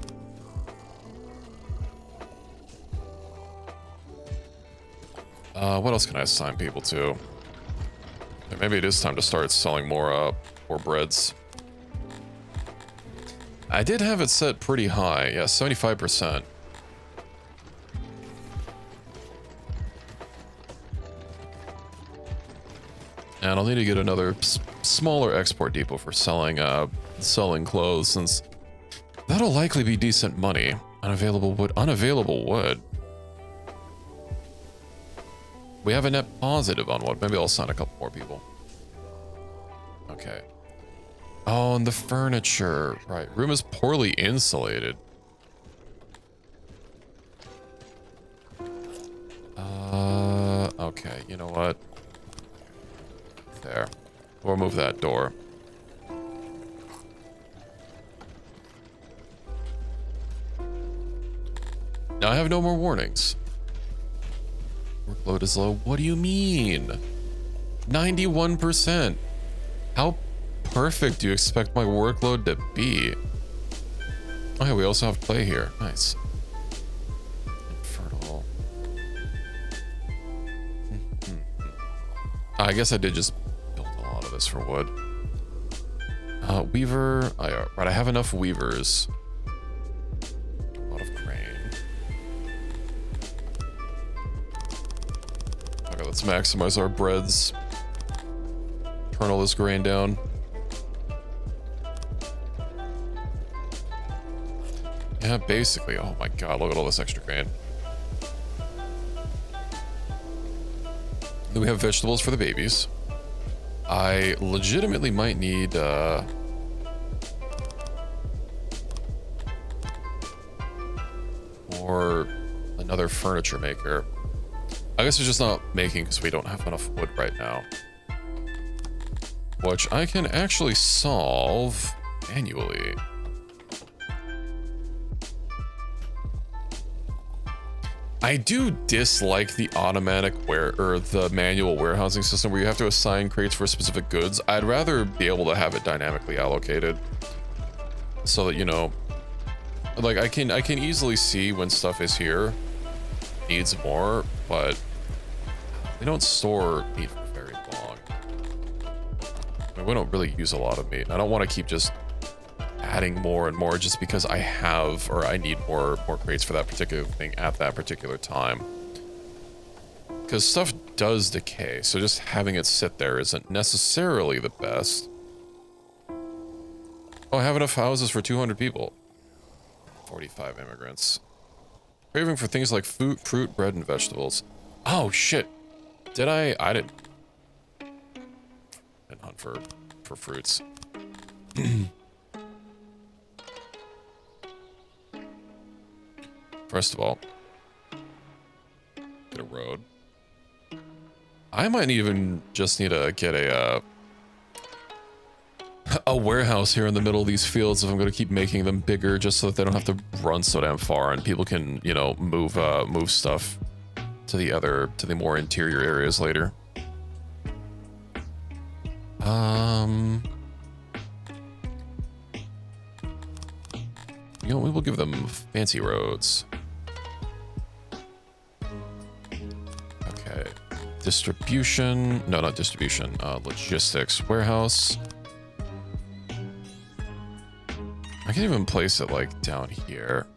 [SPEAKER 1] What else can I assign people to? Maybe it is time to start selling more breads. I did have it set pretty high. Yeah, 75%. And I'll need to get another smaller export depot for selling clothes, since that'll likely be decent money. Unavailable wood. We have a net positive on wood. Maybe I'll assign a couple more people. Okay. Oh, and the furniture. Right. Room is poorly insulated. Okay. You know what? There. We'll move that door. Now I have no more warnings. Workload is low. What do you mean? 91%. How perfect do you expect my workload to be? Oh, yeah, we also have clay here. Nice. Infertile. I guess I did just build a lot of this for wood. Weaver. Right, I have enough weavers. A lot of grain. Okay, let's maximize our breads. Turn all this grain down. Yeah, basically. Oh my god, look at all this extra grain. Then we have vegetables for the babies. I legitimately might need or another furniture maker. I guess it's just not making because we don't have enough wood right now. which I can actually solve manually. I do dislike the automatic the manual warehousing system where you have to assign crates for specific goods. I'd rather be able to have it dynamically allocated so that, you know, like I can easily see when stuff is here, needs more, but we don't store meat for very long. I mean, we don't really use a lot of meat. I don't want to keep just adding more and more just because I have, or I need more crates for that particular thing at that particular time. Because stuff does decay, so just having it sit there isn't necessarily the best. Oh, I have enough houses for 200 people. 45 immigrants. Craving for things like fruit, bread, and vegetables. Oh, shit. Did I didn't hunt for fruits. First of all, get a road. I might even just need to get a warehouse here in the middle of these fields if I'm going to keep making them bigger, just so that they don't have to run so damn far and people can, you know, move stuff to the more interior areas later. You know, we will give them fancy roads. Okay. Distribution. No, not distribution. Logistics. Warehouse. I can even place it like down here.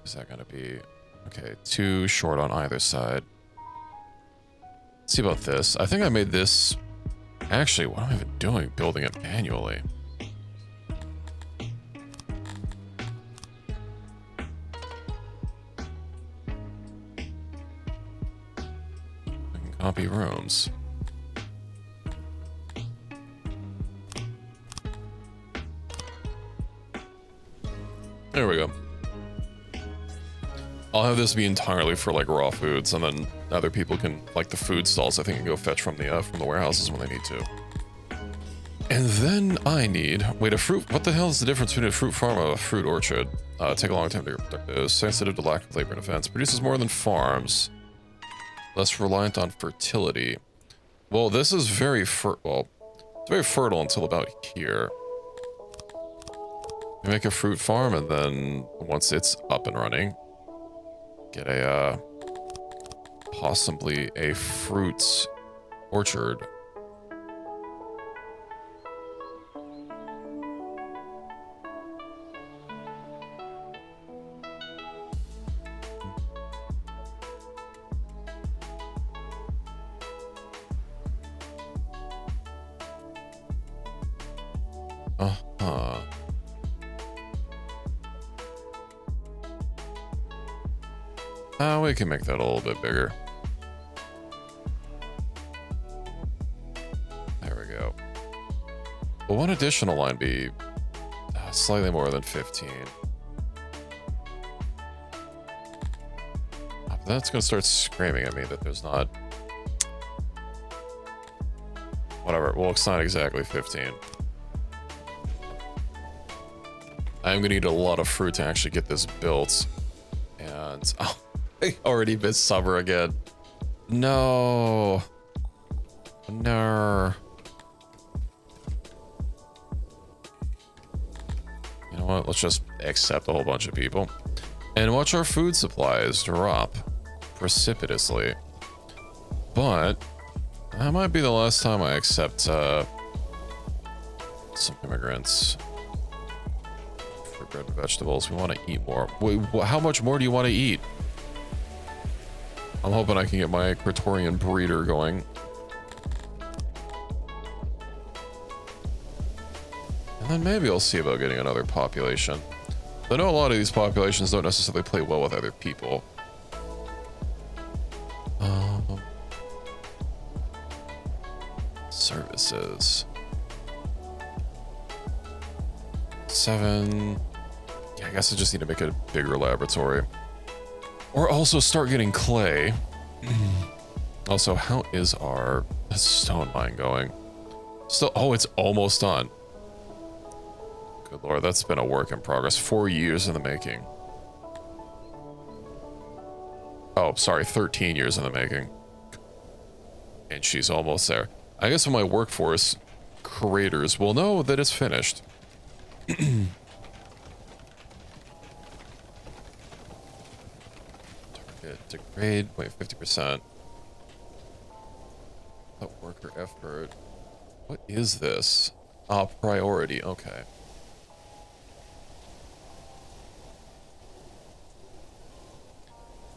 [SPEAKER 1] Is that gonna be okay? 2 short on either side. Let's see about this. I think I made this. Actually, what am I even doing? Building it manually. I can copy rooms. There we go. I'll have this be entirely for like raw foods, and then other people can, like the food stalls, I think, can go fetch from the warehouses when they need to. And then I need, wait, a fruit. What the hell is the difference between a fruit farm and a fruit orchard? Take a long time to get productive. Sensitive to lack of labor and defense. Produces more than farms. Less reliant on fertility. Well, this is very it's very fertile until about here. You make a fruit farm, and then once it's up and running, get a possibly a fruit orchard. We can make that a little bit bigger. There we go. Will one additional line be slightly more than 15? That's going to start screaming at me that there's not... Whatever. Well, it's not exactly 15. I'm going to need a lot of fruit to actually get this built. And... Oh. I already missed summer again. No. No. You know what? Let's just accept a whole bunch of people. And watch our food supplies drop precipitously. But that might be the last time I accept some immigrants. For bread and vegetables. We want to eat more. Wait, how much more do you want to eat? I'm hoping I can get my Praetorian breeder going. And then maybe I'll see about getting another population. I know a lot of these populations don't necessarily play well with other people. services. 7. Yeah, I guess I just need to make a bigger laboratory. Or also start getting clay. Also, how is our stone mine going? Still, oh, it's almost done. Good lord, that's been a work in progress. 4 years in the making. Oh, sorry, 13 years in the making. And she's almost there. I guess when my workforce creators will know that it's finished. Target degrade, wait, 50%. Worker effort. What is this? Priority, okay.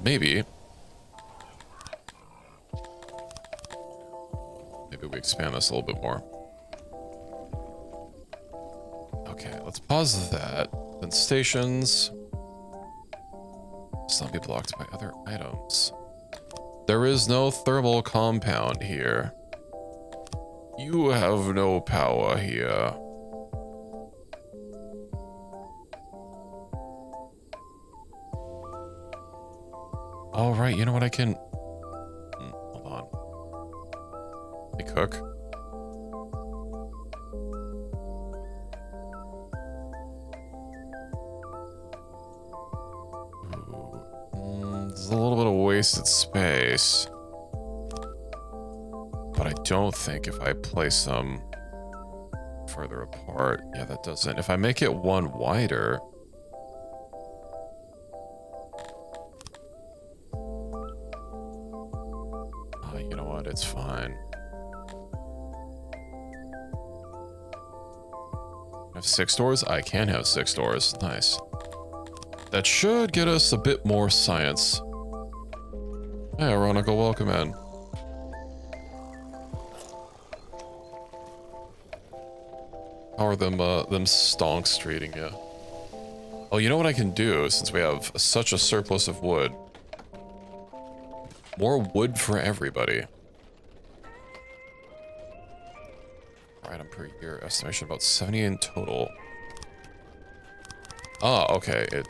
[SPEAKER 1] Maybe we expand this a little bit more. Okay, let's pause that. Then stations. Let's not be blocked by other items. There is no thermal compound here. You have no power here. All right, you know what I can... hold on. Let me cook. There's a little bit of wasted space. But I don't think if I place them further apart... yeah, that doesn't... if I make it one wider... you know what? It's fine. I have 6 doors? I can have 6 doors. Nice. That should get us a bit more science. Hey, Veronica, welcome in. How are them stonks treating you? Oh, you know what I can do, since we have such a surplus of wood? More wood for everybody. Item per year, estimation about 70 in total. Ah, okay, it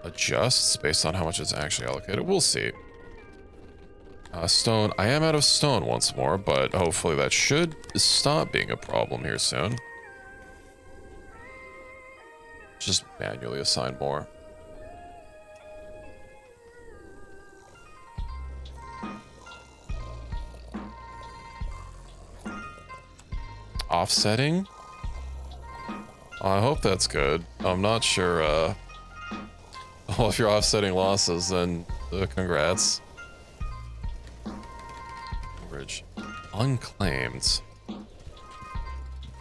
[SPEAKER 1] adjusts based on how much is actually allocated. We'll see. Stone, I am out of stone once more, but hopefully that should stop being a problem here soon. Just manually assign more. Offsetting? I hope that's good. I'm not sure, well, if you're offsetting losses, then congrats. Bridge. Unclaimed. I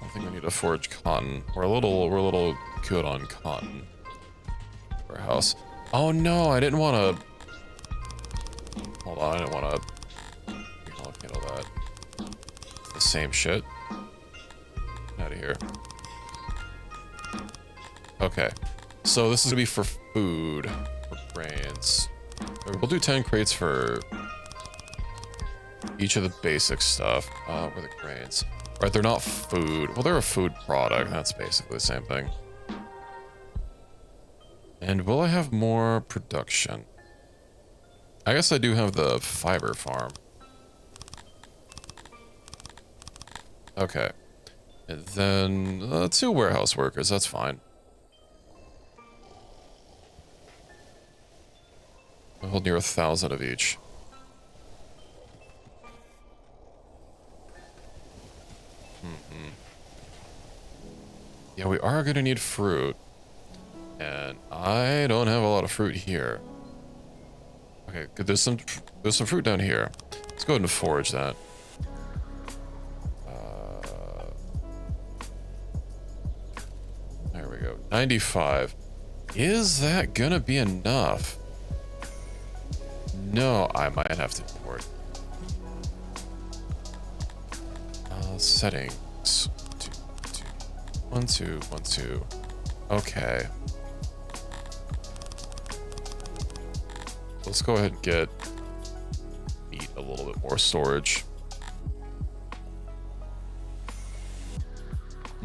[SPEAKER 1] don't think we need to forge cotton. We're a little good on cotton. Warehouse. Oh no, I didn't want to... hold on, I didn't want to... handle that. It's the same shit. Out of here. Okay, so this is gonna be for food, for grains. We'll do 10 crates for each of the basic stuff. Where are the grains? Right, they're not food. Well, they're a food product. That's basically the same thing. And will I have more production? I guess I do have the fiber farm. Okay. And then 2 warehouse workers, that's fine. I hold near 1,000 of each. Yeah, we are gonna need fruit. And I don't have a lot of fruit here. Okay, good. There's some fruit down here. Let's go ahead and forage that. There we go. 95. Is that gonna be enough? No, I might have to import. Settings. 1, 2, 1, 2. Okay. Let's go ahead and get meat a little bit more storage.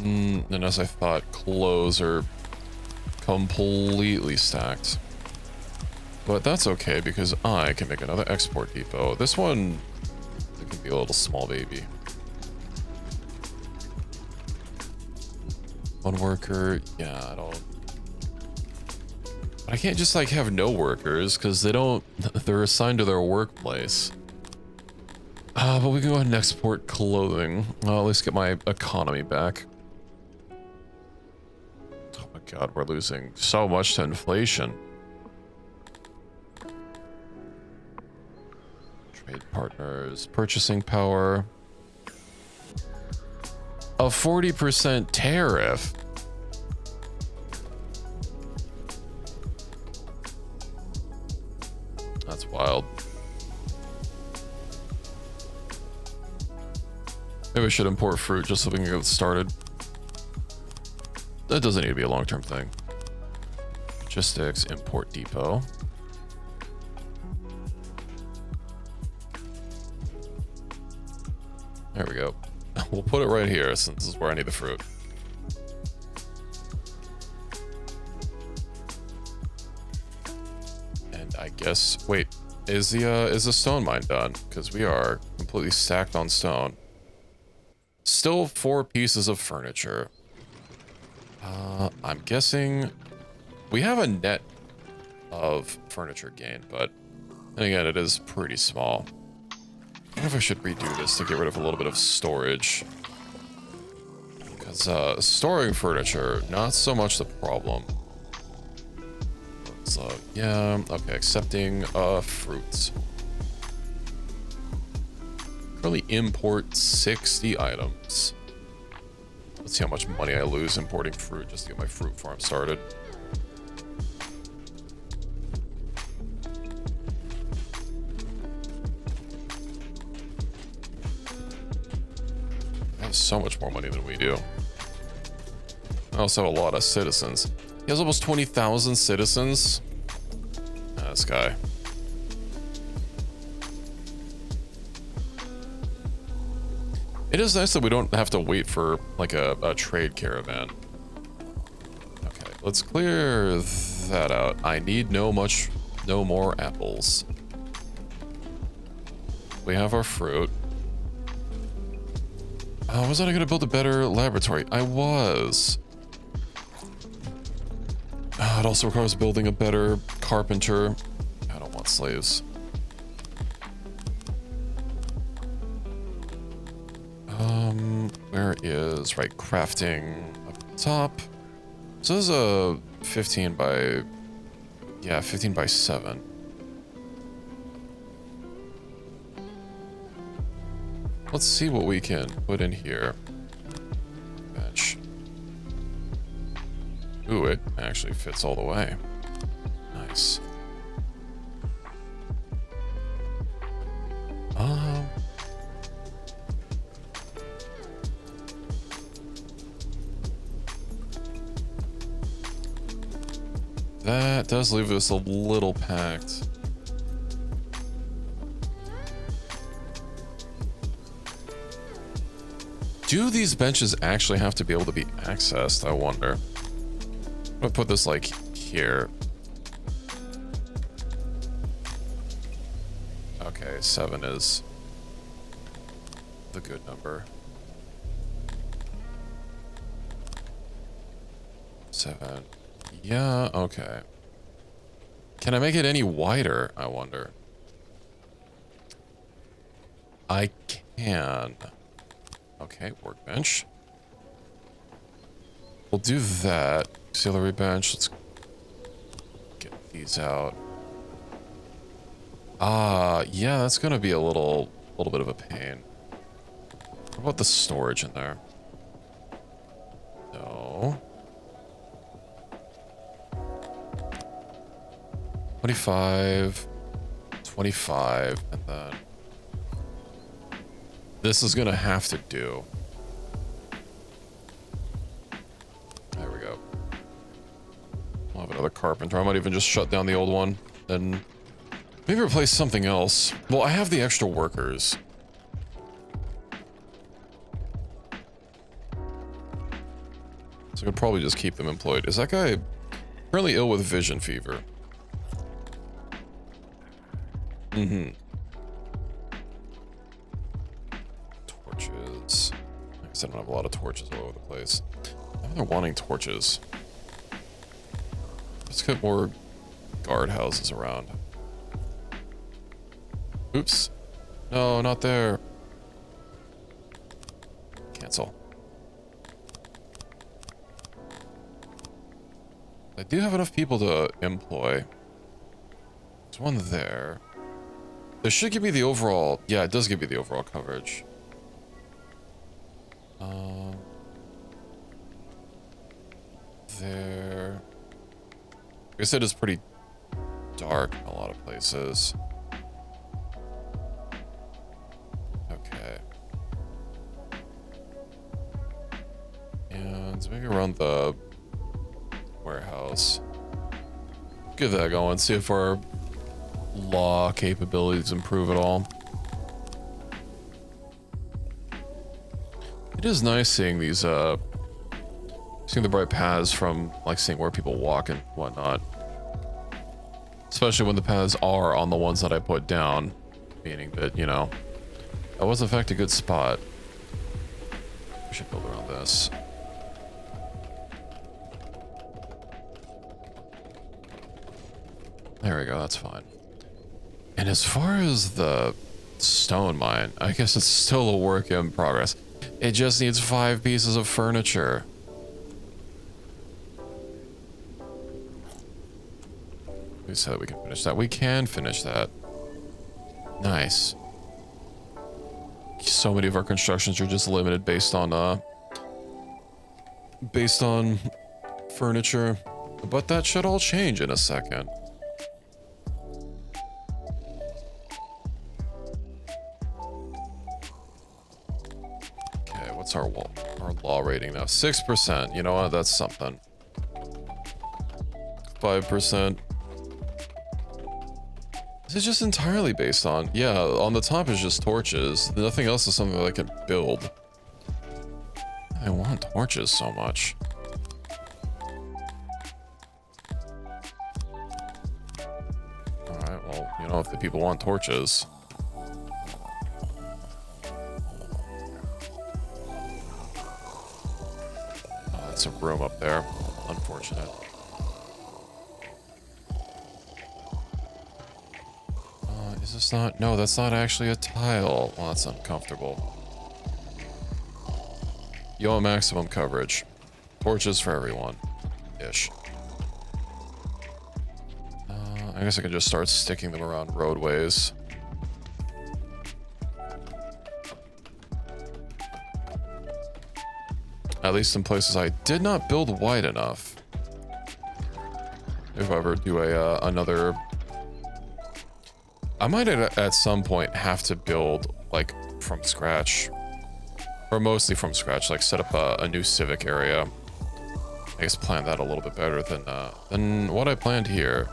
[SPEAKER 1] And as I thought, clothes are completely stacked. But that's okay because I can make another export depot. This one, it can be a little small baby. One worker, yeah, I don't. I can't just like have no workers because they're assigned to their workplace. But we can go ahead and export clothing. I'll at least get my economy back. Oh my god, we're losing so much to inflation. Trade partners, purchasing power. A 40% tariff. That's wild. Maybe we should import fruit just so we can get started. That doesn't need to be a long-term thing. Logistics, import depot. There we go. We'll put it right here since this is where I need the fruit. And I guess, wait, is the stone mine done? Because we are completely stacked on stone. Still 4 pieces of furniture. I'm guessing we have a net of furniture gain, but then again, it is pretty small. I wonder if I should redo this to get rid of a little bit of storage. Because storing furniture, not so much the problem. So, yeah, okay, accepting fruits. Currently import 60 items. Let's see how much money I lose importing fruit just to get my fruit farm started. I have so much more money than we do. I also have a lot of citizens. He has almost 20,000 citizens. This guy. It is nice that we don't have to wait for like a trade caravan. Okay, let's clear that out. I need no more apples. We have our fruit. Was I gonna build a better laboratory? I was. It also requires building a better carpenter. I don't want slaves. Where is, right, crafting up top. So this is a 15 by 7. Let's see what we can put in here. Bench. Ooh, it actually fits all the way. Nice. That does leave us a little packed. Do these benches actually have to be able to be accessed? I wonder. I'm gonna put this like here. Okay, 7 is the good number. 7. Yeah, okay. Can I make it any wider, I wonder? I can. Okay, workbench. We'll do that. Auxiliary bench. Let's get these out. Yeah, that's gonna be a little bit of a pain. What about the storage in there? No. 25, 25, and then this is gonna have to do. There we go. I'll have another carpenter. I might even just shut down the old one and maybe replace something else. Well, I have the extra workers. So I could probably just keep them employed. Is that guy currently ill with vision fever? Mm-hmm. Torches. I guess I don't have a lot of torches all over the place. I think they're wanting torches. Let's get more guard houses around. Oops. No, not there. Cancel. I do have enough people to employ. There's one there. This should give me the overall... Yeah, it does give me the overall coverage. There... I guess it is pretty dark in a lot of places. Okay. And maybe around the warehouse. Get that going, see if our law capabilities improve at all. It is nice seeing these, seeing the bright paths from, like, seeing where people walk and whatnot. Especially when the paths are on the ones that I put down. Meaning that, you know, that was in fact a good spot. We should build around this. There we go, that's fine. And as far as the stone mine, I guess it's still a work in progress. It just needs 5 pieces of furniture. Who said we can finish that? We can finish that. Nice. So many of our constructions are just limited based on furniture. But that should all change in a second. What's our law rating now? 6%. You know what? That's something. 5%. Is it just entirely based on? Yeah, on the top is just torches. Nothing else is something that I can build. I want torches so much. Alright, well, you know, if the people want torches... some room up there. Unfortunate. Is this not? No, that's not actually a tile. Well, that's uncomfortable. You want maximum coverage. Torches for everyone. Ish. I guess I can just start sticking them around roadways. At least in places I did not build wide enough. If I ever do another... I might at some point have to build, like, from scratch. Or mostly from scratch, like set up a new civic area. I guess plan that a little bit better than what I planned here.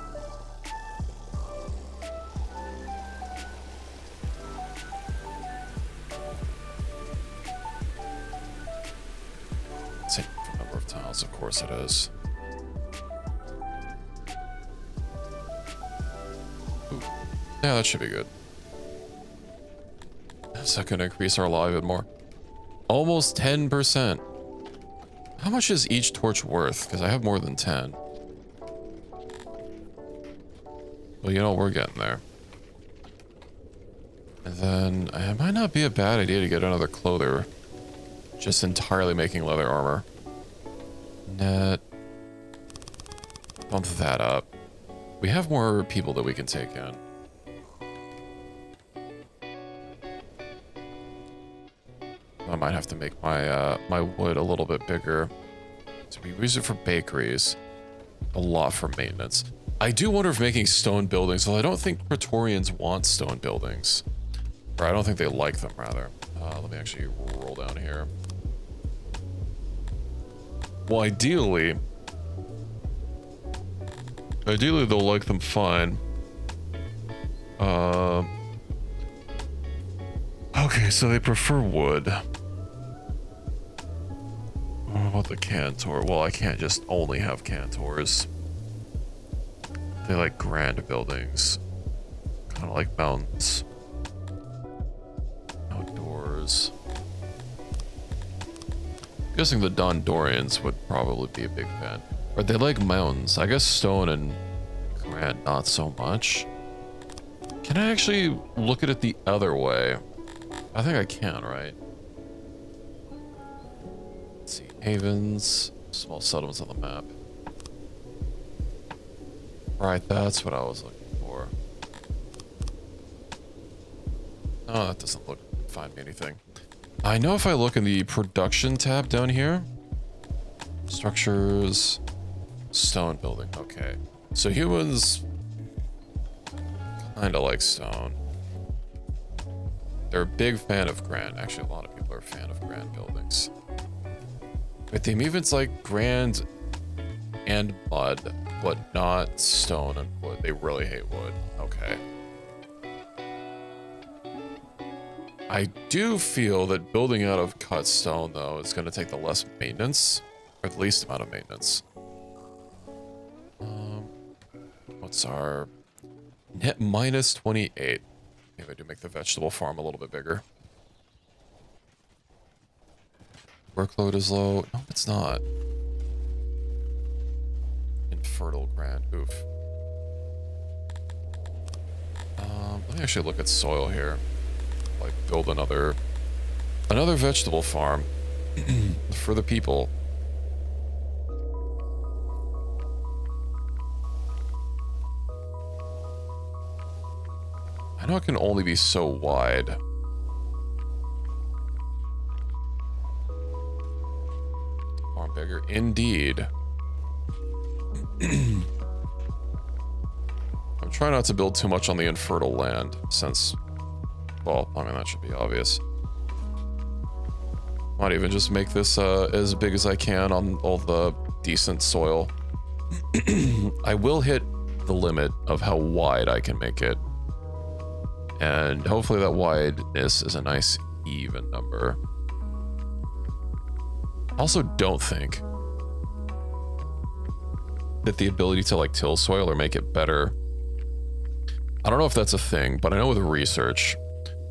[SPEAKER 1] Of course it is. Ooh. Yeah, that should be good. Is that gonna increase our law even more? Almost 10%. How much is each torch worth? Because I have more than 10. Well, you know, we're getting there. And then it might not be a bad idea to get another clother. Just entirely making leather armor. Net. Bump that up. We have more people that we can take in. I might have to make my my wood a little bit bigger. So we use it for bakeries. A lot for maintenance. I do wonder if making stone buildings, well, I don't think Praetorians want stone buildings. Or I don't think they like them, rather. Let me actually roll down here. Well, ideally they'll like them fine. Okay, so they prefer wood. about the cantor? Well, I can't just only have cantors. They like grand buildings. Kind of like mountains. Outdoors. I'm guessing the Dondorians would probably be a big fan. Or they like mountains. I guess stone and grand not so much. Can I actually look at it the other way? I think I can, right? Let's see. Havens. Small settlements on the map. Right, that's what I was looking for. Oh, that doesn't find me anything. I know if I look in the production tab down here. Structures. Stone building. Okay. So humans kind of like stone. They're a big fan of grand. Actually, a lot of people are a fan of grand buildings. But the Amevans like grand and mud, but not stone and wood. They really hate wood. Okay. I do feel that building out of cut stone, though, is going to take the less maintenance, or the least amount of maintenance. What's our net minus 28? Maybe I do make the vegetable farm a little bit bigger. Workload is low. No, it's not. Infertile grand. Oof. Let me actually look at soil here. Like build another vegetable farm for the people. I know it can only be so wide. Farm bigger, indeed. I'm trying not to build too much on the infertile land, since, well, I mean, that should be obvious. Might even just make this as big as I can on all the decent soil. I will hit the limit of how wide I can make it. And hopefully that wideness is a nice even number. Also, don't think that the ability to like till soil or make it better. I don't know if that's a thing, but I know with research,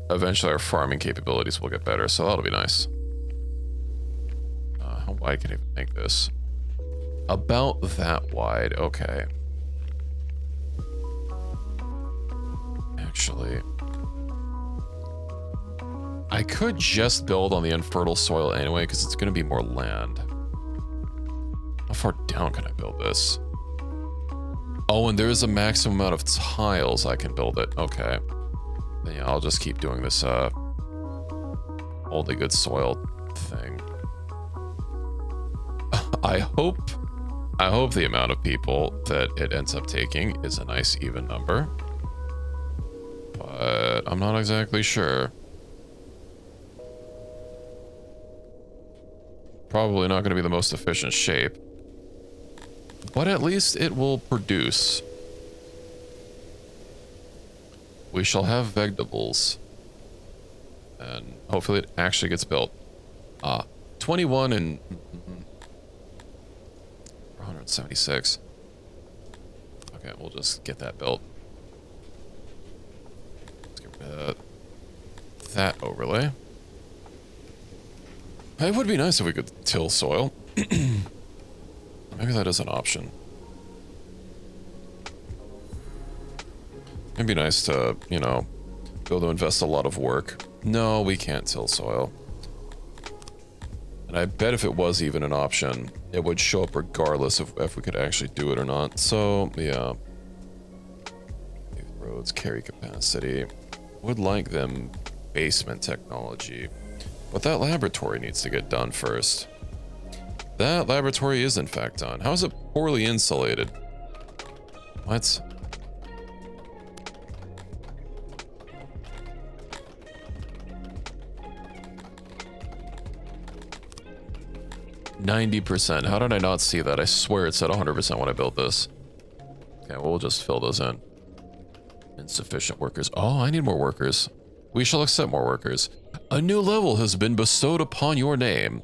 [SPEAKER 1] eventually our farming capabilities will get better, so that'll be nice. How wide can I even make this? About that wide, okay. Actually, I could just build on the infertile soil anyway, because it's going to be more land. How far down can I build this? Oh, and there is a maximum amount of tiles I can build it. Okay. Then yeah, I'll just keep doing this only good soil thing. I hope the amount of people that it ends up taking is a nice even number. But I'm not exactly sure. Probably not going to be the most efficient shape. But at least it will produce. We shall have vegetables. And hopefully it actually gets built. 21 and 176. Okay, we'll just get that built. Let's get rid of that overlay. It would be nice if we could till soil. Maybe that is an option. It'd be nice to, you know, be able to invest a lot of work. No, we can't till soil. And I bet if it was even an option, it would show up regardless of if we could actually do it or not. So, yeah. Roads, carry capacity. Would like them basement technology. But that laboratory needs to get done first. That laboratory is in fact done. How is it poorly insulated? What? %. How did I not see that? I swear it said 100% when I built this. Okay, we'll just fill those in. Insufficient workers. Oh, I need more workers. We shall accept more workers. A new level has been bestowed upon your name.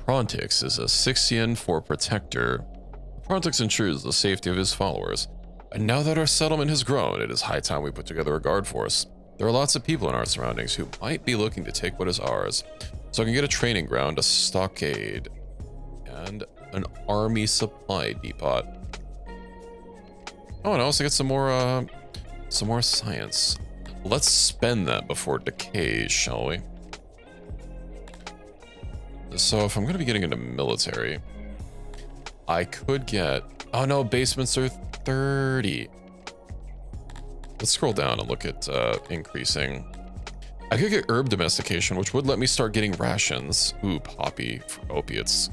[SPEAKER 1] Prontix is a 6 yen for protector. Prontix ensures the safety of his followers. And now that our settlement has grown, it is high time we put together a guard force. There are lots of people in our surroundings who might be looking to take what is ours. So I can get a training ground, a stockade, and an army supply depot. Oh, and I also get some more science. Let's spend that before it decays, shall we? So if I'm going to be getting into military, I could get... Oh no, basements are 30. Let's scroll down and look at increasing. I could get herb domestication, which would let me start getting rations. Ooh, poppy for opiates.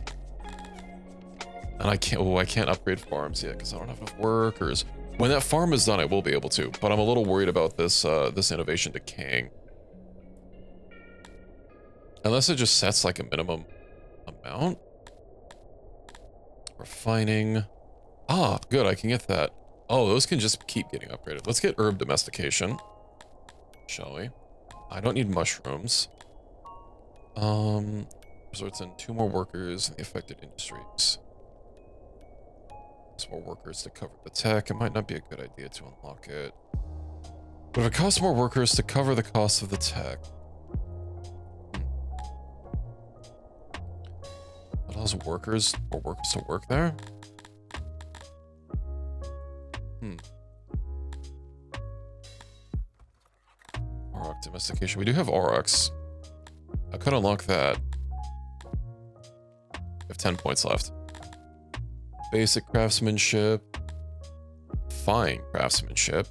[SPEAKER 1] And I can't upgrade farms yet because I don't have enough workers. When that farm is done, I will be able to, but I'm a little worried about this this innovation decaying. Unless it just sets like a minimum amount. Refining. Ah, good, I can get that. Oh, those can just keep getting upgraded. Let's get herb domestication, shall we? I don't need mushrooms. Results in 2 more workers in the affected industries. Some more workers to cover the tech. It might not be a good idea to unlock it. But if it costs more workers to cover the cost of the tech. It allows workers or workers to work there? Auroch domestication. We do have Aurochs. I could unlock that. We have 10 points left. Basic craftsmanship. Fine craftsmanship.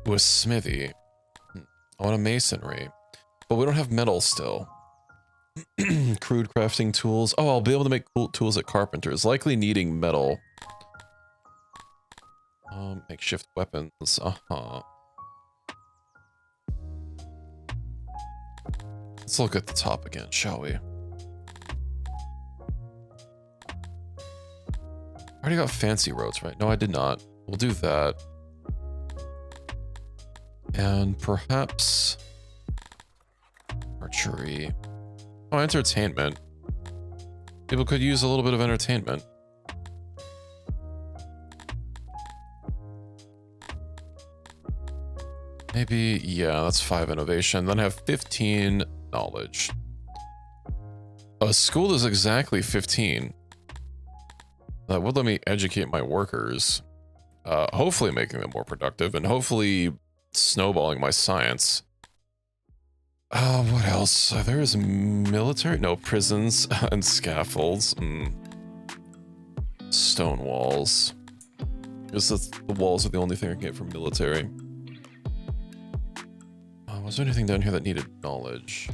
[SPEAKER 1] Ooh, a smithy. I want a masonry. But we don't have metal still. Crude crafting tools. Oh, I'll be able to make cool tools at carpenters. Likely needing metal. Makeshift weapons. Let's look at the top again, shall we? I already got fancy roads, right? No, I did not. We'll do that. And perhaps... archery. Oh, entertainment. People could use a little bit of entertainment. Maybe, yeah, that's 5 innovation. Then I have 15 knowledge. A school is exactly 15. That would let me educate my workers. Hopefully making them more productive and hopefully snowballing my science. What else? There's military? No, prisons and scaffolds. Stone walls. Because the walls are the only thing I can get from military. Was there anything down here that needed knowledge?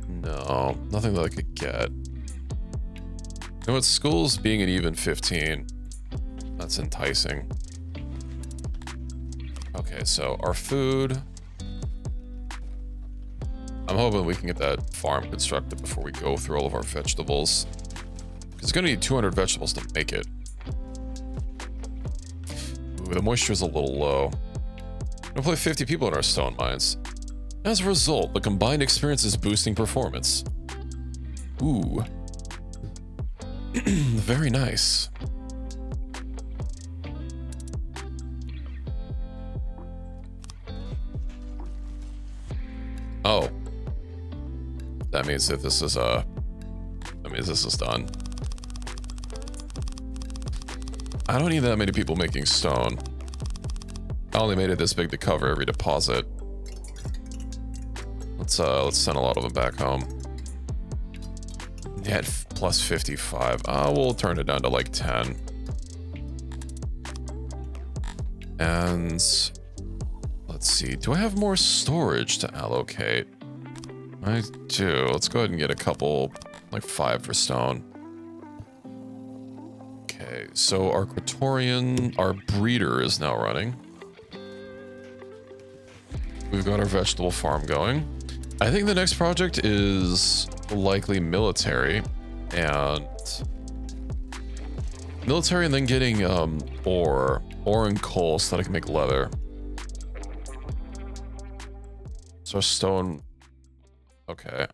[SPEAKER 1] No, nothing that I could get. You know what? Schools being an even 15. That's enticing. Okay, so our food. I'm hoping we can get that farm constructed before we go through all of our vegetables. Because it's going to need 200 vegetables to make it. Ooh, the moisture's a little low. We'll play 50 people in our stone mines. As a result, the combined experience is boosting performance. Ooh. Very nice. Oh. That means that this is done. I don't need that many people making stone. I only made it this big to cover every deposit. Let's send a lot of them back home. Yeah, plus 55. We'll turn it down to like 10. And let's see. Do I have more storage to allocate? I do. Let's go ahead and get a couple, like 5 for stone. Okay, so our Praetorian, our breeder is now running. We've got our vegetable farm going. I think the next project is likely military and then getting ore and coal so that I can make leather. So stone. Okay,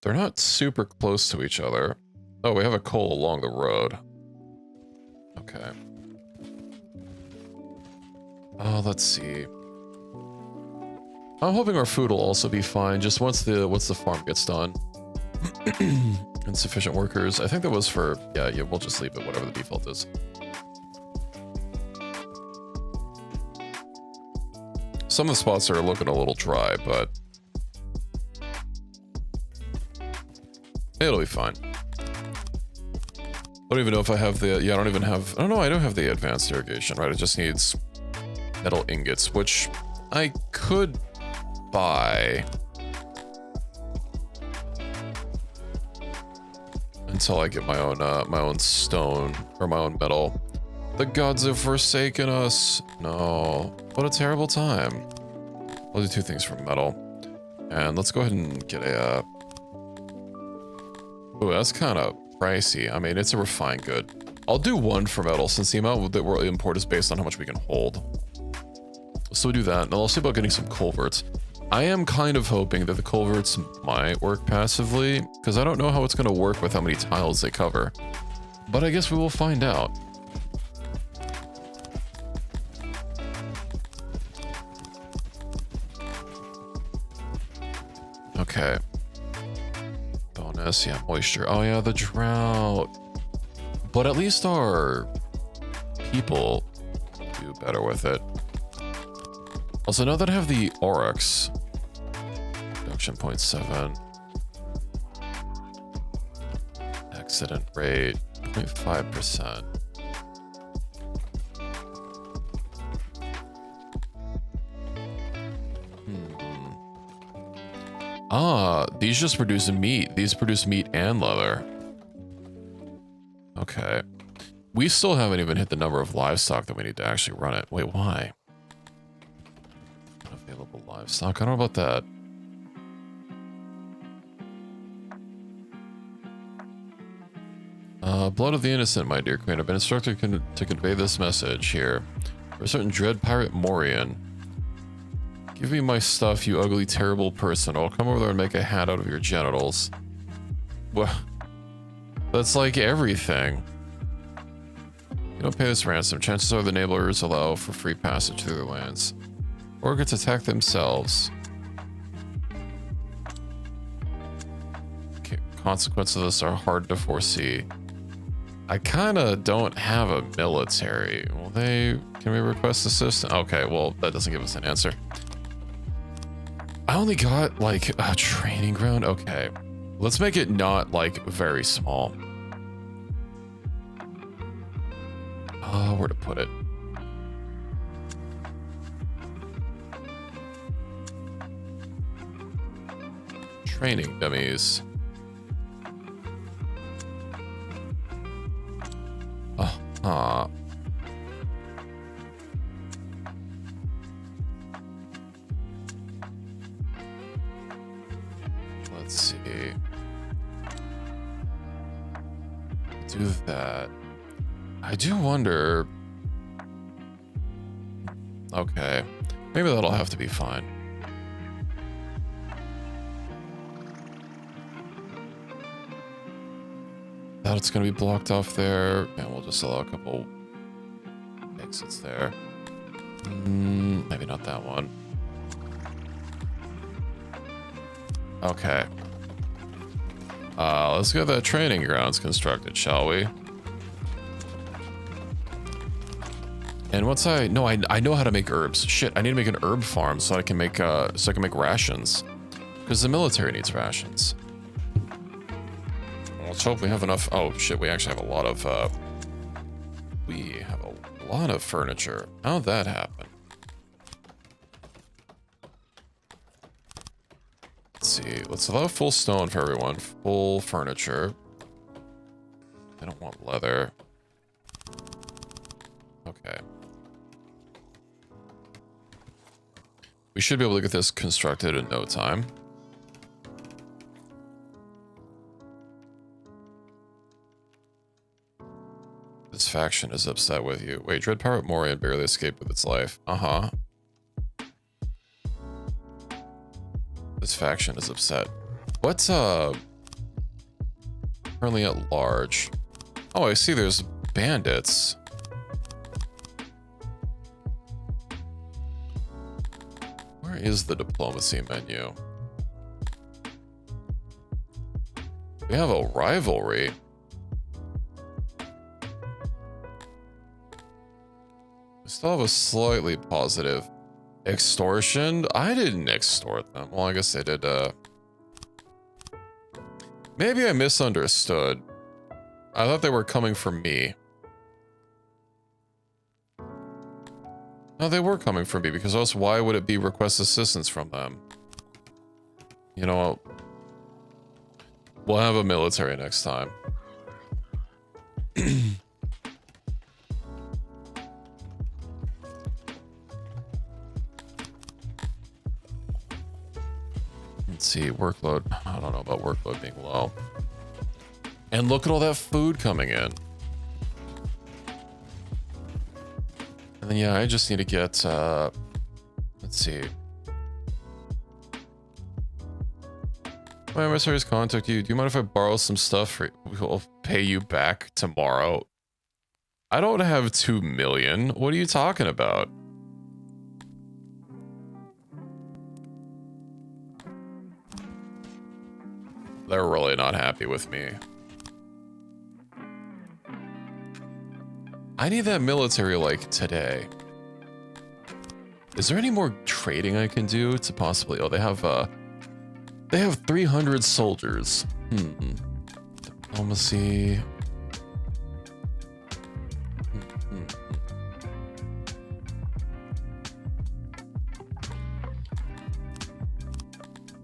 [SPEAKER 1] They're not super close to each other. Oh, we have a coal along the road. Okay. Oh, let's see. I'm hoping our food will also be fine just once the farm gets done. Insufficient workers. I think that was for yeah, we'll just leave it whatever the default is. Some of the spots are looking a little dry, but it'll be fine. I don't even know if I have the I don't know, I don't have the advanced irrigation, right? It just needs metal ingots, which I could buy until I get my own stone or my own metal. The gods have forsaken us. No, what a terrible time. I'll do 2 things for metal, and let's go ahead and get a. Ooh, that's kind of pricey. I mean, it's a refined good. I'll do 1 for metal since the amount that we'll import is based on how much we can hold. So we do that, and I'll see about getting some culverts. I am kind of hoping that the culverts might work passively, because I don't know how it's going to work with how many tiles they cover. But I guess we will find out. Okay. Bonus, yeah, moisture. Oh yeah, the drought. But at least our people do better with it. Also, now that I have the Oryx, production 0.7, accident rate 0.5%. Ah, these just produce meat. These produce meat and leather. Okay. We still haven't even hit the number of livestock that we need to actually run it. Wait, why? Unavailable livestock. I don't know about that. Blood of the innocent, my dear queen. I've been instructed to convey this message here. For a certain dread pirate Morian. Give me my stuff, you ugly, terrible person. I'll come over there and make a hat out of your genitals. Well, that's like everything. You don't pay this ransom. Chances are the enablers allow for free passage through their lands. Or get to attack themselves. Okay, consequences of this are hard to foresee. I kind of don't have a military. Well, can we request assistance? Okay, well, that doesn't give us an answer. I only got like a training ground. Okay, let's make it not like very small. Where to put it? Training dummies. Let's see. Do that. I do wonder. Okay. Maybe that'll have to be fine. That it's going to be blocked off there. And we'll just allow a couple exits there. Maybe not that one. Okay. Let's get the training grounds constructed, shall we? And once I know how to make herbs. Shit, I need to make an herb farm so I can make rations. Because the military needs rations. Let's hope we have enough. Oh shit, we actually have a lot of furniture. How'd that happen? Let's see. Let's allow full stone for everyone. Full furniture. I don't want leather. Okay. We should be able to get this constructed in no time. This faction is upset with you. Wait, Dread Pirate Morian barely escaped with its life. Uh-huh. This faction is upset. What's Currently at large. Oh, I see there's bandits. Where is the diplomacy menu? We have a rivalry. We still have a slightly positive. Extortion? I didn't extort them. Well, I guess they did, maybe I misunderstood. I thought they were coming for me. No, they were coming for me, because else why would it be request assistance from them? You know, we'll have a military next time. Let's see, workload. I don't know about workload being low. And look at all that food coming in. And then, yeah, I just need to get, let's see. My emissaries contact you. Do you mind if I borrow some stuff for we'll pay you back tomorrow? I don't have 2 million. What are you talking about? They're really not happy with me. I need that military like today. Is there any more trading I can do to possibly... Oh, they have 300 soldiers. Diplomacy.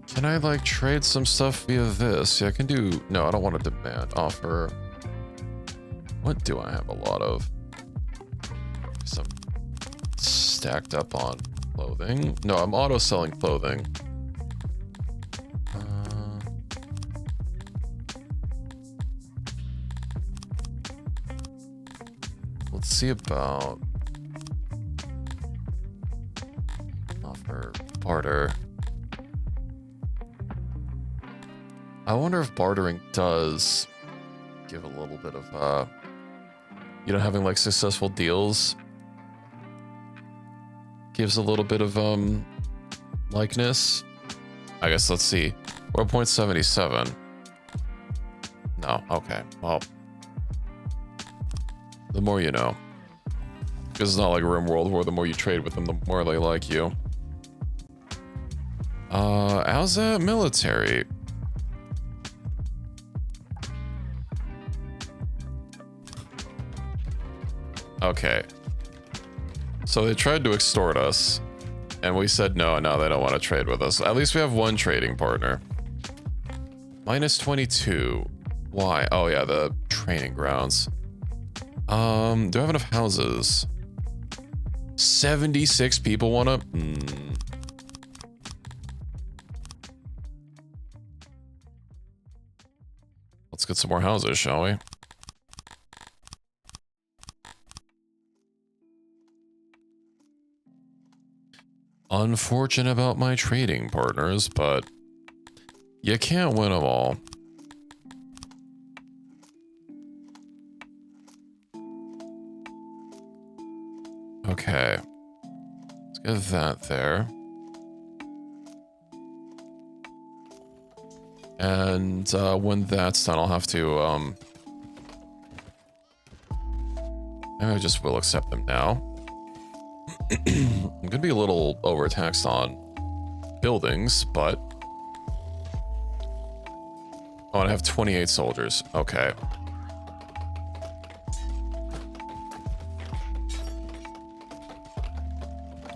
[SPEAKER 1] Can I like trade some stuff via this? Yeah, I can do... No, I don't want to demand offer. What do I have a lot of? Some stacked up on clothing. No, I'm auto selling clothing. Let's see about offer barter. I wonder if bartering does give a little bit of, you know, having like successful deals gives a little bit of, likeness. I guess, let's see. We're at 0.77. No, okay, well. The more you know. Because it's not like RimWorld where the more you trade with them, the more they like you. How's that military? Okay. So they tried to extort us, and we said no, now they don't want to trade with us. At least we have one trading partner. Minus 22. Why? Oh yeah, the training grounds. Do I have enough houses? 76 people wanna... Let's get some more houses, shall we? Unfortunate about my trading partners, but you can't win them all. Okay. Let's get that there. And when that's done, I'll have to, maybe I just will accept them now. I'm gonna be a little overtaxed on buildings, but... Oh, and I have 28 soldiers. Okay.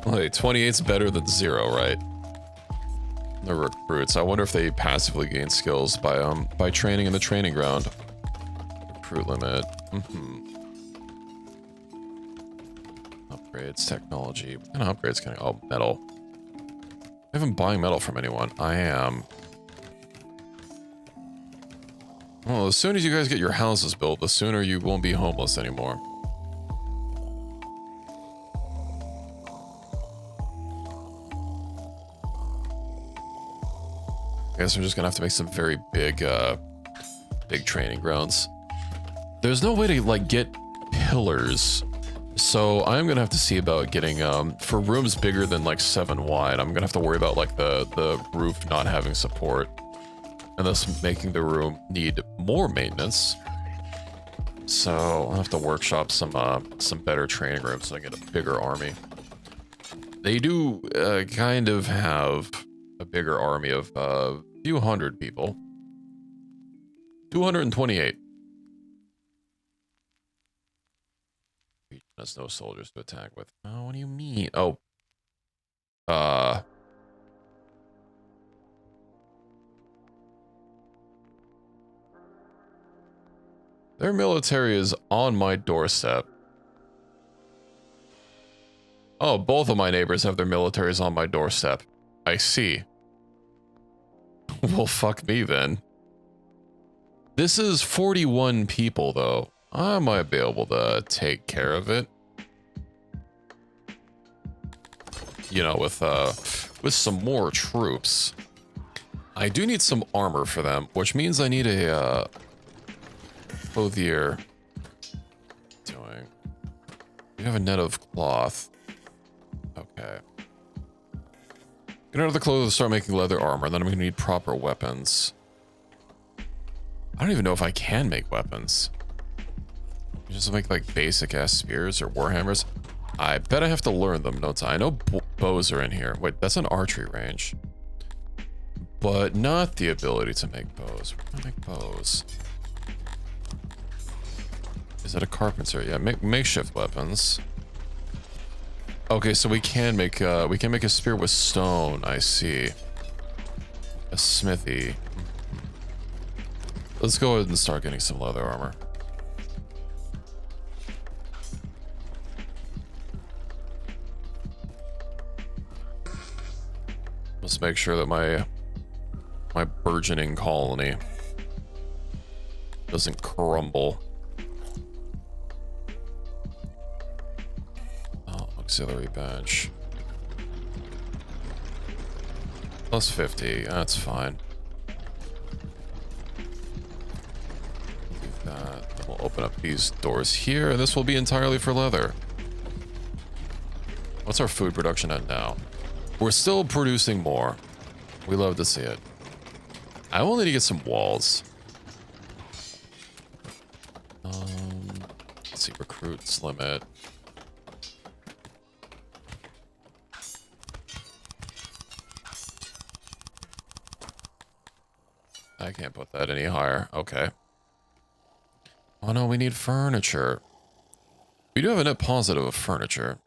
[SPEAKER 1] Wait, 28's better than 0, right? The recruits. I wonder if they passively gain skills by training in the training ground. Recruit limit. Upgrades, technology. What kind of upgrades can I... Oh, metal. I haven't buying metal from anyone. I am. Well, as soon as you guys get your houses built, the sooner you won't be homeless anymore. I guess I'm just gonna have to make some very big, big training grounds. There's no way to like get pillars. So I'm gonna have to see about getting, for rooms bigger than like 7 wide, I'm gonna have to worry about like the roof not having support. And thus making the room need more maintenance. So I'll have to workshop some better training rooms so I can get a bigger army. They do kind of have a bigger army of a few hundred people. 228. There's no soldiers to attack with. Oh, what do you mean? Oh. Their military is on my doorstep. Oh, both of my neighbors have their militaries on my doorstep. I see. Well, fuck me then. This is 41 people, though. I might be able to take care of it. You know, with some more troops. I do need some armor for them, which means I need a clothier. Doing. You have a net of cloth. Okay. Get out of the clothes and start making leather armor, and then I'm gonna need proper weapons. I don't even know if I can make weapons. Just make like basic ass spears or warhammers. I bet I have to learn them, don't I? I know bows are in here. Wait, that's an archery range. But not the ability to make bows. We're gonna make bows. Is that a carpenter? Yeah, makeshift weapons. Okay, so we can make a spear with stone. I see. A smithy. Let's go ahead and start getting some leather armor. Let's make sure that my burgeoning colony doesn't crumble. Oh, auxiliary bench. Plus 50, that's fine. Do that. Then we'll open up these doors here, and this will be entirely for leather. What's our food production at now? We're still producing more. We love to see it. I will need to get some walls. Let's see, recruits limit. I can't put that any higher. Okay. Oh no, we need furniture. We do have a net positive of furniture.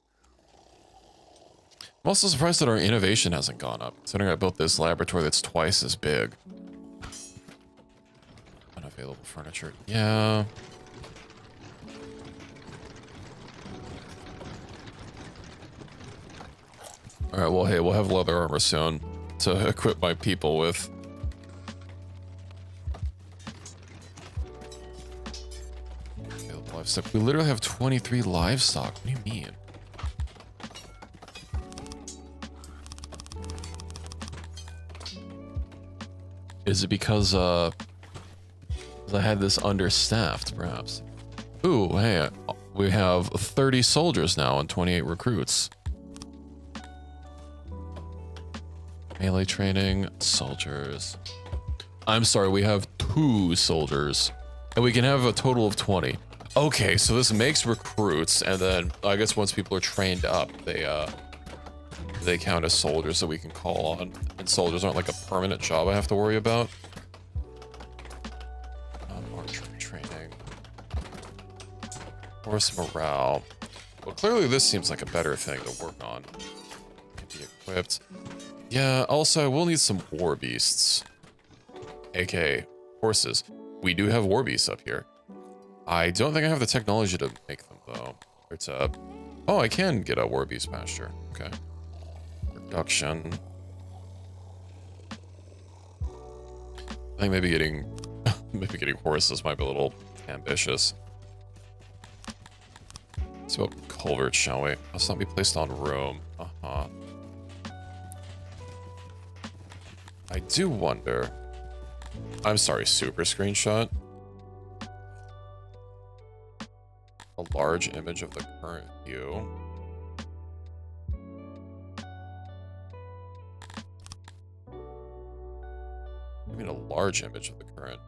[SPEAKER 1] I'm also surprised that our innovation hasn't gone up, considering I built this laboratory that's twice as big. Unavailable furniture. Yeah. Alright, well, hey, we'll have leather armor soon to equip my people with. Available livestock. We literally have 23 livestock. What do you mean? Is it because I had this understaffed, perhaps? Ooh, hey, we have 30 soldiers now and 28 recruits. Melee training, soldiers. I'm sorry, we have 2 soldiers. And we can have a total of 20. Okay, so this makes recruits, and then I guess once people are trained up, they count as soldiers that we can call on. And soldiers aren't like a permanent job I have to worry about. Archery training. Horse morale. Well, clearly this seems like a better thing to work on. Can be equipped. Yeah, also I will need some war beasts. AKA horses. We do have war beasts up here. I don't think I have the technology to make them though. It's oh, I can get a war beast pasture. Okay. Production. I think maybe getting horses might be a little ambitious. Let's go culverts, shall we? Must not be placed on room. I do wonder. I'm sorry, super screenshot. A large image of the current view. I mean, a large image of the current.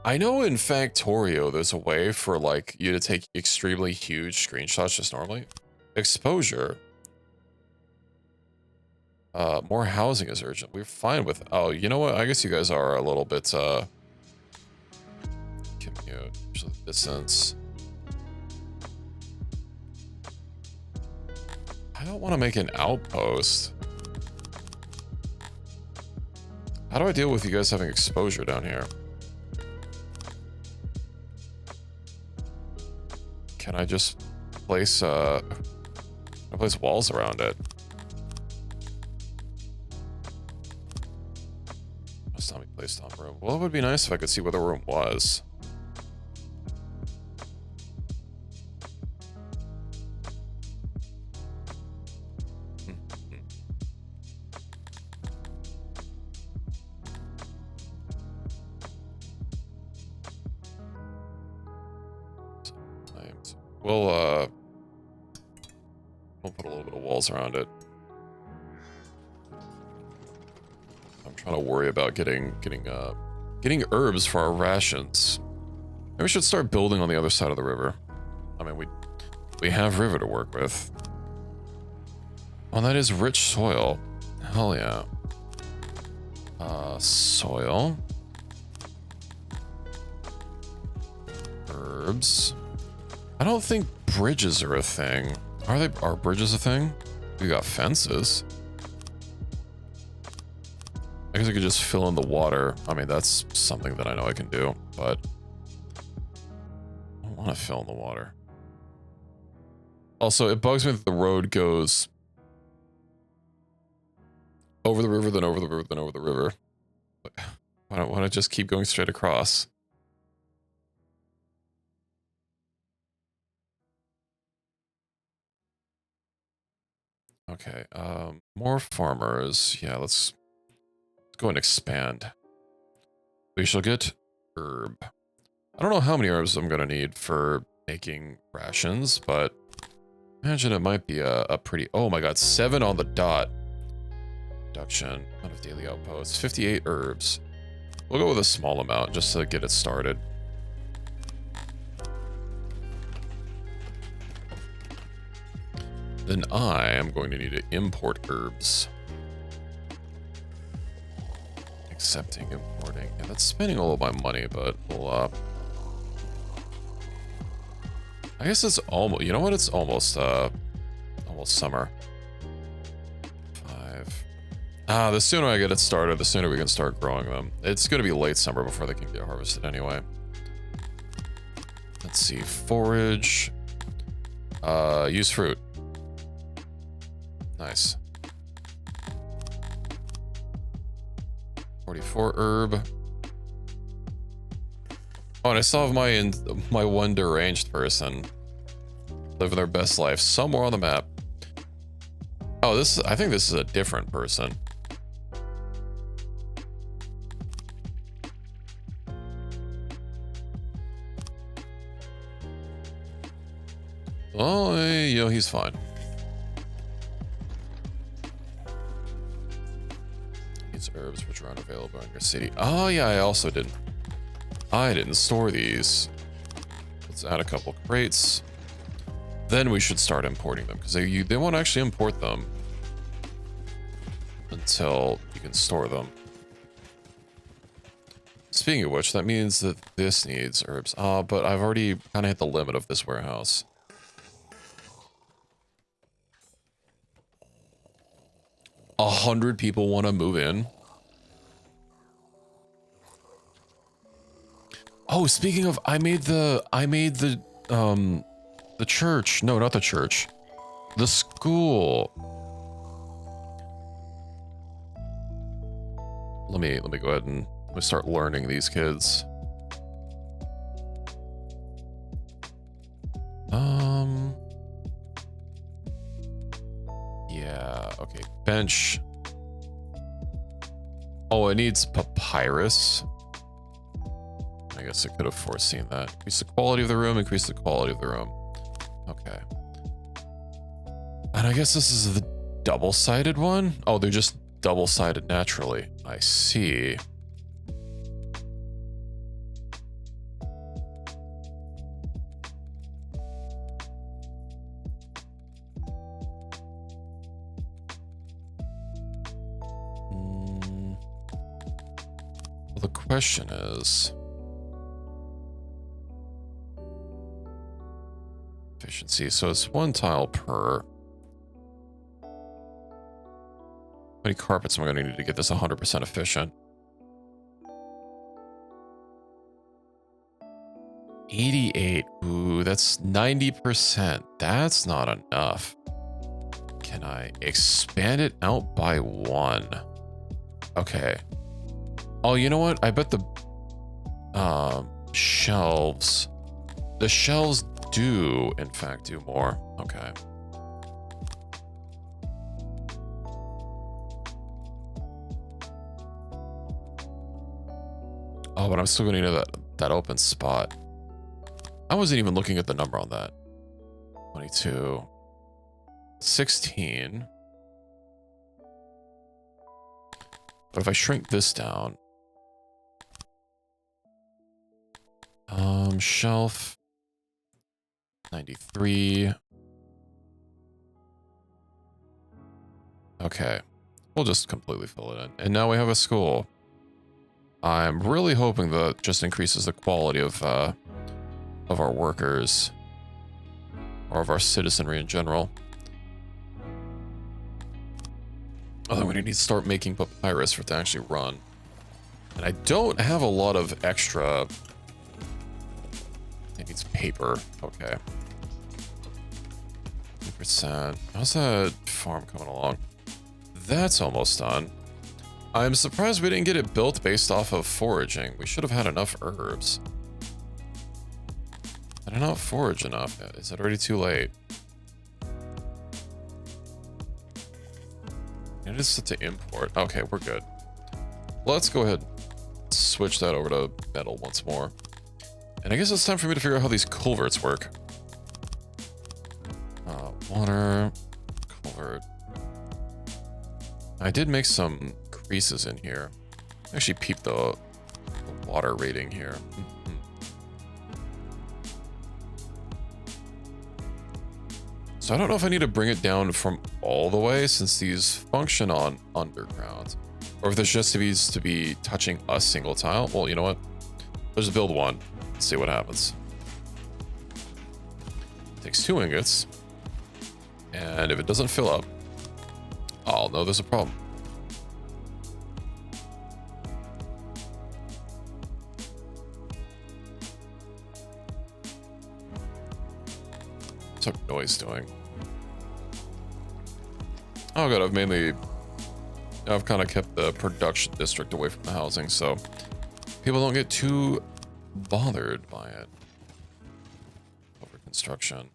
[SPEAKER 1] I know in Factorio, there's a way for like you to take extremely huge screenshots just normally. Exposure. More housing is urgent. We're fine with, oh, you know what? I guess you guys are a little bit, commute, usually distance. I don't want to make an outpost. How do I deal with you guys having exposure down here? Can I just place walls around it? Must not be placed on room. Well, it would be nice if I could see where the room was. We'll put a little bit of walls around it. I'm trying to worry about getting herbs for our rations. Maybe we should start building on the other side of the river. I mean, we have river to work with. Oh, that is rich soil. Hell yeah. Soil. Herbs. I don't think bridges are a thing. Are bridges a thing? We got fences. I guess I could just fill in the water. I mean, that's something that I know I can do, but I don't want to fill in the water. Also, it bugs me that the road goes over the river, then over the river, then over the river. Why don't I just keep going straight across? Okay, more farmers. Yeah, let's go and expand. We shall get herb. I don't know how many herbs I'm gonna need for making rations, but imagine it might be a pretty... Oh my god, 7 on the dot. Production, amount of daily outposts, 58 herbs. We'll go with a small amount just to get it started. Then I am going to need to import herbs. Accepting, importing. Yeah, that's spending all of my money, but we'll, I guess it's almost, you know what? It's almost summer. 5. The sooner I get it started, the sooner we can start growing them. It's going to be late summer before they can get harvested anyway. Let's see, forage. Use fruit. Nice. 44 herb. Oh, and I still have my one deranged person living their best life somewhere on the map. Oh, I think this is a different person. Oh, you know, he's fine. These herbs which are unavailable in your city. Oh yeah, I didn't store these. Let's add a couple crates. Then we should start importing them, because they won't actually import them until you can store them. Speaking of which, that means that this needs herbs. But I've already kind of hit the limit of this warehouse. A 100 people want to move in. Oh, speaking of, I made the church. No, not the church. The school. Let me go ahead and let me start learning these kids. Yeah, okay. Bench. Oh, it needs papyrus. Can I I guess it could have foreseen that. Increase the quality of the room, increase the quality of the room. Okay. And I guess this is the double-sided one? Oh, they're just double-sided naturally. I see. Well, the question is... efficiency. So it's 1 tile per. How many carpets am I going to need to get this 100% efficient? 88. Ooh, that's 90%. That's not enough. Can I expand it out by 1? Okay. Oh, you know what? I bet the shelves. The shelves do, in fact, do more. Okay. Oh, but I'm still going to need that open spot. I wasn't even looking at the number on that. 22. 16. But if I shrink this down... shelf... 93. Okay. We'll just completely fill it in. And now we have a school. I'm really hoping that just increases the quality of our workers. Or of our citizenry in general. Although we need to start making papyrus for it to actually run. And I don't have a lot of extra... It needs paper. Okay. 2%. How's that farm coming along? That's almost done. I'm surprised we didn't get it built based off of foraging. We should have had enough herbs. I did not forage enough yet. Is it already too late? It is set to import. Okay, we're good. Let's go ahead and switch that over to metal once more. And I guess it's time for me to figure out how these culverts work. Water, culvert. I did make some creases in here. Actually peeped the water rating here. So I don't know if I need to bring it down from all the way since these function on underground. Or if this just needs to be touching a single tile. Well, you know what? Let's just build one. Let's see what happens. Takes 2 ingots. And if it doesn't fill up, I'll know there's a problem. What's that noise doing? Oh god, I've kind of kept the production district away from the housing, so people don't get too bothered by it. Over construction.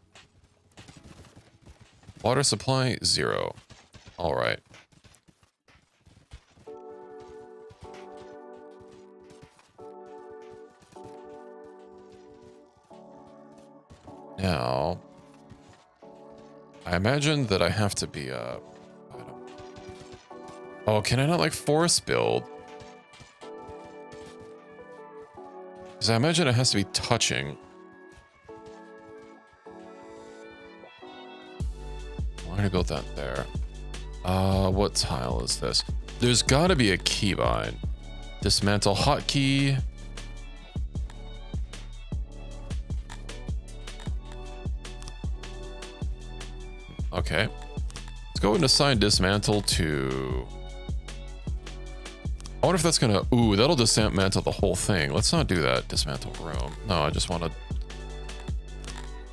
[SPEAKER 1] Water supply, 0. All right. Now, I imagine that I have to be oh, can I not like force build? Because I imagine it has to be touching. Why did I build that there? What tile is this? There's got to be a keybind. Dismantle hotkey. Okay. Let's go and assign dismantle to... I wonder if that's gonna... Ooh, that'll dismantle the whole thing. Let's not do that. Dismantle room. No, I just want to...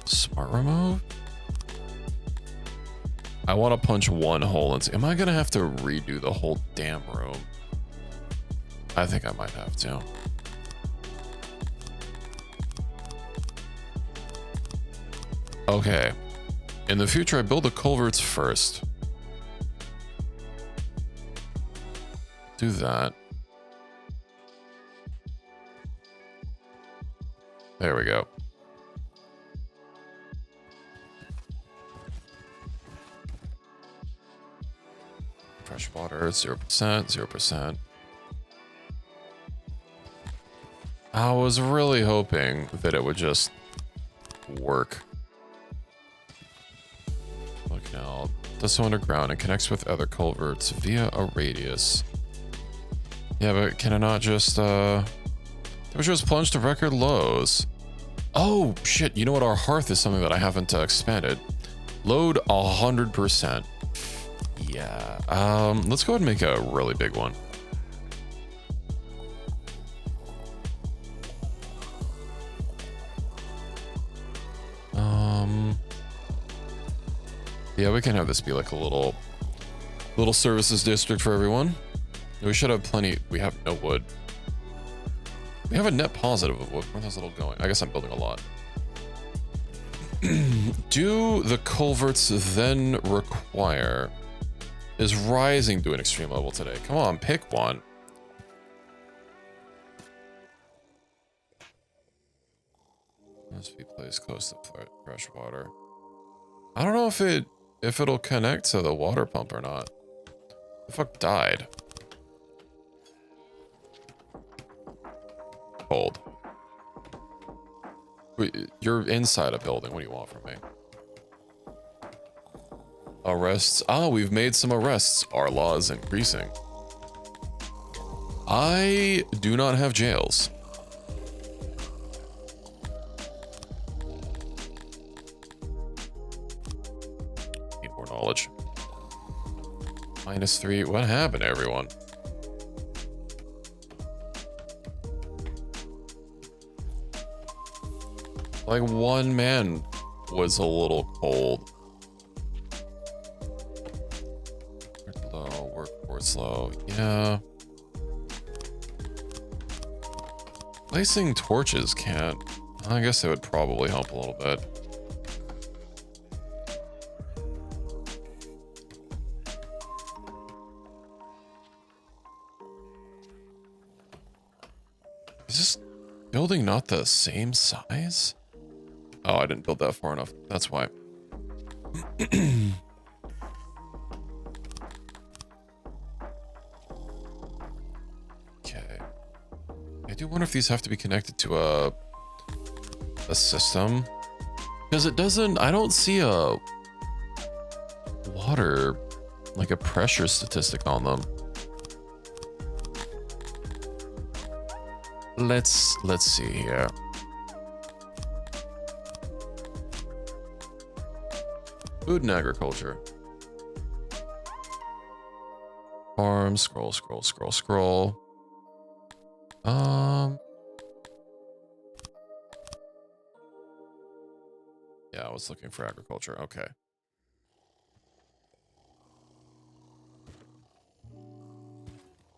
[SPEAKER 1] Smart remove? I want to punch one hole into... Am I gonna have to redo the whole damn room? I think I might have to. Okay. In the future, I build the culverts first. Do that. There we go. Fresh water, 0%, 0%. I was really hoping that it would just work. Look now, does so underground and connects with other culverts via a radius. Yeah, but can I not just, temperatures plunge to record lows. Oh, shit, you know what? Our hearth is something that I haven't expanded. Load 100%. Yeah, let's go ahead and make a really big one. Yeah, we can have this be like a little services district for everyone. We should have plenty. We have no wood. We have a net positive of wood. Where are those little going? I guess I'm building a lot. Do the culverts then require... Is rising to an extreme level today? Come on, pick one. Must be placed close to fresh water. I don't know if it'll connect to the water pump or not. The fuck died? Cold. Wait, you're inside a building. What do you want from me? Arrests. Ah, we've made some arrests. Our law is increasing. I do not have jails. Need more knowledge. -3. What happened, everyone? Like, one man was a little cold. Low, workforce low. Yeah. Placing torches can't. I guess it would probably help a little bit. Is this building not the same size? Oh, I didn't build that far enough. That's why. Okay. I do wonder if these have to be connected to a system. Because it doesn't... I don't see a water... like a pressure statistic on them. Let's see here. Food and agriculture. Farm, scroll. Yeah, I was looking for agriculture. Okay.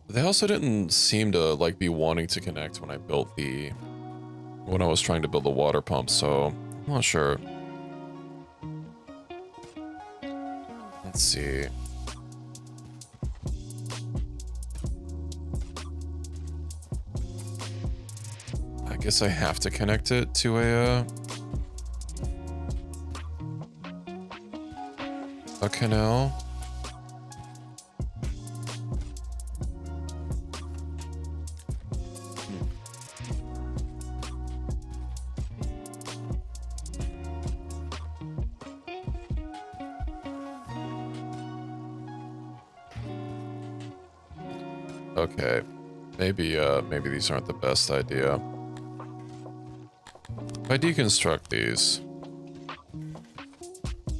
[SPEAKER 1] They also didn't seem to like be wanting to connect when I was trying to build the water pump, so I'm not sure. Let's see. I guess I have to connect it to a canal. Okay, maybe these aren't the best idea. If I deconstruct these,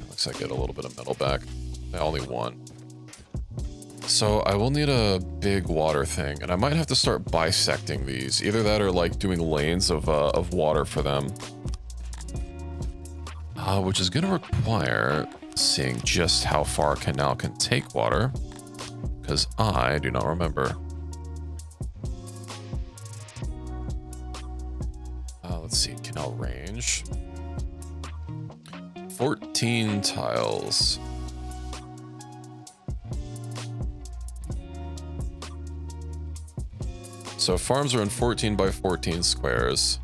[SPEAKER 1] looks like I get a little bit of metal back. Only one. So I will need a big water thing, and I might have to start bisecting these. Either that or like doing lanes of water for them. Which is gonna require seeing just how far a canal can take water, because I do not remember. Let's see, canal range. 14 tiles. So farms are in 14 by 14 squares.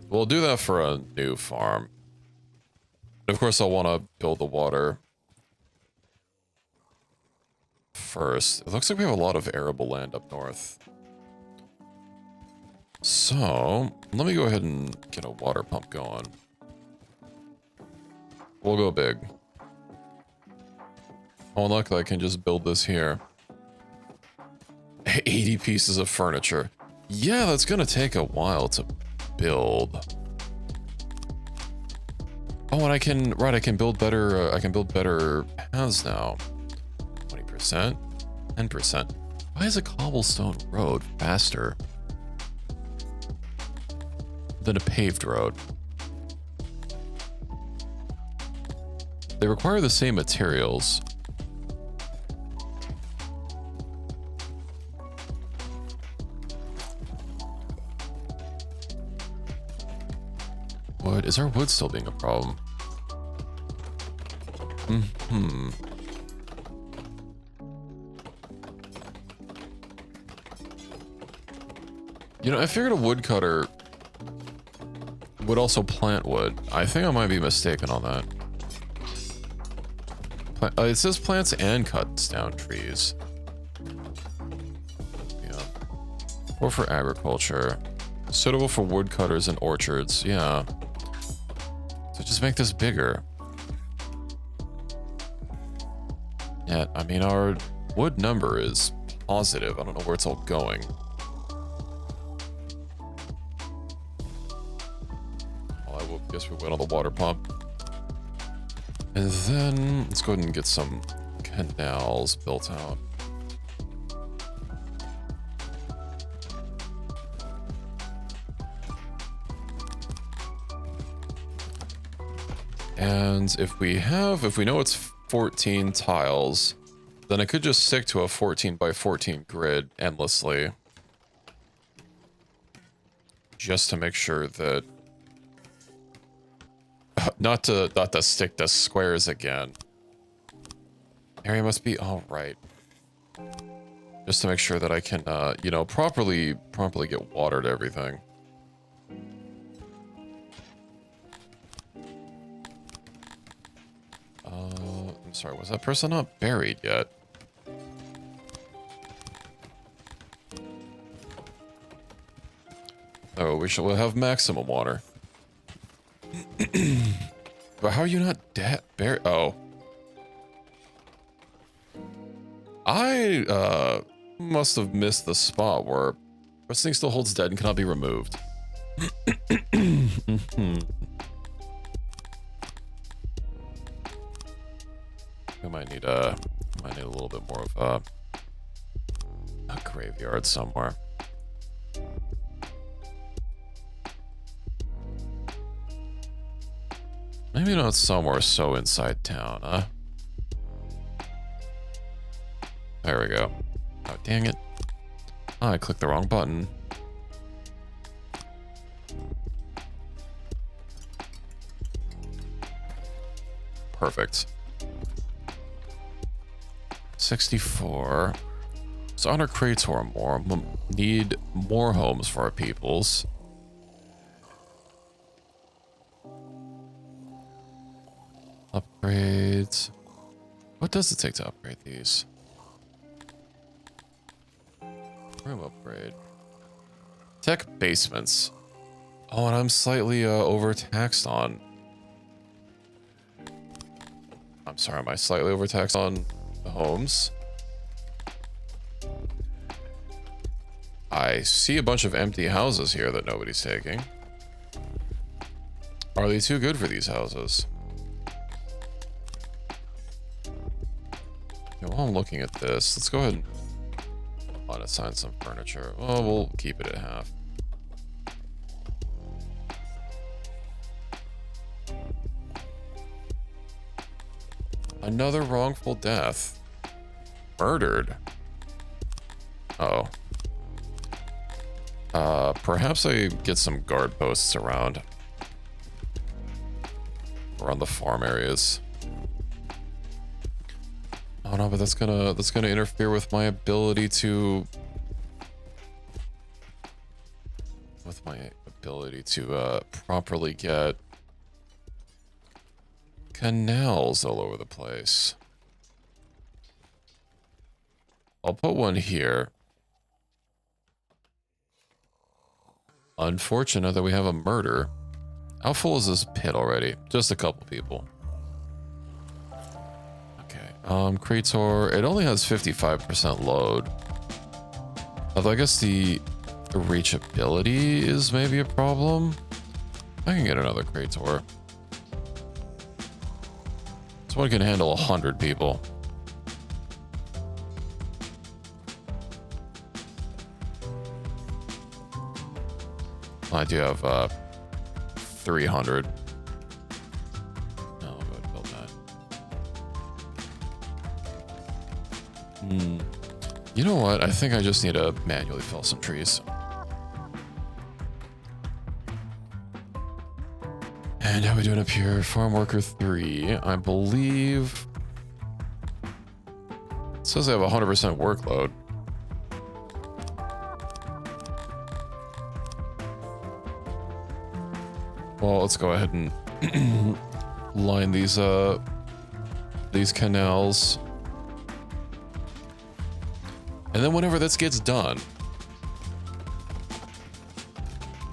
[SPEAKER 1] We'll do that for a new farm. Of course, I'll want to build the water first. It looks like we have a lot of arable land up north. So, let me go ahead and get a water pump going. We'll go big. Oh, luckily I can just build this here. 80 pieces of furniture. Yeah, that's gonna take a while to build. Oh, and I can build better paths now. 20%, 10%. Why is a cobblestone road faster than a paved road? They require the same materials. Wood, is our wood still being a problem? You know, I figured a woodcutter would also plant wood. I think I might be mistaken on that. It says plants and cuts down trees. Yeah. Or for agriculture. Suitable for woodcutters and orchards. Yeah. So just make this bigger. Yeah, I mean, our wood number is positive. I don't know where it's all going. Well, I guess we went on the water pump. And then let's go ahead and get some canals built out. And if we know it's 14 tiles, then I could just stick to a 14 by 14 grid endlessly. Just to make sure that not to stick to squares again. Area must be all right. Just to make sure that I can, you know, properly get water to everything. I'm sorry, was that person not buried yet? Oh, we'll have maximum water. But how are you not buried? Oh. I, must have missed the spot where this thing still holds dead and cannot be removed. We might need a little bit more of a graveyard somewhere. Maybe not somewhere so inside town, huh? There we go. Oh, dang it. Oh, I clicked the wrong button. Perfect. 64. So on our crates or more, we'll need more homes for our peoples. Upgrades. What does it take to upgrade these? Room upgrade. Tech basements. Oh, and I'm slightly overtaxed on. I'm sorry, am I slightly overtaxed on the homes? I see a bunch of empty houses here that nobody's taking. Are they too good for these houses? Okay, while I'm looking at this, let's go ahead and unassign some furniture. Well, we'll keep it at half. Another wrongful death. Murdered. Uh oh. Perhaps I get some guard posts around the farm areas. Oh no, but that's gonna interfere with my ability to my ability to properly get canals all over the place. I'll put one here. Unfortunate that we have a murder. How full is this pit already? Just a couple people. Okay. Creator, it only has 55% load. Although I guess the reachability is maybe a problem. I can get another Creator. This one can handle 100 people. I do have 300. No, I'll go ahead and build that. You know what? I think I just need to manually fell some trees. And how are we doing up here? Farm worker 3. I believe it says I have 100% workload. Well, let's go ahead and line these canals. And then whenever this gets done,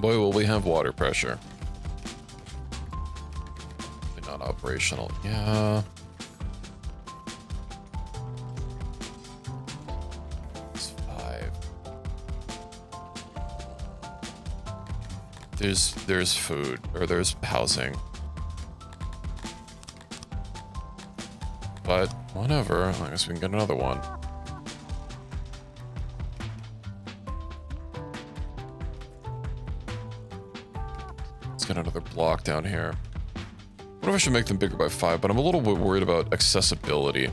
[SPEAKER 1] boy, will we have water pressure. Not operational. Yeah. It's 5. There's food, or there's housing. But whatever, I guess we can get another one. Let's get another block down here. What if I should make them bigger by 5? But I'm a little bit worried about accessibility.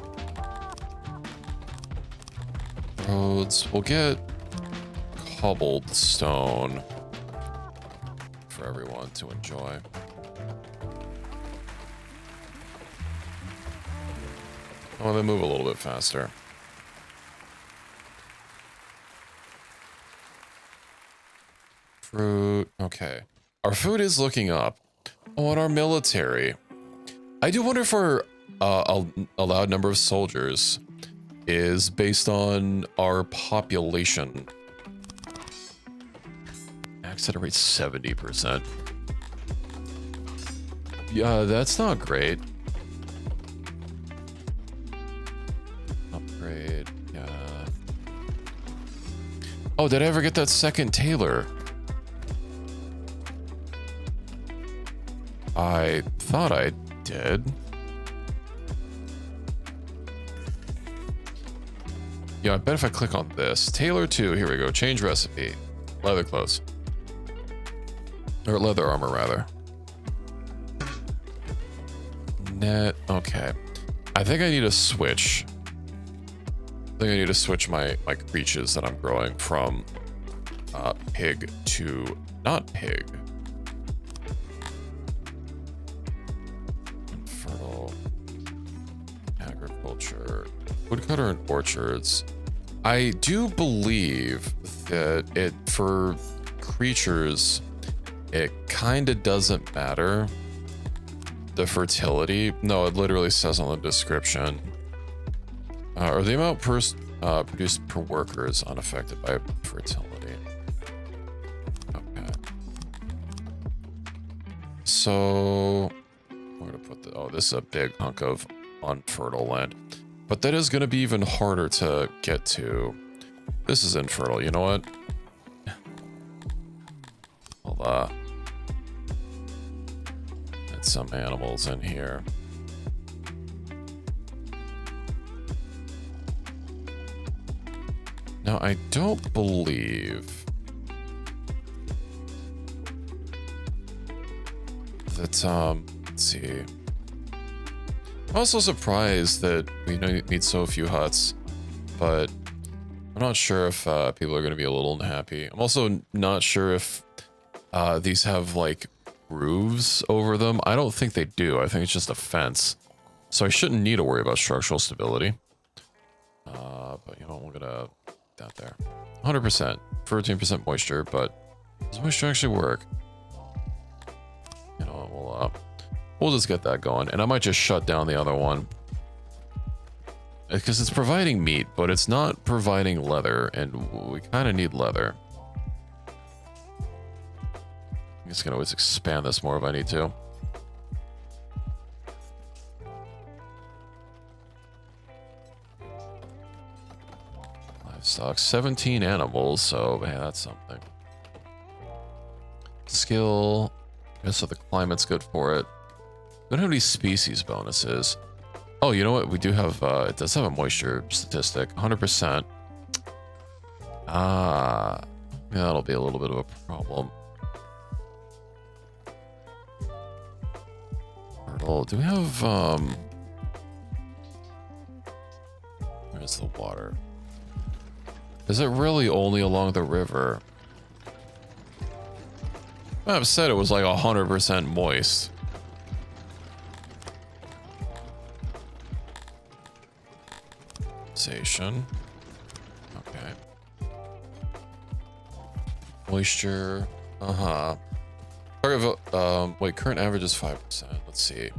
[SPEAKER 1] Roads. We'll get cobbled stone for everyone to enjoy. Oh, they move a little bit faster. Fruit. Okay. Our food is looking up. Oh, and our military. I do wonder if our allowed number of soldiers is based on our population. Accident rate 70%. Yeah, that's not great. Upgrade. Yeah. Oh, did I ever get that second tailor? I thought I did. Yeah, I bet if I click on this. Tailor 2, here we go. Change recipe. Leather clothes. Or leather armor, rather. Net, okay. I think I need to switch. I think I need to switch my creatures that I'm growing from pig to not pig. Woodcutter and orchards. I do believe that it, for creatures, it kind of doesn't matter the fertility. No, it literally says on the description. Or the amount produced per worker is unaffected by fertility. Okay. So, where to put the, oh, this is a big hunk of unfertile land. But that is going to be even harder to get to. This is infertile. You know what? I'll add some animals in here. Now, I don't believe that, let's see. I'm also surprised that we need so few huts, but I'm not sure if people are going to be a little unhappy. I'm also not sure if these have like roofs over them. I don't think they do. I think it's just a fence. So I shouldn't need to worry about structural stability. But you know, we're going to put that there. 100%, 14% moisture, but Does moisture actually work? You know, we'll just get that going, and I might just shut down the other one because it's providing meat, but it's not providing leather, and we kind of need leather. I'm just gonna always expand this more if I need to. Livestock, 17 animals, so hey, that's something. Skill, I guess so the climate's good for it. We don't have any species bonuses. Oh, you know what? We do have, it does have a moisture statistic, 100%. Ah, yeah, that'll be a little bit of a problem. Turtle, do we have, where's the water? Is it really only along the river? I've said it was like 100% moist. Station. Okay. Moisture. Target wait, current average is 5%. Let's see.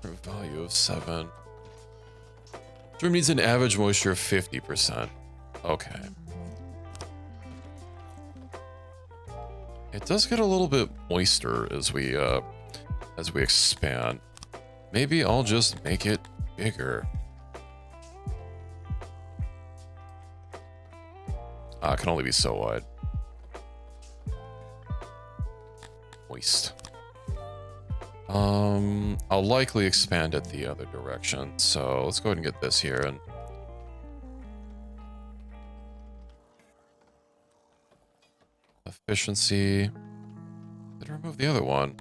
[SPEAKER 1] Current value of 7. Dream needs an average moisture of 50%. Okay. It does get a little bit moister as we expand. Maybe I'll just make it bigger. It can only be so wide. Moist. I'll likely expand it the other direction. So let's go ahead and get this here and efficiency. Did it remove the other one?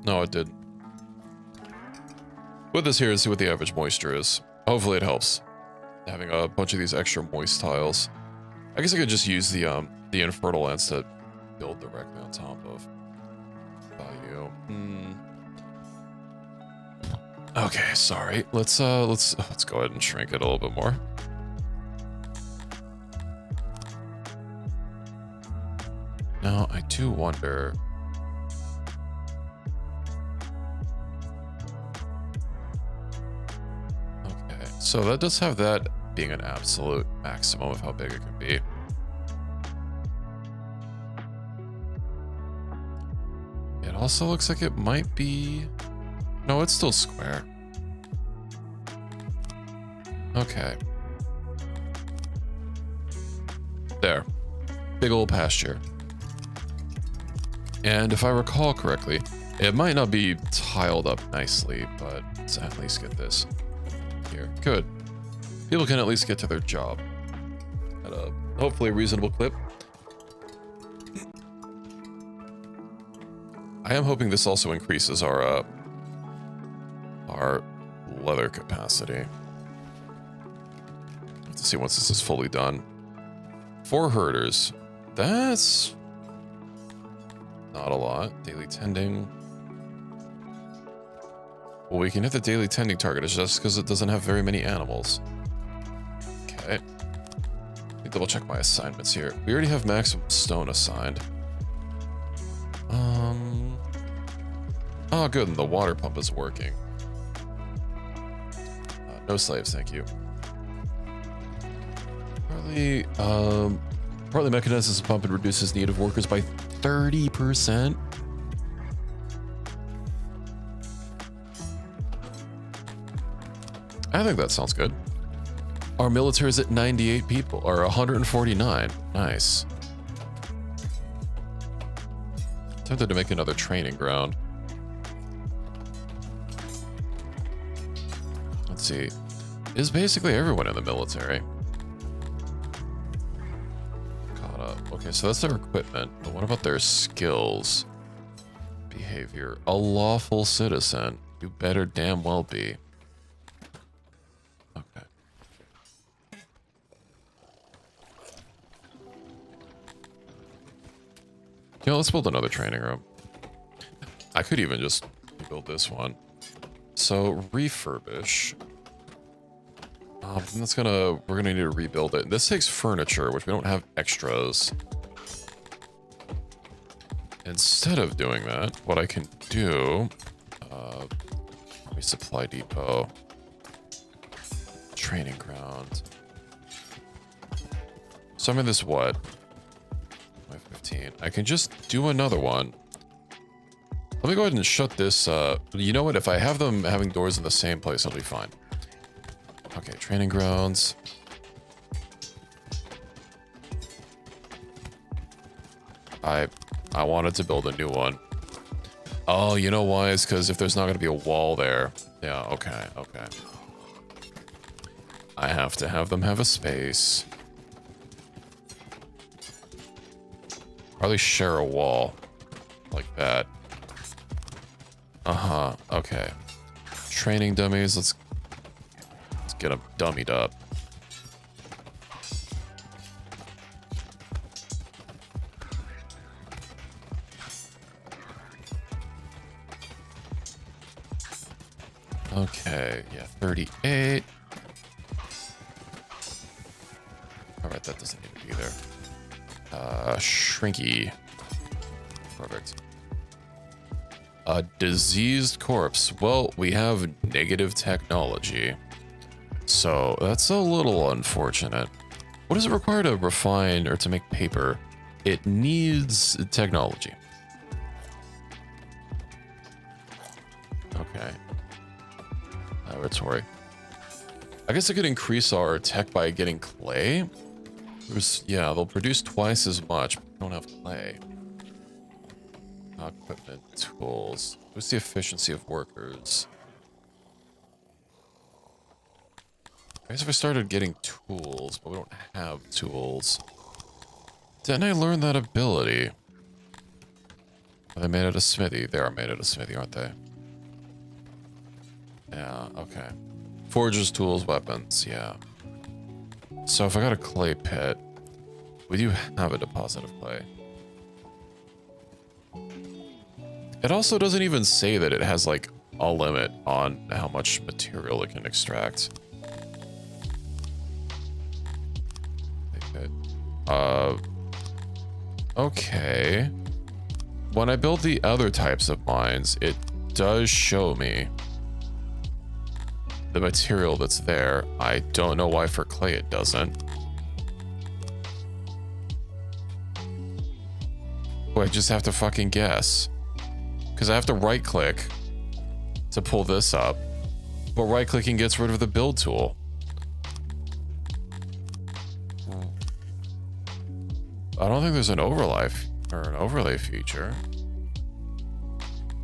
[SPEAKER 1] No, it did. Put this here and see what the average moisture is. Hopefully it helps. Having a bunch of these extra moist tiles. I guess I could just use the infertile lands to build directly on top of value. Okay, sorry. Let's go ahead and shrink it a little bit more. Now, I do wonder. Okay, so that does have that being an absolute maximum of how big it can be. It also looks like it might be... No, it's still square. Okay. There. Big old pasture. And if I recall correctly, it might not be tiled up nicely, but let's at least get this here. Good. People can at least get to their job at a hopefully reasonable clip. I am hoping this also increases our leather capacity. Let's see once this is fully done. 4 herders. That's not a lot. Daily tending. Well, we can hit the daily tending target. It's just because it doesn't have very many animals. Okay. Let me double check my assignments here. We already have maximum stone assigned. Oh, good. And the water pump is working. No slaves, thank you. Partly mechanizes the pump and reduces need of workers by 30%. I think that sounds good. Our military is at 98 people, or 149. Nice. Tempted to make another training ground. Let's see. Is basically everyone in the military. Caught up. Okay, so that's their equipment. But what about their skills? Behavior. A lawful citizen. You better damn well be. Okay. Yeah, let's build another training room. I could even just build this one. So refurbish. We're gonna need to rebuild it. This takes furniture, which we don't have extras. instead of doing that, what I can do, resupply depot, training ground. So I'm in this what? 15. I can just do another one. Let me go ahead and shut this. You know what? If I have them having doors in the same place, it'll be fine. Okay, training grounds. I wanted to build a new one. Oh, you know why? It's because if there's not going to be a wall there. Yeah, okay, okay. I have to have them have a space. Probably share a wall. Like that. Uh-huh, okay. Training dummies, let's get them dummied up. Okay, yeah, 38. Alright, that doesn't need to be there. Shrinky. Perfect. A diseased corpse. Well, we have negative technology. So that's a little unfortunate. What does it require to refine or to make paper? It needs technology. Okay. Laboratory. I guess I could increase our tech by getting clay. Yeah, they'll produce twice as much, but don't have clay. Equipment, tools. What's the efficiency of workers? I guess if I started getting tools, but we don't have tools. Didn't I learn that ability? Are they made at a smithy? They are made at a smithy, aren't they? Yeah, okay. Forgers, tools, weapons, yeah. So if I got a clay pit, we do have a deposit of clay. It also doesn't even say that it has like a limit on how much material it can extract. Okay. When I build the other types of mines, it does show me the material that's there. I don't know why for clay it doesn't. Oh, I just have to fucking guess. Because I have to right click to pull this up. But right clicking gets rid of the build tool. I don't think there's an overlay feature.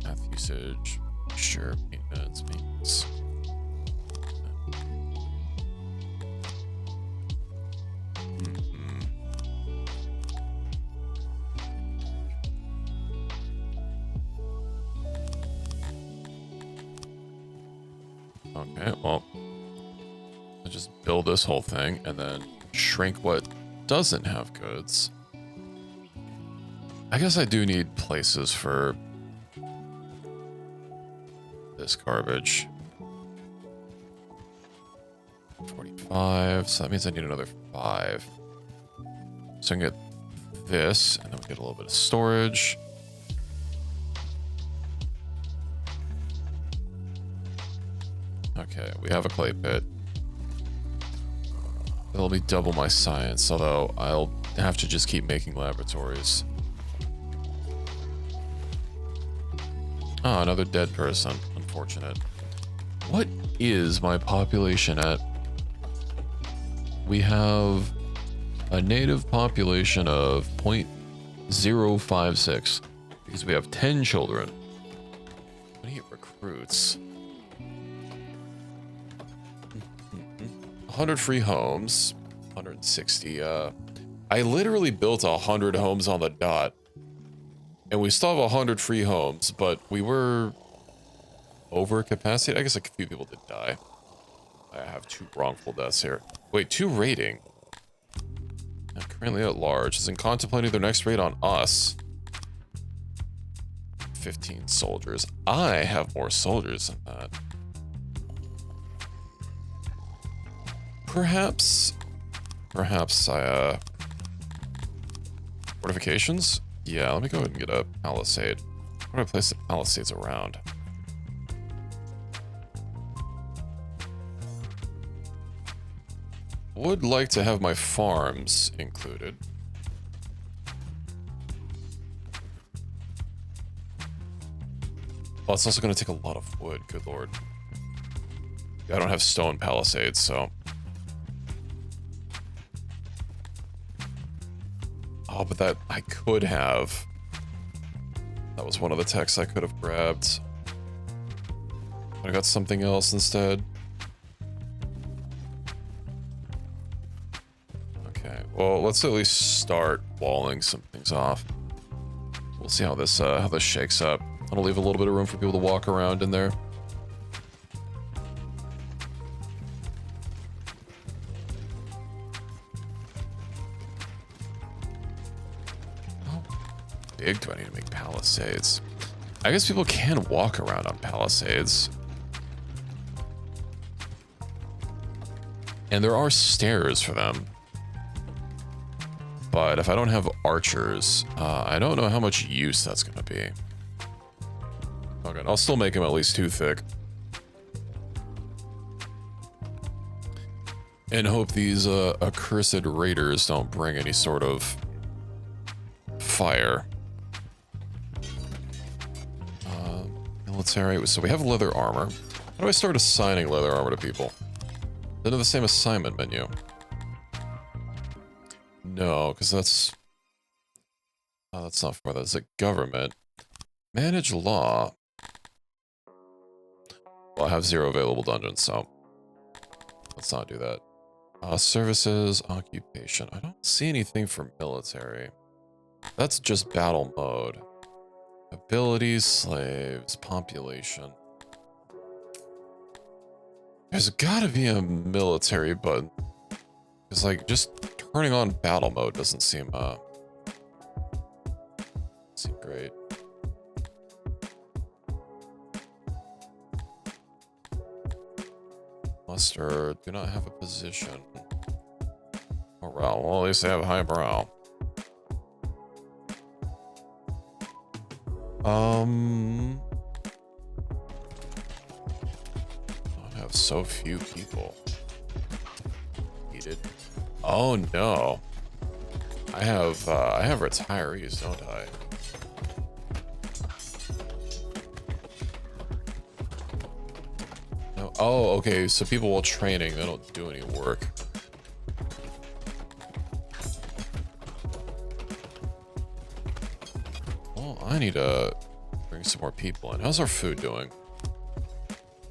[SPEAKER 1] Math usage, sure, maintenance. Okay, well, I'll just build this whole thing and then shrink what doesn't have goods. I guess I do need places for this garbage. 45, so that means I need another 5. So I can get this, and then we get a little bit of storage. Okay, we have a clay pit. That'll be double my science, although I'll have to just keep making laboratories. Oh, another dead person. Unfortunate. What is my population at? We have a native population of 0.056 because we have 10 children. I need recruits. 100 free homes. 160. I literally built 100 homes on the dot. And we still have 100 free homes, but we were over capacity. I guess like a few people did die. I have 2 wrongful deaths here. Wait, 2 raiding. I'm currently at large. Isn't contemplating their next raid on us. 15 soldiers. I have more soldiers than that. Perhaps I, fortifications? Yeah, let me go ahead and get a palisade. Where do I place the palisades around? Would like to have my farms included. Oh, it's also going to take a lot of wood, good lord. I don't have stone palisades, so... Oh, but that I could have. That was one of the texts I could have grabbed. But I got something else instead. Okay, well, let's at least start walling some things off. We'll see how this shakes up. I'll leave a little bit of room for people to walk around in there. How big do I need to make palisades? I guess people can walk around on palisades. And there are stairs for them. But if I don't have archers, I don't know how much use that's going to be. Okay, I'll still make them at least 2 thick. And hope these accursed raiders don't bring any sort of fire. Military, so we have leather armor. How do I start assigning leather armor to people? Into the same assignment menu. No, because that's not for that. It's a government. Manage law. Well, I have 0 available dungeons, so let's not do that. Services, occupation. I don't see anything for military. That's just battle mode. Abilities, slaves, population. There's gotta be a military button. Because, like, just turning on battle mode doesn't seem great. Muster, do not have a position. Morale, well, at least they have high morale. I have so few people. Needed. Oh no. I have retirees, don't I? No. Oh, okay, so people while training, they don't do any work. Well, I need to bring some more people in. How's our food doing?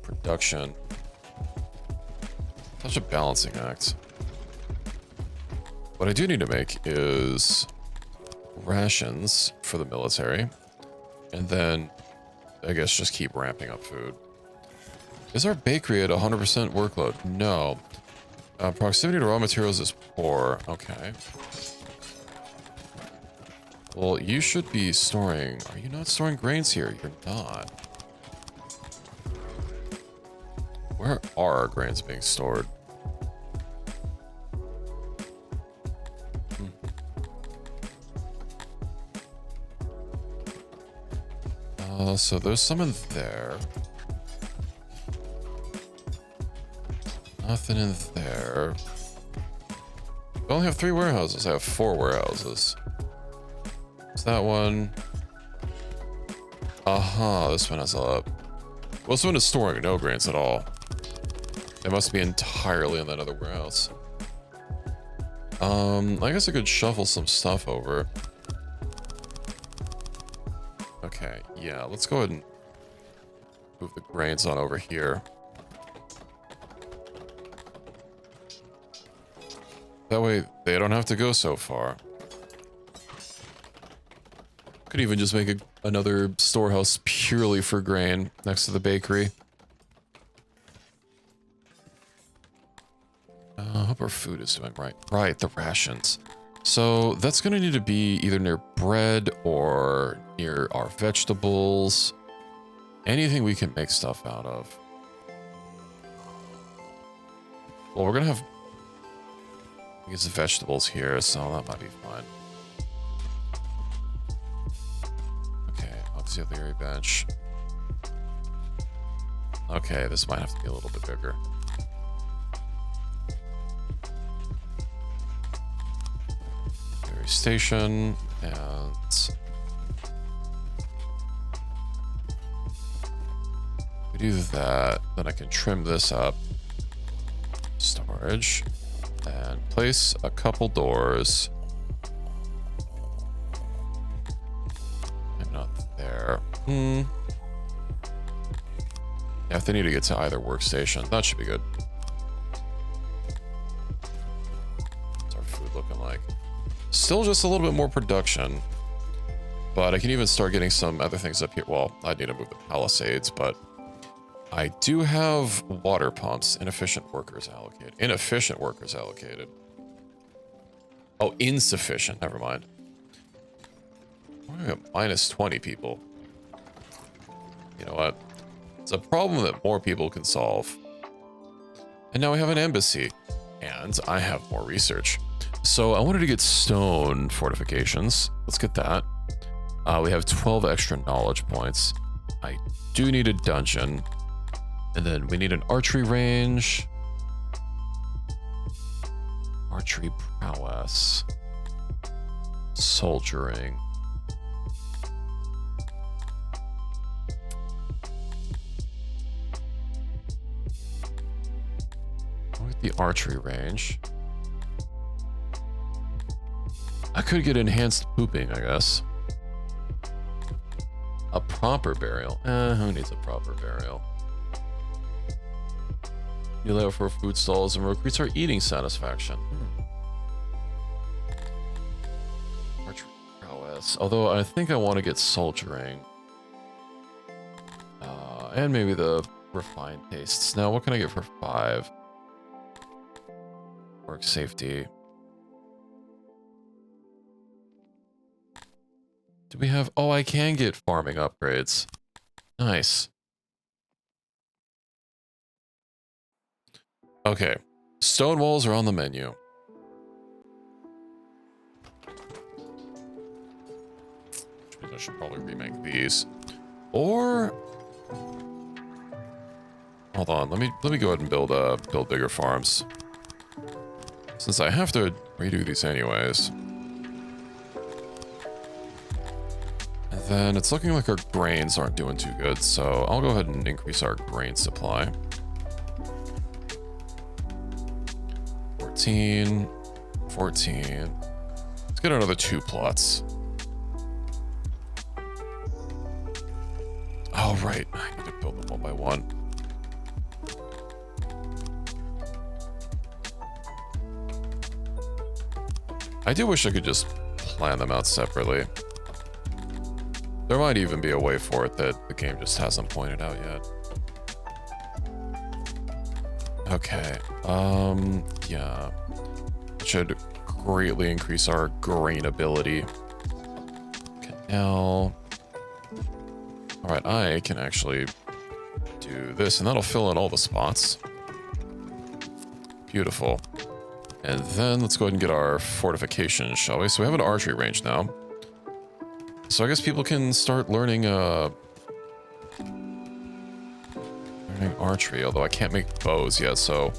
[SPEAKER 1] Production. Such a balancing act. What I do need to make is rations for the military. And then, I guess, just keep ramping up food. Is our bakery at 100% workload? No. Proximity to raw materials is poor. Okay. Well, you should be storing... Are you not storing grains here? You're not. Where are our grains being stored? So there's some in there. Nothing in there. I only have 3 warehouses. I have 4 warehouses. Is that one? This one has a... Well, this one is storing no grains at all. It must be entirely in that other warehouse. I guess I could shuffle some stuff over. Okay, yeah, let's go ahead and move the grains on over here. That way, they don't have to go so far. Could even just make another storehouse purely for grain next to the bakery. I hope our food is doing right. Right, the rations. So that's going to need to be either near bread or near our vegetables. Anything we can make stuff out of. Well, we're going to have... I guess vegetables here, so that might be fine. Auxiliary bench. Okay, this might have to be a little bit bigger. Auxiliary station, and we do that, then I can trim this up. Storage, and place a couple doors. And not there. Yeah, if they need to get to either workstation, that should be good. What's our food looking like? Still just a little bit more production, but I can even start getting some other things up here. Well, I need to move the palisades, but I do have water pumps. Inefficient workers allocated. Inefficient workers allocated. Oh, insufficient. Never mind. We got minus 20 people. You know what? It's a problem that more people can solve. And now we have an embassy. And I have more research. So I wanted to get stone fortifications. Let's get that. We have 12 extra knowledge points. I do need a dungeon. And then we need an archery range. Archery prowess. Soldiering. Look at the archery range. I could get enhanced pooping, I guess. A proper burial. Who needs a proper burial? New layout for food stalls and increase our eating satisfaction. Archery prowess. Although I think I want to get soldiering. And maybe the refined tastes. Now, what can I get for 5? Work safety. Do we have... Oh, I can get farming upgrades. Nice. Okay. Stone walls are on the menu. Which means I should probably remake these. Or... Hold on, let me go ahead and build bigger farms. Since I have to redo these anyways. And then it's looking like our grains aren't doing too good, so I'll go ahead and increase our grain supply. 14. Let's get another 2 plots. Oh, right. I need to build them one by one. I do wish I could just plan them out separately. There might even be a way for it that the game just hasn't pointed out yet. Okay, yeah. It should greatly increase our grain ability. Canal. Alright, I can actually do this, and that'll fill in all the spots. Beautiful. And then let's go ahead and get our fortifications, shall we? So we have an archery range now. So I guess people can start learning archery, although I can't make bows yet, so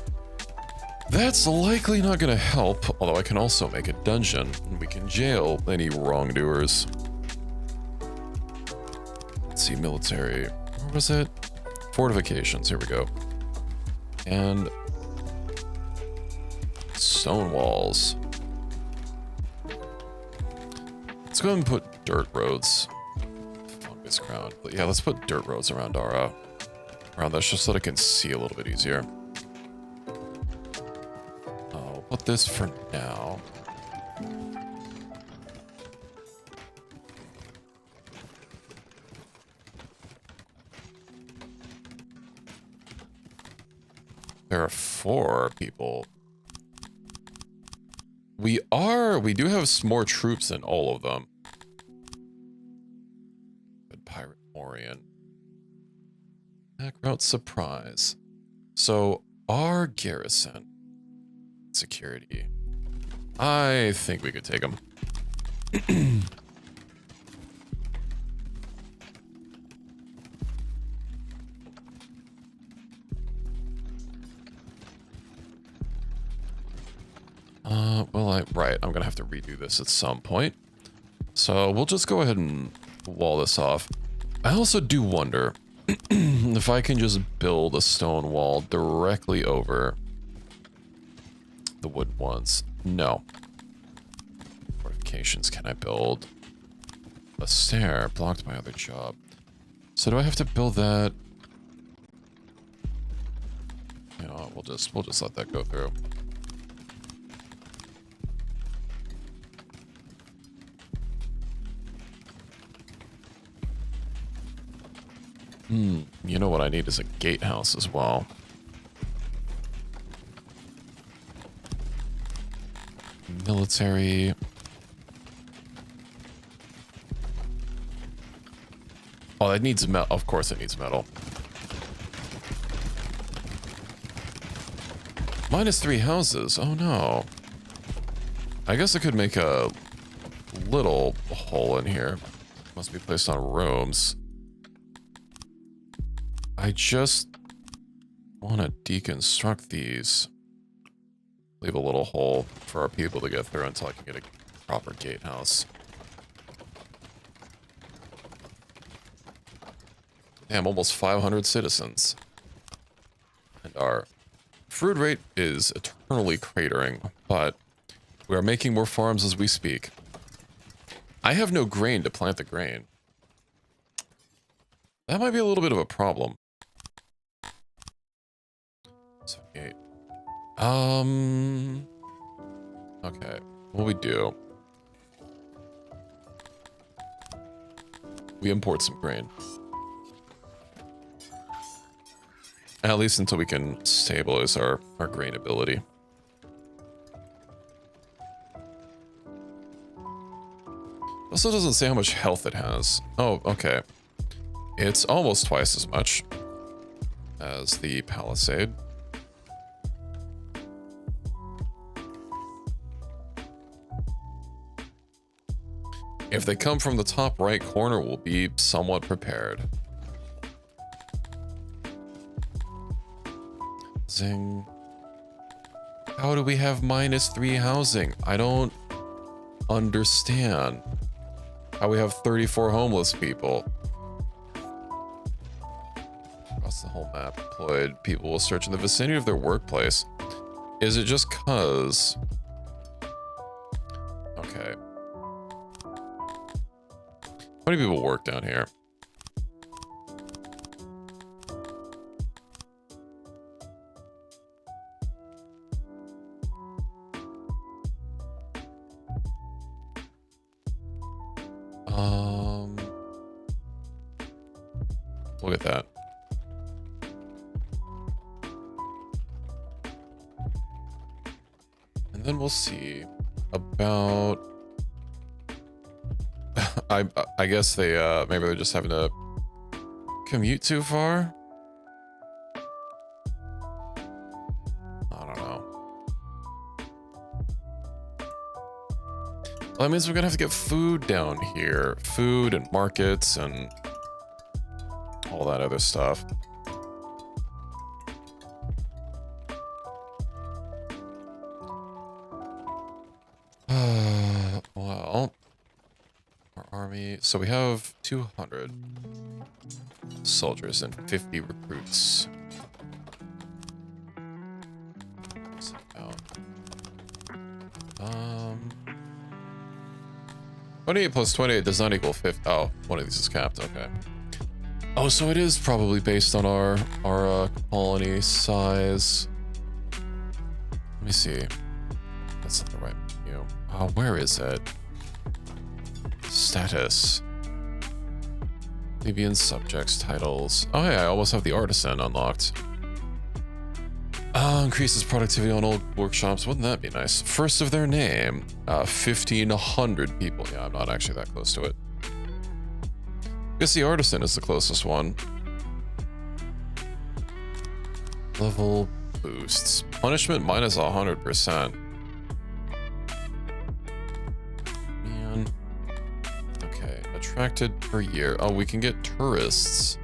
[SPEAKER 1] that's likely not going to help, although I can also make a dungeon, and we can jail any wrongdoers. Let's see, military. Where was it? Fortifications, here we go. And stone walls. Let's go ahead and put dirt roads. Fungus ground. But yeah, let's put dirt roads around our around this just so that I can see a little bit easier. I'll put this for now. There are 4 people. We do have some more troops than all of them. Good Pirate Orion. Back route surprise. So our garrison security. I think we could take them. will I? Right, I'm gonna have to redo this at some point. So we'll just go ahead and wall this off. I also do wonder if I can just build a stone wall directly over the wooden ones. No. Fortifications, can I build? A stair blocked my other job. So do I have to build that? You know, we'll just let that go through. You know what I need is a gatehouse as well. Military. Oh, it needs metal. Of course it needs metal. -3 houses. Oh no. I guess I could make a little hole in here. Must be placed on rooms. I just want to deconstruct these. Leave a little hole for our people to get through until I can get a proper gatehouse. Damn, almost 500 citizens. And our food rate is eternally cratering, but we are making more farms as we speak. I have no grain to plant the grain. That might be a little bit of a problem. 78. Okay, what we do? We import some grain. At least until we can stabilize our grain ability. Also doesn't say how much health it has. Oh, okay. It's almost twice as much as the Palisade. If they come from the top right corner, we'll be somewhat prepared. Zing. How do we have -3 housing? I don't understand. How we have 34 homeless people. Across the whole map, deployed people will search in the vicinity of their workplace. Is it just cause? Okay. How many people work down here? Look at that. And then we'll see about I guess they maybe they're just having to commute too far. I don't know. Well, that means we're gonna have to get food down here. Food and markets and all that other stuff. Well, our army. So we have 200 soldiers and 50 recruits. 28 plus 28 does not equal 50. Oh, one of these is capped. Okay. Oh, so it is probably based on our colony size. Let me see. That's not the right menu. Where is it? Status. Libyan subjects, titles. Oh yeah, I almost have the artisan unlocked. Increases productivity on old workshops. Wouldn't that be nice? First of their name. 1,500 people. Yeah, I'm not actually that close to it. I guess the artisan is the closest one. Level boosts. Punishment minus 100%. Man. Okay. Attracted per year. Oh, we can get tourists.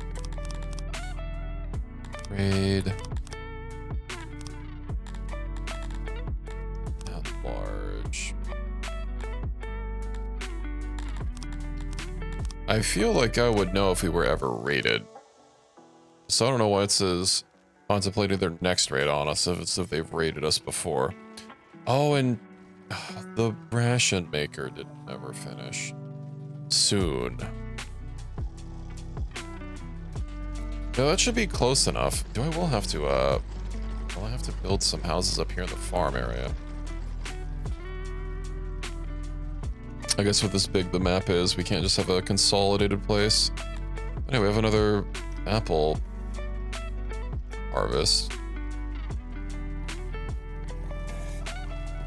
[SPEAKER 1] Trade. At large. I feel like I would know if we were ever raided. So I don't know why it says contemplating their next raid on us if they've raided us before. Oh, and the ration maker did never finish. Soon. No, that should be close enough. I will have to build some houses up here in the farm area. I guess with this big the map is, we can't just have a consolidated place. Anyway, we have another apple harvest.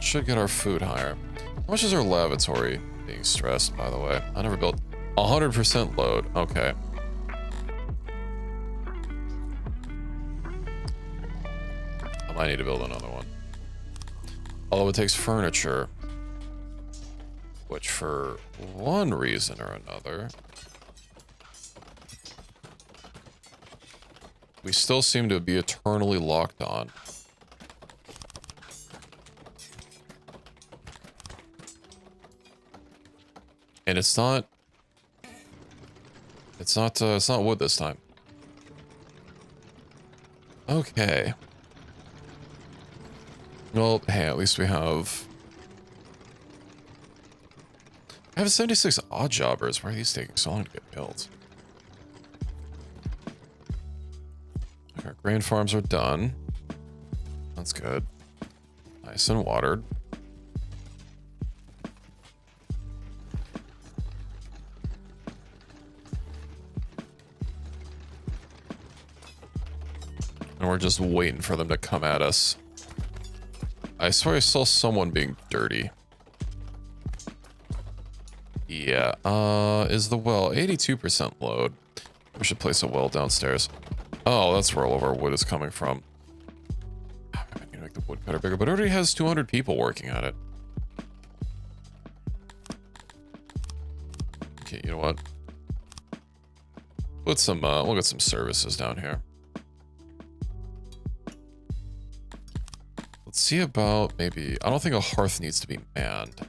[SPEAKER 1] Should get our food higher. How much is our lavatory being stressed, by the way? I never built 100% load. Okay. I might need to build another one. Although it takes furniture. Which for one reason or another, we still seem to be eternally locked on. And it's not wood this time. Okay. Well, hey, at least we have... I have 76 odd jobbers. Why are these taking so long to get built? Our grain farms are done. That's good. Nice and watered. And we're just waiting for them to come at us. I swear I saw someone being dirty. Yeah, is the well 82% load? We should place a well downstairs. Oh, that's where all of our wood is coming from. I need to make the woodcutter bigger, but it already has 200 people working at it. Okay, you know what? Put some, we'll get some services down here. Let's see about maybe, I don't think a hearth needs to be manned.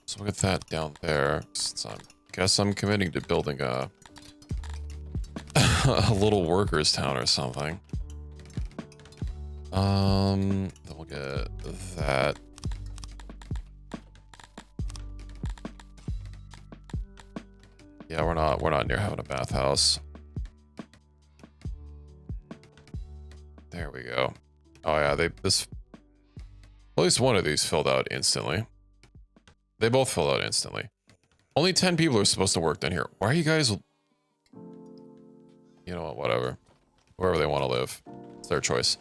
[SPEAKER 1] So we'll get that down there. Since I guess I'm committing to building a a little workers town or something. Then we'll get that. Yeah, we're not near having a bathhouse. There we go. Oh yeah, at least one of these filled out instantly. They both filled out instantly. Only 10 people are supposed to work down here. Why are you guys... You know what, whatever. Wherever they want to live. It's their choice.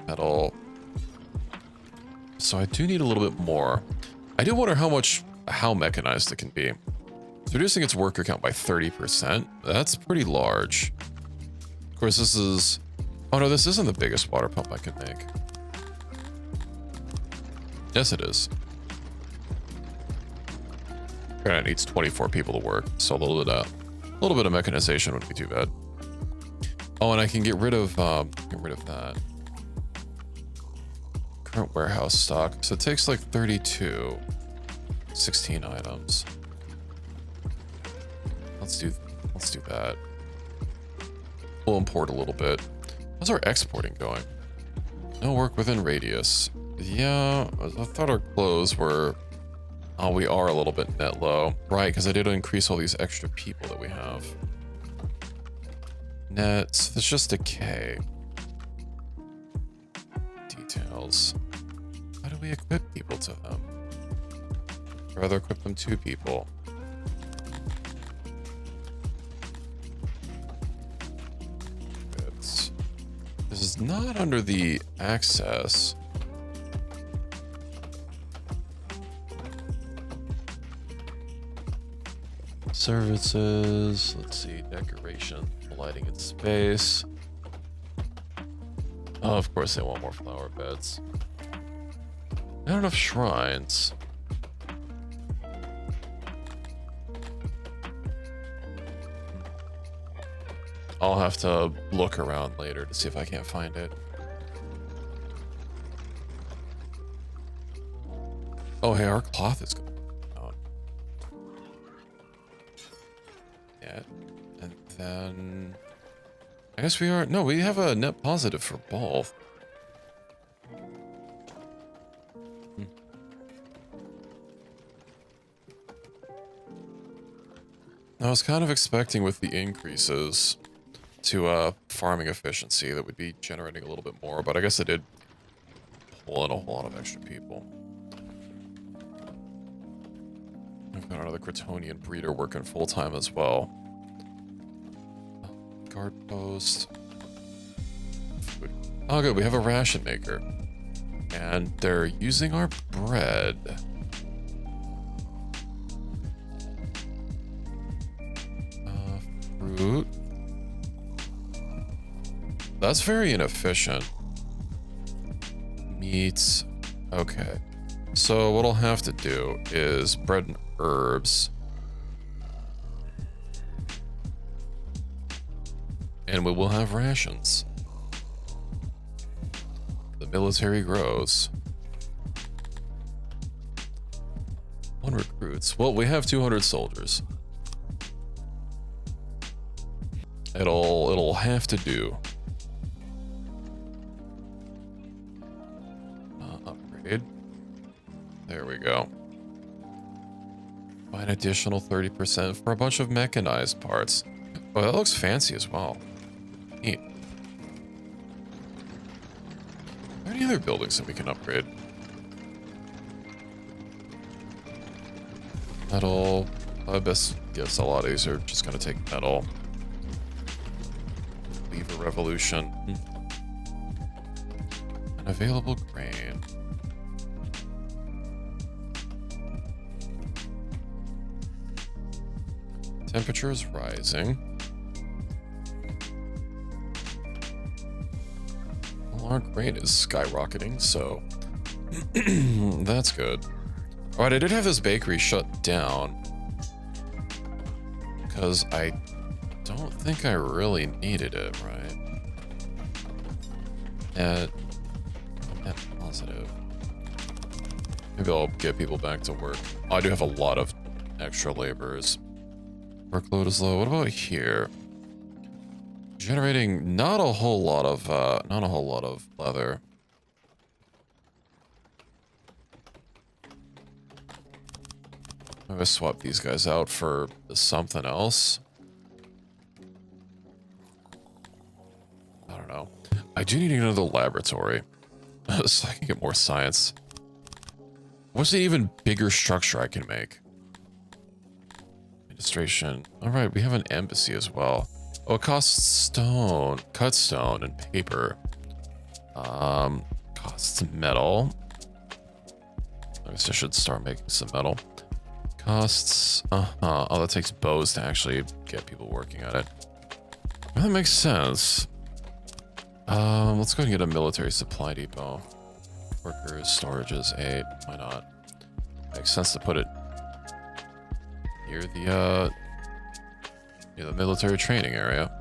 [SPEAKER 1] Metal. So I do need a little bit more. I do wonder how mechanized it can be. It's reducing its worker count by 30%. That's pretty large. Of course, this is... Oh no, this isn't the biggest water pump I could make. Yes, it is. Granted, it needs 24 people to work, so a little bit of mechanization wouldn't be too bad. Oh, and I can get rid of that. Current warehouse stock. So it takes like 32. 16 items. Let's do that. We'll import a little bit. How's our exporting going? No work within radius. Yeah, I thought our clothes were... Oh, we are a little bit net low. Right, because I did increase all these extra people that we have. Net, that's just a K. Details. How do we equip people to them? I'd rather equip them to people. This is not under the access. Services, let's see, decoration, lighting and space. Oh, of course they want more flower beds. Not enough shrines. I'll have to look around later to see if I can't find it. Oh, hey, our cloth is going down. Yeah. And then... I guess we are... No, we have a net positive for both. I was kind of expecting with the increases to farming efficiency that would be generating a little bit more, but I guess it did pull in a whole lot of extra people. We've got another Cretonian breeder working full-time as well. Guard post. Food. Oh, good. We have a ration maker. And they're using our bread. Fruit. That's very inefficient. Meats. Okay. So what I'll have to do is bread and herbs. And we will have rations. The military grows. 1 recruits. Well, we have 200 soldiers. It'll have to do. Upgrade. There we go. Buy an additional 30% for a bunch of mechanized parts. Oh, that looks fancy as well. Neat. Are there any other buildings that we can upgrade? Metal. I best guess a lot of these are just gonna take metal. Weaver Revolution. Unavailable grain. Temperature is rising. Well, our grain is skyrocketing, so that's good. Alright, I did have this bakery shut down because I don't think I really needed it, right? Net positive. Maybe I'll get people back to work. Oh, I do have a lot of extra laborers. Workload is low. What about here? Generating not a whole lot of leather. Maybe I swap these guys out for something else. I don't know. I do need another laboratory so I can get more science. What's the even bigger structure I can make? Administration. All right, we have an embassy as well. Oh, it costs stone, cut stone, and paper. Costs metal. I guess I should start making some metal. Costs. Oh, that takes bows to actually get people working on it. Well, that makes sense. Let's go ahead and get a military supply depot. Workers, storages, 8. Why not? Makes sense to put it near the military training area.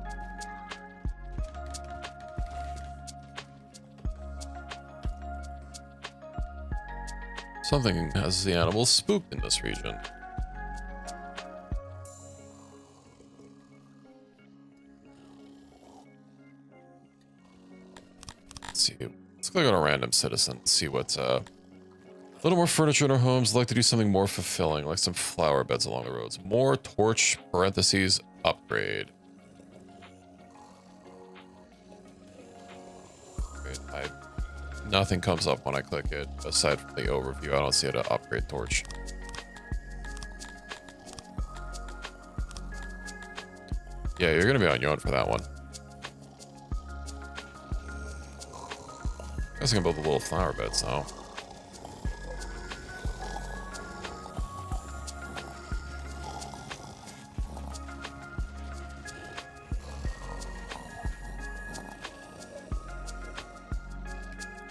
[SPEAKER 1] Something has the animals spooked in this region. Let's see. Let's click on a random citizen and see what's a little more furniture in our homes. Like to do something more fulfilling, like some flower beds along the roads. More torch parentheses upgrade. Nothing comes up when I click it aside from the overview. I don't see how to upgrade torch. Yeah, you're gonna be on your own for that one. I guess I can build the little flower beds now.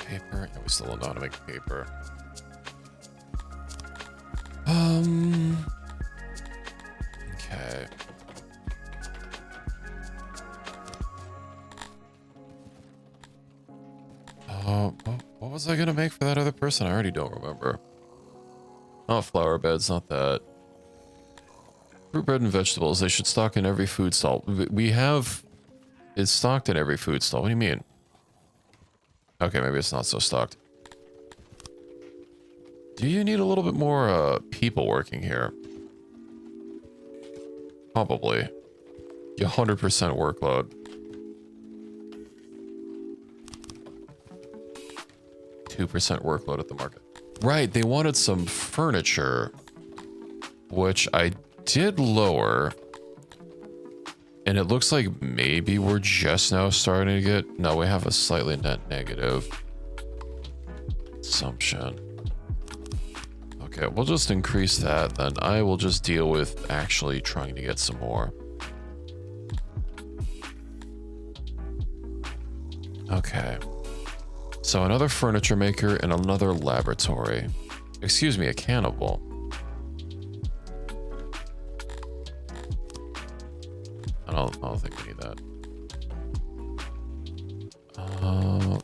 [SPEAKER 1] Paper? Yeah, we still don't know how to make paper. Okay. What was I gonna make for that other person? I already don't remember. Oh, flower beds, not that. Fruit, bread, and vegetables. They should stock in every food stall. We have... It's stocked in every food stall. What do you mean? Okay, maybe it's not so stocked. Do you need a little bit more people working here? Probably. 100% workload. 2% workload at the market. Right, they wanted some furniture, which I did lower. And it looks like maybe we're just now starting to get... No, we have a slightly net negative assumption. Okay, we'll just increase that. Then I will just deal with actually trying to get some more. Okay. So another furniture maker and another laboratory. Excuse me, a cannibal. I don't think we need that.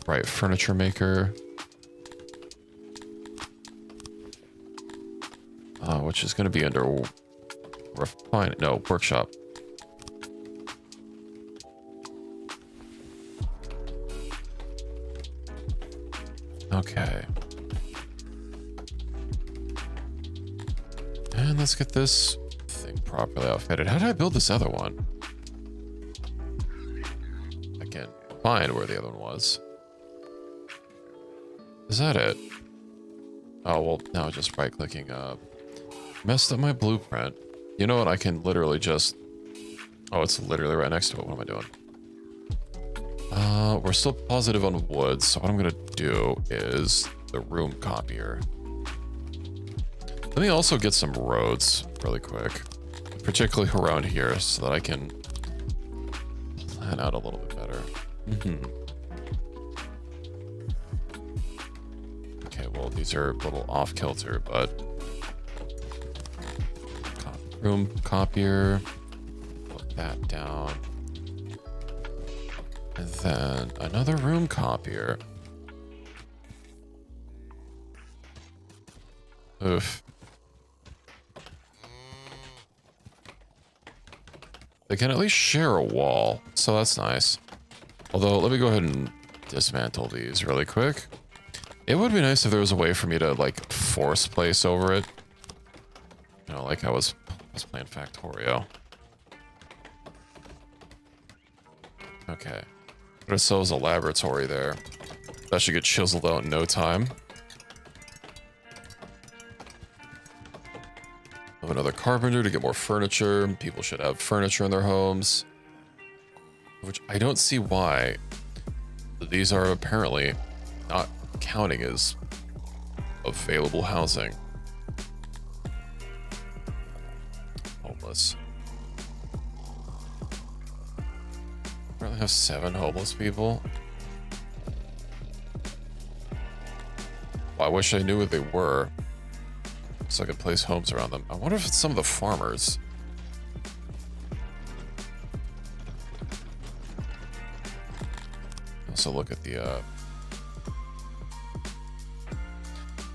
[SPEAKER 1] Right, furniture maker. Which is going to be under refine. No, workshop. Okay. And let's get this thing properly outfitted. How did I build this other one? I can't find where the other one was. Is that it? Oh, well, now just right-clicking up. Messed up my blueprint. You know what? I can literally just... Oh, it's literally right next to it. What am I doing? We're still positive on wood, so what I'm gonna do is the room copier. Let me also get some roads really quick, particularly around here, so that I can plan out a little bit better. Okay, well, these are a little off-kilter, but... Room copier, put that down. And then another room copier. Oof. They can at least share a wall, so that's nice. Although, let me go ahead and dismantle these really quick. It would be nice if there was a way for me to, like, force place over it. You know, like I was playing Factorio. Okay. Put ourselves a laboratory there. That should get chiseled out in no time. Have another carpenter to get more furniture. People should have furniture in their homes. Which I don't see why. These are apparently not counting as available housing. Homeless. Apparently have 7 homeless people. Well, I wish I knew what they were, so I could place homes around them. I wonder if it's some of the farmers. Also look at the,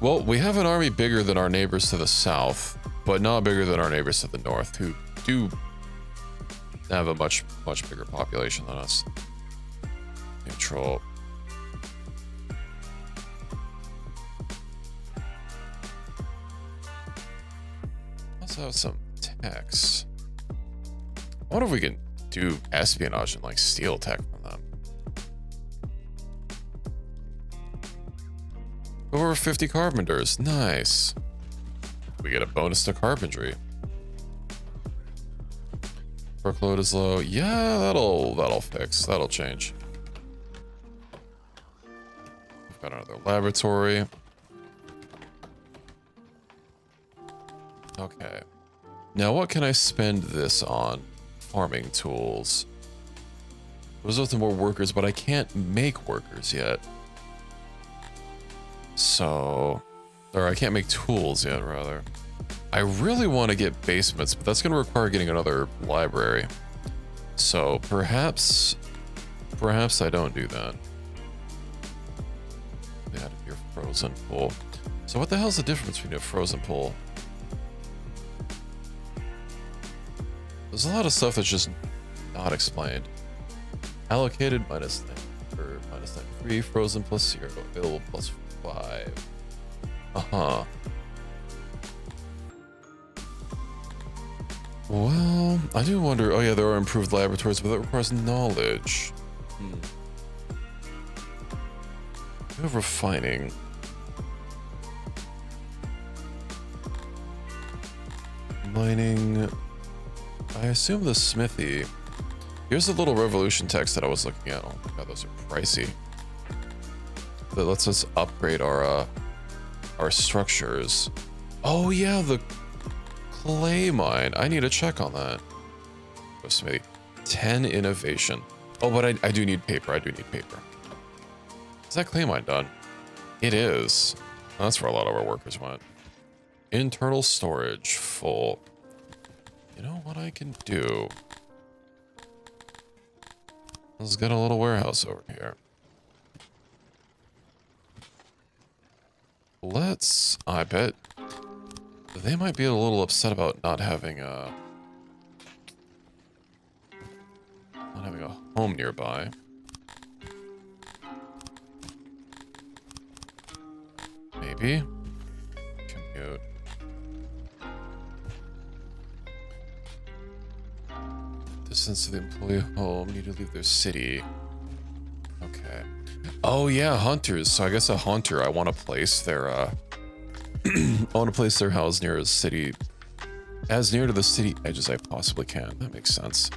[SPEAKER 1] well, we have an army bigger than our neighbors to the south, but not bigger than our neighbors to the north, who do have a much bigger population than us. Neutral. Also have some techs. I wonder if we can do espionage and like steal tech from them. Over 50 carpenters, nice. We get a bonus to carpentry. Workload is low. Yeah, that'll fix. That'll change. We've got another laboratory. Okay. Now what can I spend this on? Farming tools. Result in more workers, but I can't make workers yet. So, or I can't make tools yet, rather. I really want to get basements, but that's going to require getting another library. So perhaps I don't do that. frozen pool. So what the hell's the difference between a frozen pool? There's a lot of stuff that's just not explained. Allocated minus 9 or minus 93, frozen plus 0, available plus 5. Uh-huh. Well, I do wonder, oh yeah, there are improved laboratories, but that requires knowledge. We have refining. Mining. I assume the smithy. Here's the little revolution text that I was looking at. Oh my god, those are pricey. That lets us upgrade our structures. Oh yeah, the clay mine. I need to check on that. Go smithy. 10 innovation. Oh, but I do need paper. I do need paper. Is that clay mine done? It is. That's where a lot of our workers went. Internal storage full. You know what I can do? Let's get a little warehouse over here. I bet they might be a little upset about not having a home nearby. Maybe. Commute. Distance to the employee home, need to leave their city. Okay. Oh yeah, hunters. So I guess a hunter, I want to place their I want to place their house near a city, as near to the city edge as I possibly can. That makes sense.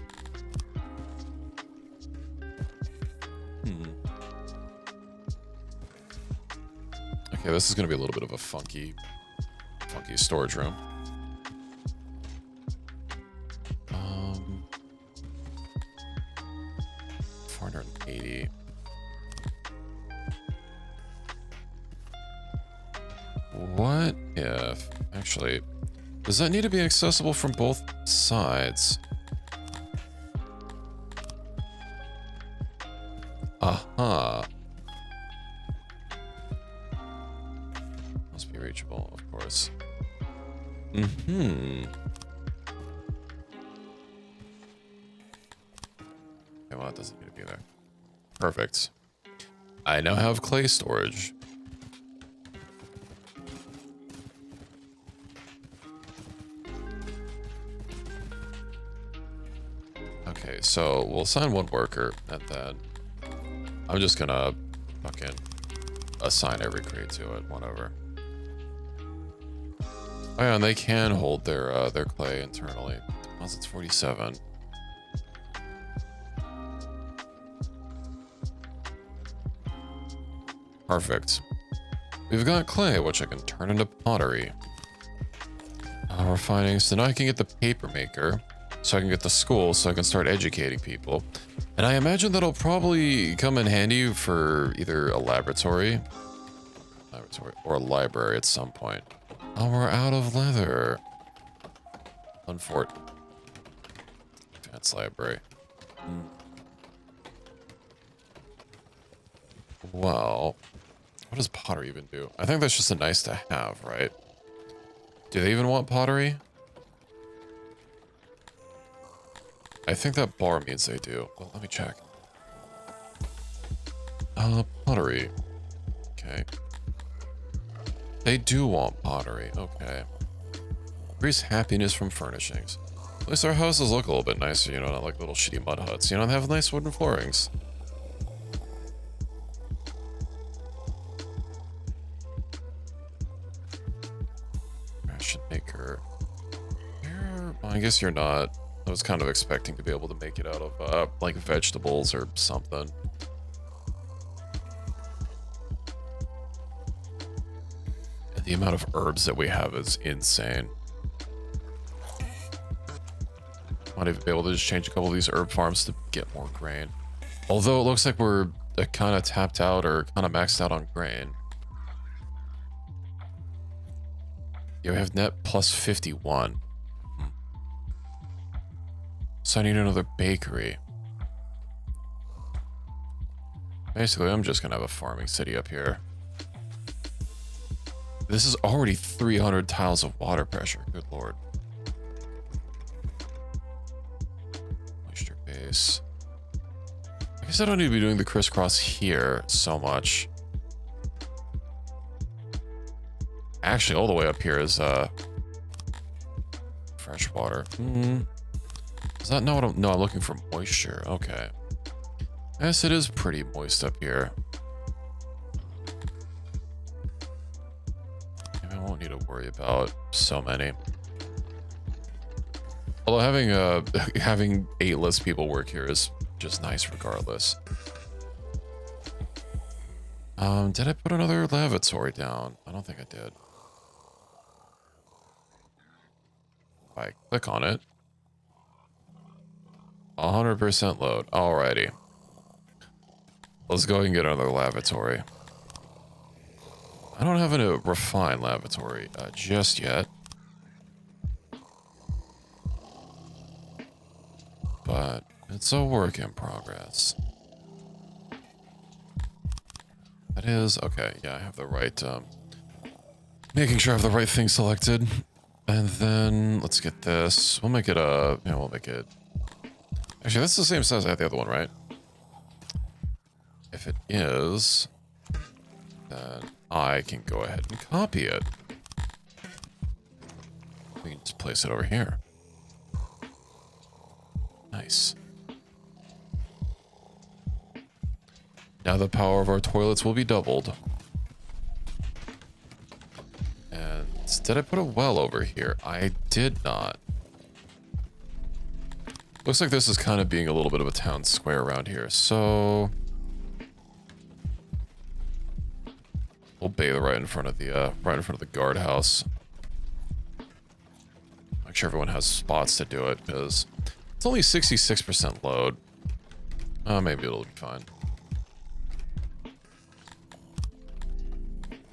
[SPEAKER 1] Okay, this is gonna be a little bit of a funky storage room. 480. What if, actually, does that need to be accessible from both sides? Aha. Must be reachable, of course. Okay, well, it doesn't need to be there. Perfect. I now have clay storage. Okay, so we'll assign one worker, and then I'm just gonna fucking assign every crate to it, whatever. Oh yeah, and they can hold their clay internally. Deposits 47. Perfect. We've got clay, which I can turn into pottery. Refining, so now I can get the paper maker, so I can get the school, so I can start educating people. And I imagine that'll probably come in handy for either a laboratory or a library at some point. Oh, we're out of leather. Unfortunate. Advanced library. Well, what does pottery even do? I think that's just a nice to have, right? Do they even want pottery? I think that bar means they do. Well, let me check. Pottery. Okay. They do want pottery. Okay. Increase happiness from furnishings. At least our houses look a little bit nicer, you know, not like little shitty mud huts. You know, they have nice wooden floorings. Ration maker. Well, I guess you're not. I was kind of expecting to be able to make it out of, like, vegetables or something. And the amount of herbs that we have is insane. Might even be able to just change a couple of these herb farms to get more grain. Although it looks like we're kind of tapped out or kind of maxed out on grain. Yeah, we have net plus 51. So I need another bakery. Basically, I'm just gonna have a farming city up here. This is already 300 tiles of water pressure. Good lord. Moisture base. I guess I don't need to be doing the crisscross here so much. Actually, all the way up here is fresh water. Is that not what I'm... No, I'm looking for moisture. Okay. Yes, it is pretty moist up here. Maybe I won't need to worry about so many. Although having 8 less people work here is just nice regardless. Did I put another lavatory down? I don't think I did. If I click on it, 100% load. Alrighty. Let's go and get another lavatory. I don't have a refined lavatory just yet. But it's a work in progress. That is, okay, yeah, I have the right, making sure I have the right thing selected. And then, let's get this. We'll make it we'll make it... Actually, that's the same size I had the other one, right? If it is, then I can go ahead and copy it. We can just place it over here. Nice. Now the power of our toilets will be doubled. And did I put a well over here? I did not. Looks like this is kind of being a little bit of a town square around here, so... We'll bathe right in front of the guardhouse. Make sure everyone has spots to do it, because it's only 66% load. Maybe it'll be fine.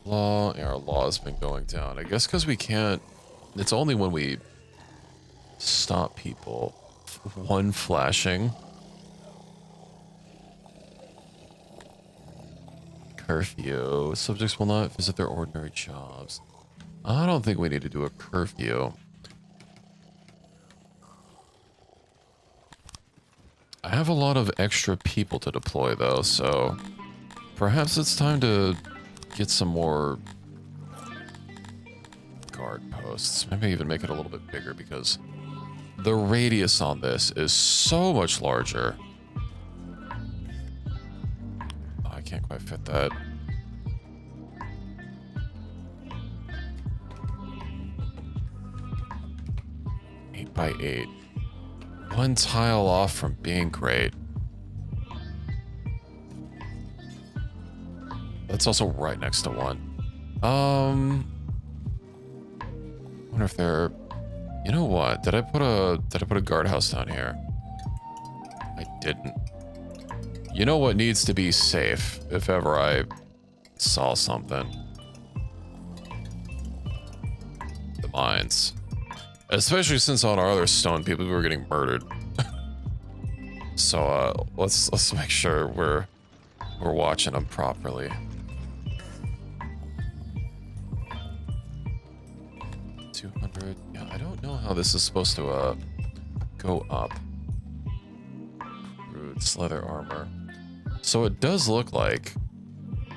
[SPEAKER 1] Law, yeah, our law has been going down. I guess because we can't. It's only when we stop people. One flashing. Curfew. Subjects will not visit their ordinary jobs. I don't think we need to do a curfew. I have a lot of extra people to deploy though, so perhaps it's time to get some more guard posts. Maybe even make it a little bit bigger because the radius on this is so much larger. Oh, I can't quite fit that. Eight by 8. One tile off from being great. That's also right next to one. Wonder if they're... You know what? Did I put a guardhouse down here? I didn't. You know what needs to be safe if ever I saw something? The mines. Especially since on our other stone people were getting murdered. So let's make sure we're watching them properly. 200. Yeah, I don't know how this is supposed to go up. Roots, leather armor. So it does look like,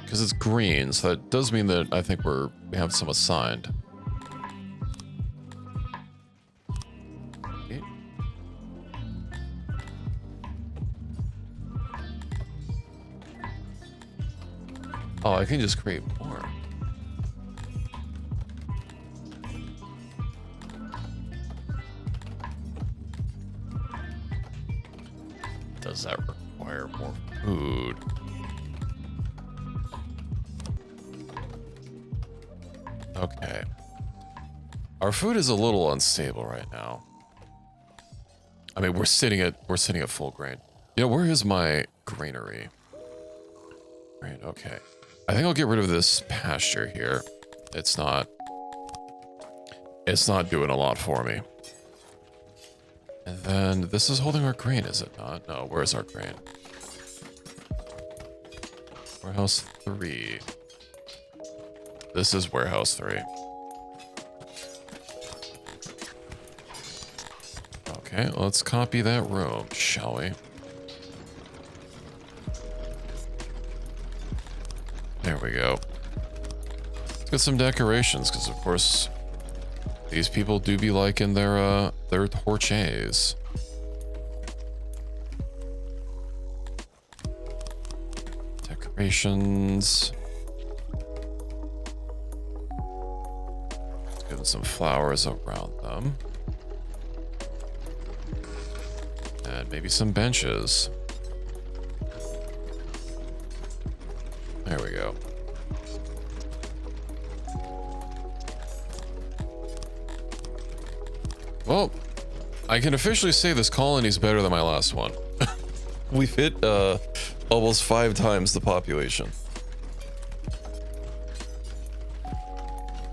[SPEAKER 1] because it's green, so that does mean that I think we have some assigned. Okay. Oh, I can just create more. Does that require more food? Okay. Our food is a little unstable right now. I mean, we're sitting at full grain. Yeah, where is my granary? Right, okay. I think I'll get rid of this pasture here. It's not doing a lot for me. And then this is holding our grain, is it not? No, where's our grain? Warehouse 3. This is warehouse 3. Okay, let's copy that room, shall we? There we go. Let's get some decorations, because of course these people do be liking their torches. Decorations. Let's give them some flowers around them. And maybe some benches. There we go. Well, I can officially say this colony is better than my last one. We've hit almost 5 times the population.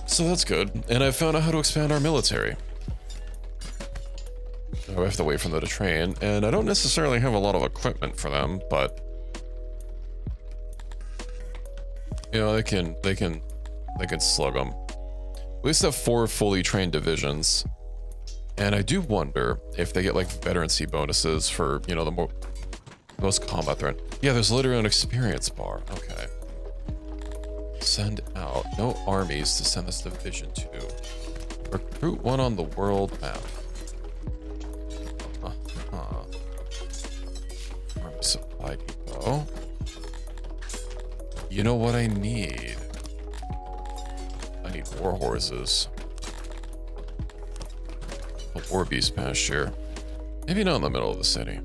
[SPEAKER 1] So that's good. And I found out how to expand our military. I have to wait for them to train, and I don't necessarily have a lot of equipment for them, but you know, they can slug them. We used to have 4 fully trained divisions, and I do wonder if they get like veterancy bonuses for, you know, the most combat threat. Yeah, there's literally an experience bar. Okay. Send out. No armies to send this division to. Recruit one on the world map. Army supply depot. You know what I need? I need war horses. A war beast pasture. Maybe not in the middle of the city.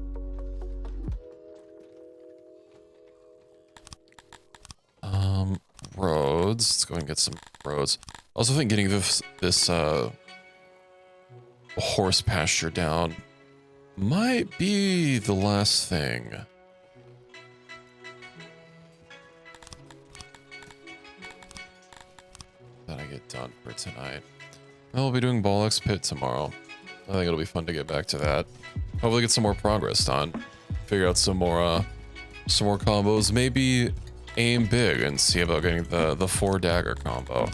[SPEAKER 1] Roads. Let's go and get some roads. I also think getting this horse pasture down might be the last thing. That I get done for tonight. I'll be doing Bollock's Pit tomorrow. I think it'll be fun to get back to that. Hopefully get some more progress done. Figure out some more combos. Maybe aim big and see about getting the 4 dagger combo.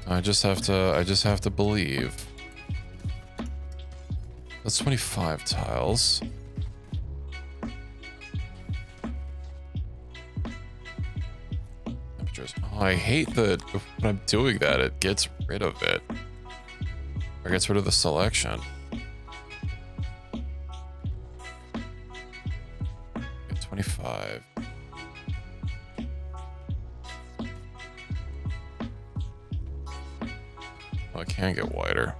[SPEAKER 1] I just have to believe. That's 25 tiles. Oh, I hate that when I'm doing that, it gets rid of it. Or gets rid of the selection. 25. Oh, I can get wider.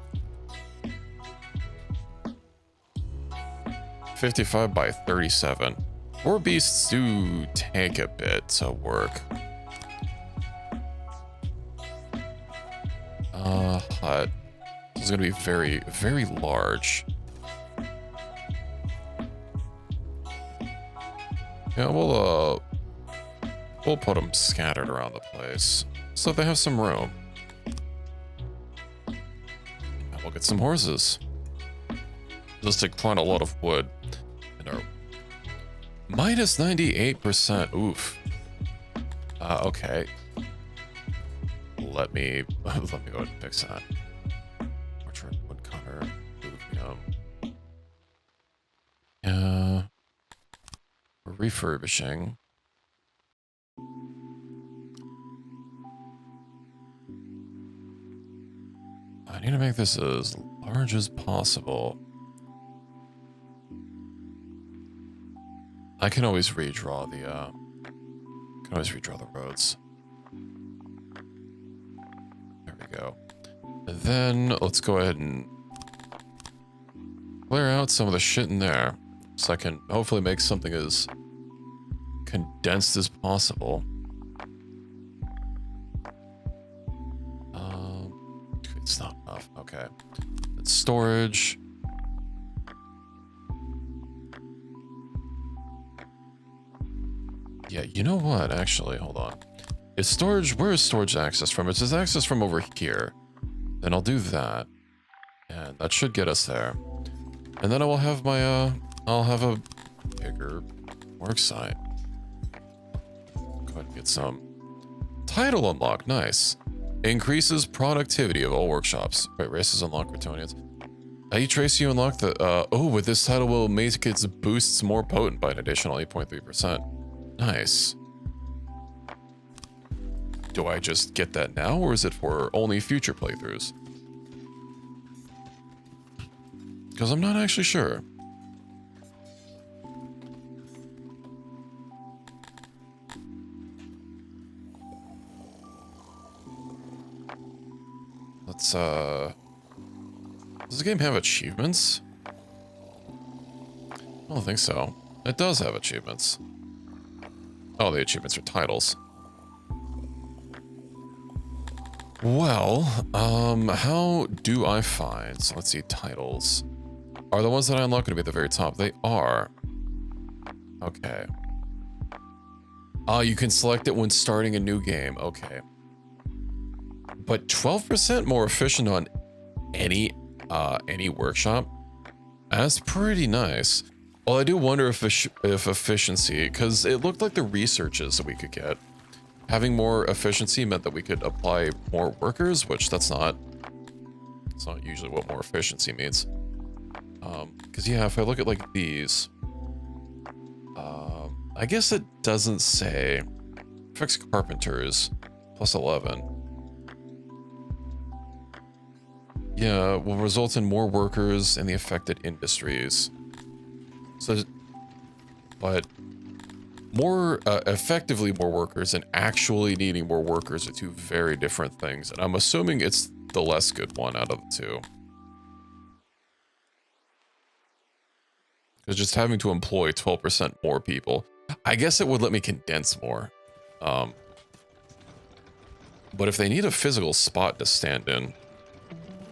[SPEAKER 1] 55 by 37. War beasts do take a bit to work. Hut. This is gonna be very, very large. Yeah, we'll put them scattered around the place so they have some room. And we'll get some horses. Just take quite a lot of wood. And our minus 98%. Oof. Okay. Let me go ahead and fix that. Orchard woodcutter. We're refurbishing. I need to make this as large as possible. I can always redraw the roads. There we go. And then let's go ahead and clear out some of the shit in there, so I can hopefully make something as condensed as possible. It's not enough. Okay. It's storage. Yeah, you know what? Actually, hold on. Is storage, where is storage access from? It says access from over here. Then I'll do that. And that should get us there. And then I will have my, I'll have a bigger work site. go ahead and get some. Title unlock, nice. Increases productivity of all workshops. Wait, races unlock Bretonians. Each trace you unlock the, oh, with this title will make its boosts more potent by an additional 8.3%. Nice. Do I just get that now, or is it for only future playthroughs? Because I'm not actually sure. Let's, does the game have achievements? I don't think so. It does have achievements. Oh, the achievements are titles. Well, how do I find, so let's see, titles. Are the ones that I unlock going to be at the very top? They are. Okay. You can select it when starting a new game. Okay. But 12% more efficient on any workshop. That's pretty nice. Well, I do wonder if efficiency, because it looked like the researches that we could get. Having more efficiency meant that we could apply more workers, which that's not usually what more efficiency means. Because yeah, if I look at like these, I guess it doesn't say. Affects carpenters, plus 11. Yeah, will result in more workers in the affected industries. So, but more effectively more workers and actually needing more workers are two very different things. And I'm assuming it's the less good one out of the two. Because just having to employ 12% more people, I guess it would let me condense more. But if they need a physical spot to stand in,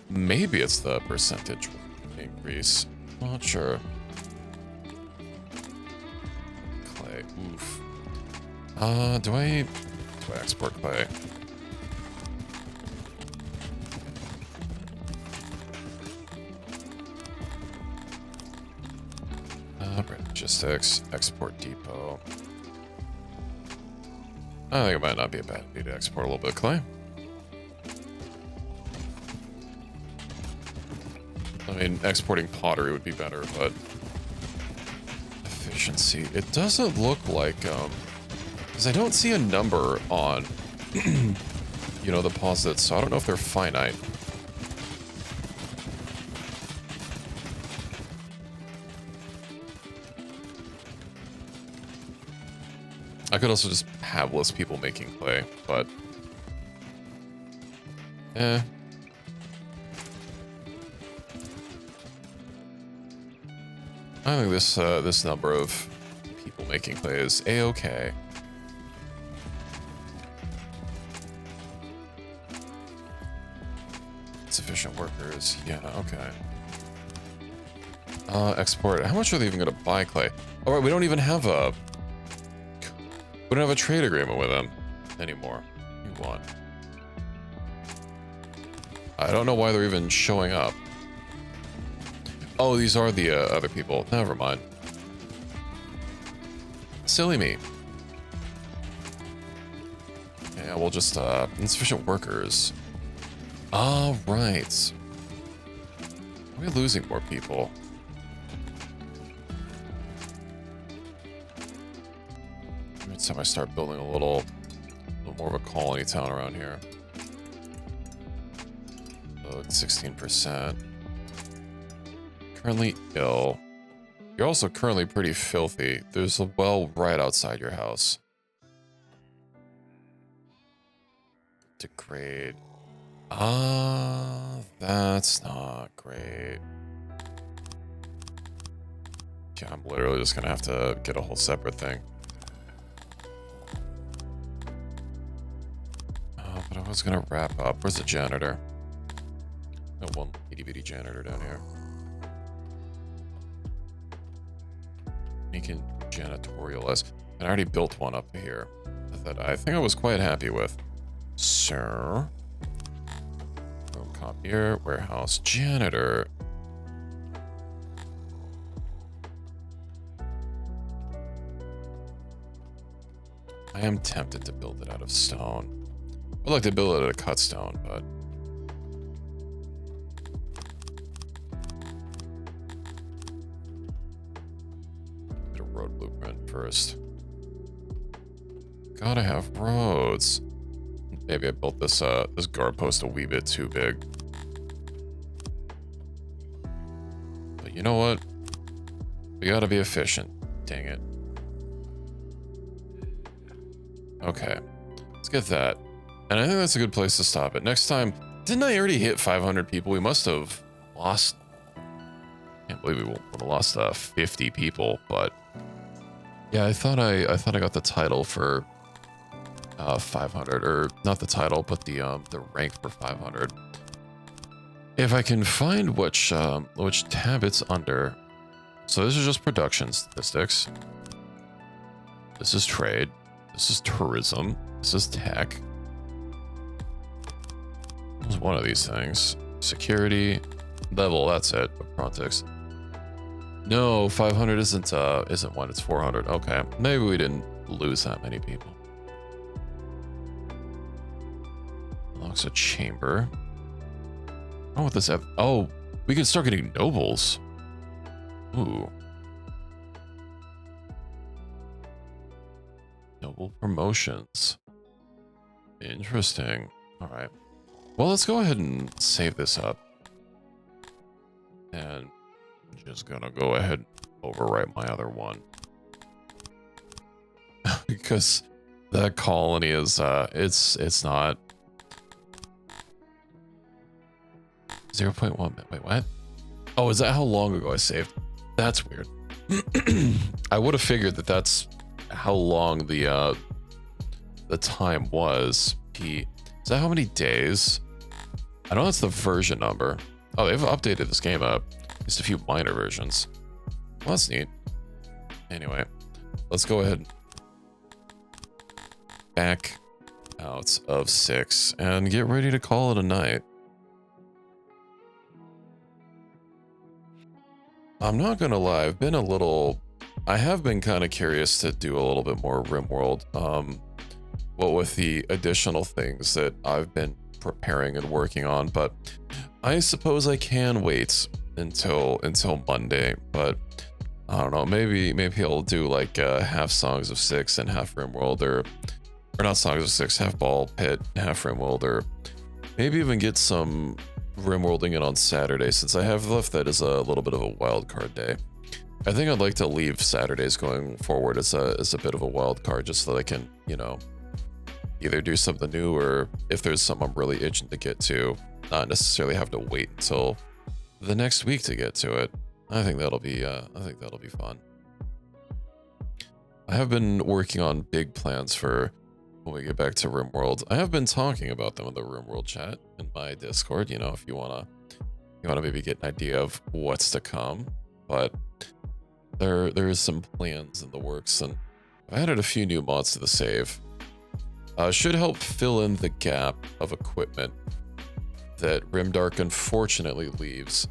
[SPEAKER 1] maybe it's the percentage increase. Not sure. Clay, oof. Do I export clay? Logistics, export depot. I think it might not be a bad idea to export a little bit of clay. I mean, exporting pottery would be better, but efficiency. It doesn't look like, because I don't see a number on, you know, the posits, so I don't know if they're finite. I could also just have less people making clay, but I think this number of people making clay is a-okay. Sufficient workers, yeah, okay. Export. How much are they even gonna buy clay? All right, we don't even have a. We don't have a trade agreement with them anymore. You want? I don't know why they're even showing up. Oh, these are the other people. Never mind. Silly me. Yeah, we'll just insufficient workers. All right. Are we losing more people? It's time I start building a little more of a colony town around here. Load 16%. Currently ill. You're also currently pretty filthy. There's a well right outside your house. Degrade. That's not great. Yeah, I'm literally just gonna have to get a whole separate thing. But I was gonna wrap up. Where's the janitor? Got one itty bitty janitor down here. You can janitorialize. And I already built one up here that I think I was quite happy with. Sir. Room copier, warehouse, janitor. I am tempted to build it out of stone. I'd like to build it out of cut stone, but get a road blueprint first. Gotta have roads. Maybe I built this this guard post a wee bit too big. But you know what? We gotta be efficient. Dang it. Okay. Let's get that. And I think that's a good place to stop it. Next time, didn't I already hit 500 people? We must have lost. Can't believe we would have lost 50 people, but yeah, I thought I got the title for 500, or not the title, but the rank for 500. If I can find which tab it's under. So this is just production statistics. This is trade. This is tourism. This is tech. What's one of these things? Security, level. That's it. Projects. No, 500 isn't one. It's 400. Okay, maybe we didn't lose that many people. Unlocks a chamber. Oh, what this? Oh, we can start getting nobles. Ooh. Noble promotions. Interesting. All right. Well, let's go ahead and save this up. And I'm just gonna go ahead and overwrite my other one. Because that colony is, it's not. 0.1, wait, what? Oh, is that how long ago I saved? That's weird. I would have figured that that's how long the time was. Is that how many days? I know that's the version number. Oh, they've updated this game up. Just a few minor versions. Well, that's neat. Anyway, let's go ahead. Back out of 6 and get ready to call it a night. I'm not gonna lie, I have been kind of curious to do a little bit more RimWorld. What with the additional things that I've been preparing and working on, but I suppose I can wait until Monday. But I don't know, maybe I'll do like half Songs of 6 and half RimWorld, or not Songs of 6, half Ball Pit, half RimWorld, or maybe even get some RimWorlding it on Saturday, since I have left that as a little bit of a wild card day. I think I'd like to leave Saturdays going forward as a bit of a wild card, just so that I can, you know, either do something new, or if there's something I'm really itching to get to, not necessarily have to wait until the next week to get to it. I think that'll be fun. I have been working on big plans for when we get back to RimWorld. I have been talking about them in the RimWorld chat in my Discord, you know, if you wanna maybe get an idea of what's to come. But there is some plans in the works, and I added a few new mods to the save. Should help fill in the gap of equipment that Rimdark unfortunately leaves.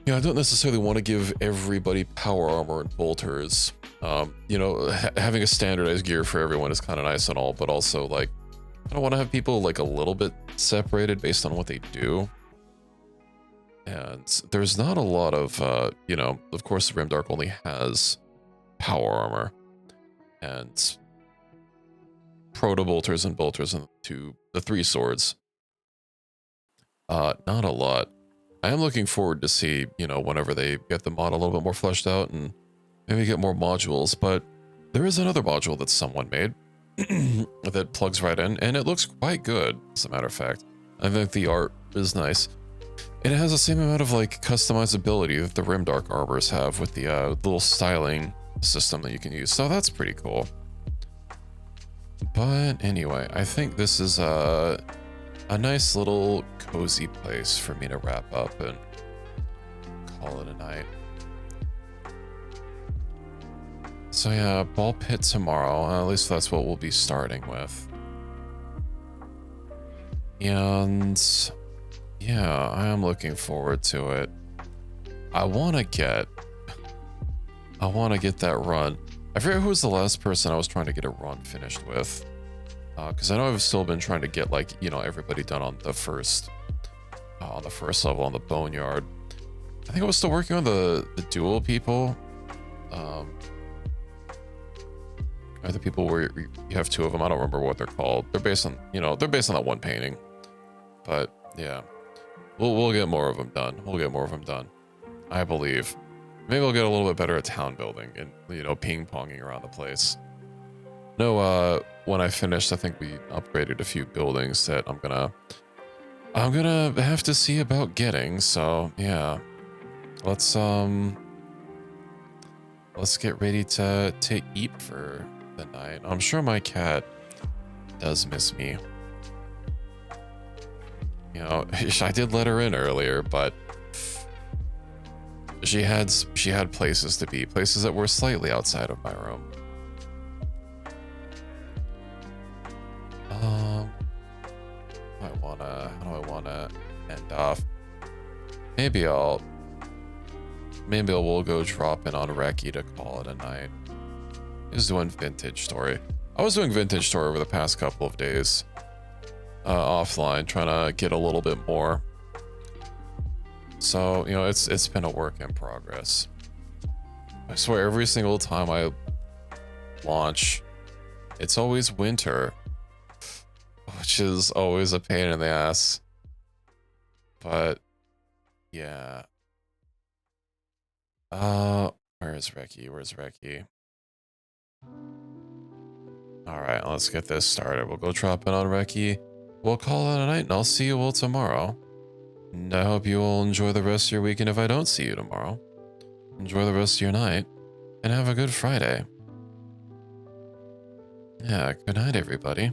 [SPEAKER 1] You know, I don't necessarily want to give everybody power armor and bolters. You know, having a standardized gear for everyone is kind of nice and all, but also, like, I don't want to have people, like, a little bit separated based on what they do. And there's not a lot of, you know, of course, Rimdark only has power armor and proto bolters and bolters and the 3 swords. Not a lot. I am looking forward to see, you know, whenever they get the mod a little bit more fleshed out and maybe get more modules, but there is another module that someone made that plugs right in, and it looks quite good, as a matter of fact. I think the art is nice. And it has the same amount of, like, customizability that the Rimdark armors have, with the little styling system that you can use, so that's pretty cool. But anyway, I think this is a nice little cozy place for me to wrap up and call it a night. So yeah, Ball Pit tomorrow, at least that's what we'll be starting with. And yeah, I am looking forward to it. I want to get that run. I forget who was the last person I was trying to get a run finished with. Because I know I've still been trying to get, like, you know, everybody done on the first level on the boneyard. I think I was still working on the dual people. Or the people where you have two of them. I don't remember what they're called. They're based on, you know, they're based on that one painting. But yeah, we'll get more of them done. We'll get more of them done, I believe. Maybe we'll get a little bit better at town building and, you know, ping-ponging around the place. No, when I finished, I think we upgraded a few buildings that I'm gonna have to see about getting. So yeah, let's get ready to eat for the night. I'm sure my cat does miss me. You know, I did let her in earlier, but she had places to be, places that were slightly outside of my room. How do I wanna end off? Maybe we'll go drop in on Reki to call it a night. He's doing Vintage Story. I was doing Vintage Story over the past couple of days. Offline, trying to get a little bit more. So, you know, it's been a work in progress. I swear every single time I launch, it's always winter, which is always a pain in the ass. But yeah. Where is Reki? Where's Reki? Alright, let's get this started. We'll go drop in on Reki. We'll call it a night, and I'll see you all tomorrow. And I hope you all enjoy the rest of your weekend if I don't see you tomorrow. Enjoy the rest of your night, and have a good Friday. Yeah, good night, everybody.